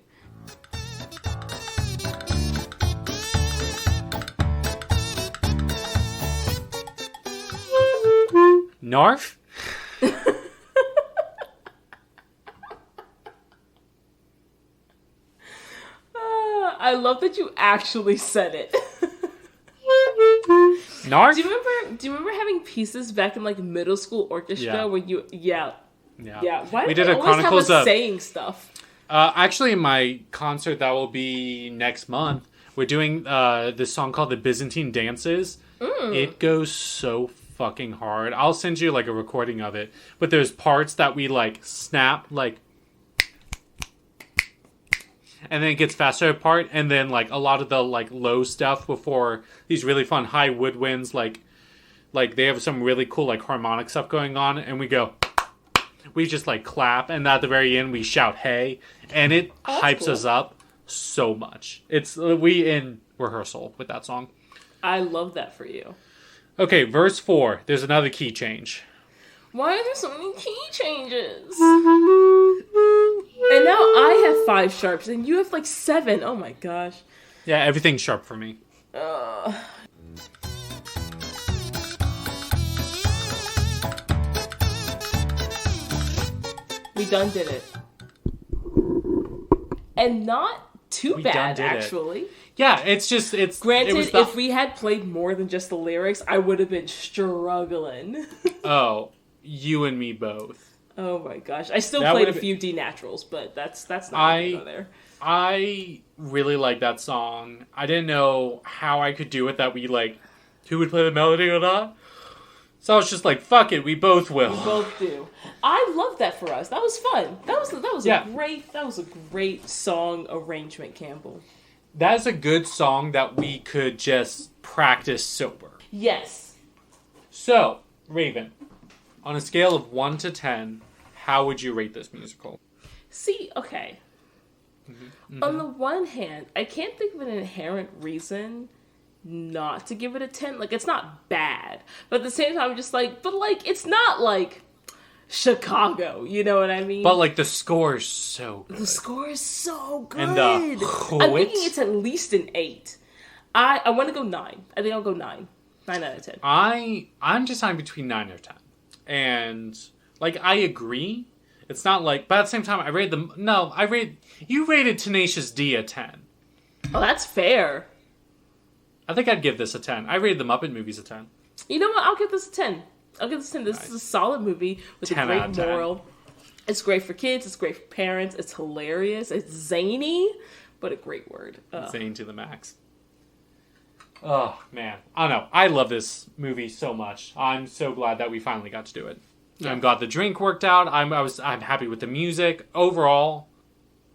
Speaker 2: Narf?
Speaker 1: I love that you actually said it.
Speaker 2: Narc?
Speaker 1: Do you remember having pieces back in like middle school orchestra where you yeah. Why
Speaker 2: we
Speaker 1: do
Speaker 2: did
Speaker 1: they
Speaker 2: a
Speaker 1: always
Speaker 2: Chronicles
Speaker 1: have us
Speaker 2: of
Speaker 1: saying stuff?
Speaker 2: Actually, in my concert that will be next month, we're doing this song called the Byzantine Dances. It goes so fucking hard. I'll send you like a recording of it, but there's parts that we like snap like, and then it gets faster apart, and then like a lot of the like low stuff before these really fun high woodwinds, like they have some really cool like harmonic stuff going on, and we just like clap, and at the very end we shout hey, and it hypes us up so much. We in rehearsal with that song.
Speaker 1: I love that for you.
Speaker 2: Okay, verse 4. There's another key change.
Speaker 1: Why are there so many key changes? And now I have 5 sharps, and you have like 7. Oh my gosh.
Speaker 2: Yeah, everything's sharp for me.
Speaker 1: We done did it. And not too bad, actually.
Speaker 2: Yeah, it's
Speaker 1: granted, if we had played more than just the lyrics, I would have been struggling.
Speaker 2: Oh, you and me both.
Speaker 1: Oh my gosh. I still played a few D naturals, but that's not gonna go there.
Speaker 2: I really like that song. I didn't know how I could do it, that we like who would play the melody or not. So I was just like, fuck it, we both will.
Speaker 1: We both do. I love that for us. That was fun. That was a great song arrangement, Campbell.
Speaker 2: That is a good song that we could just practice sober.
Speaker 1: Yes.
Speaker 2: So, Raven, on a scale of 1 to 10, how would you rate this musical?
Speaker 1: See, okay. On the one hand, I can't think of an inherent reason not to give it a 10. Like, it's not bad. But at the same time, I'm just like, it's not like Chicago, you know what I mean?
Speaker 2: But like the score is so good.
Speaker 1: The score is so good.
Speaker 2: And
Speaker 1: I'm thinking it's at least an 8. I want to go 9. I think I'll go 9. 9 out of 10.
Speaker 2: I'm deciding between 9 or 10. And like I agree. It's not like, but at the same time you rated Tenacious D a 10.
Speaker 1: Oh, that's fair.
Speaker 2: I think I'd give this a 10. I rated the Muppet movies a 10.
Speaker 1: You know what? I'll give this a 10. This is a solid movie with a great moral. It's great for kids. It's great for parents. It's hilarious. It's zany, but a great word.
Speaker 2: Zany to the max. Oh, man. I don't know. I love this movie so much. I'm so glad that we finally got to do it. Yeah. I'm glad the drink worked out. I'm happy with the music. Overall,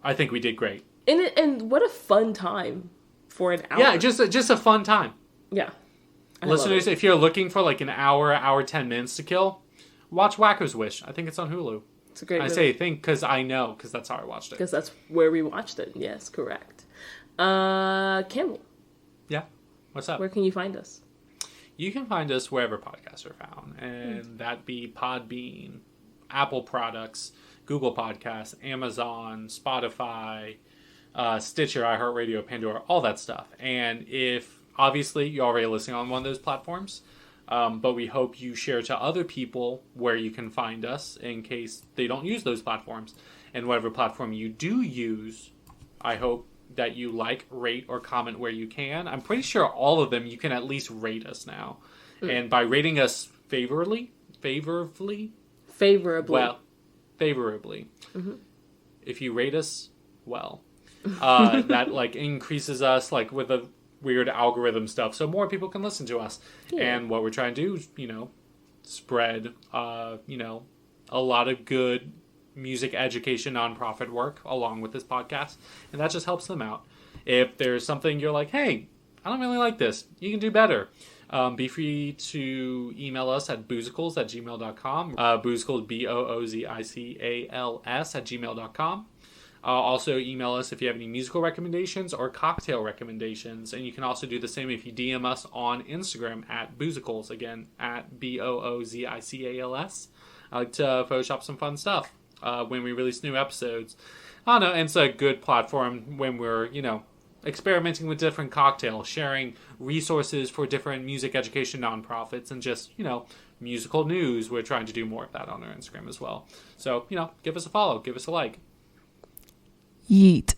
Speaker 2: I think we did great.
Speaker 1: And what a fun time for an hour.
Speaker 2: Yeah, just a fun time.
Speaker 1: Yeah.
Speaker 2: Listeners, if you're looking for like an hour 10 minutes to kill, watch Wakko's Wish. I think it's on Hulu.
Speaker 1: It's a great movie.
Speaker 2: I say think because I know, because that's how I watched it.
Speaker 1: Because that's where we watched it. Yes, correct. Campbell.
Speaker 2: Yeah? What's up?
Speaker 1: Where can you find us?
Speaker 2: You can find us wherever podcasts are found. And that'd be Podbean, Apple products, Google Podcasts, Amazon, Spotify, Stitcher, iHeartRadio, Pandora, all that stuff. And if obviously, you're already listening on one of those platforms, but we hope you share to other people where you can find us in case they don't use those platforms. And whatever platform you do use, I hope that you like, rate, or comment where you can. I'm pretty sure all of them you can at least rate us now. And by rating us favorably. If you rate us well, that like increases us like with a weird algorithm stuff, so more people can listen to us. Yeah. And what we're trying to do is, spread, a lot of good music education nonprofit work along with this podcast, and that just helps them out. If there's something you're like, hey, I don't really like this, you can do better. Be free to email us at boozicals@gmail.com. Boozicals, BOOZICALS @gmail.com. Also, email us if you have any musical recommendations or cocktail recommendations. And you can also do the same if you DM us on Instagram at Boozicals. Again, at BOOZICALS. I like to Photoshop some fun stuff when we release new episodes. I don't know, and it's a good platform when we're, experimenting with different cocktails, sharing resources for different music education nonprofits, and just, musical news. We're trying to do more of that on our Instagram as well. So, give us a follow, give us a like.
Speaker 1: Yeet.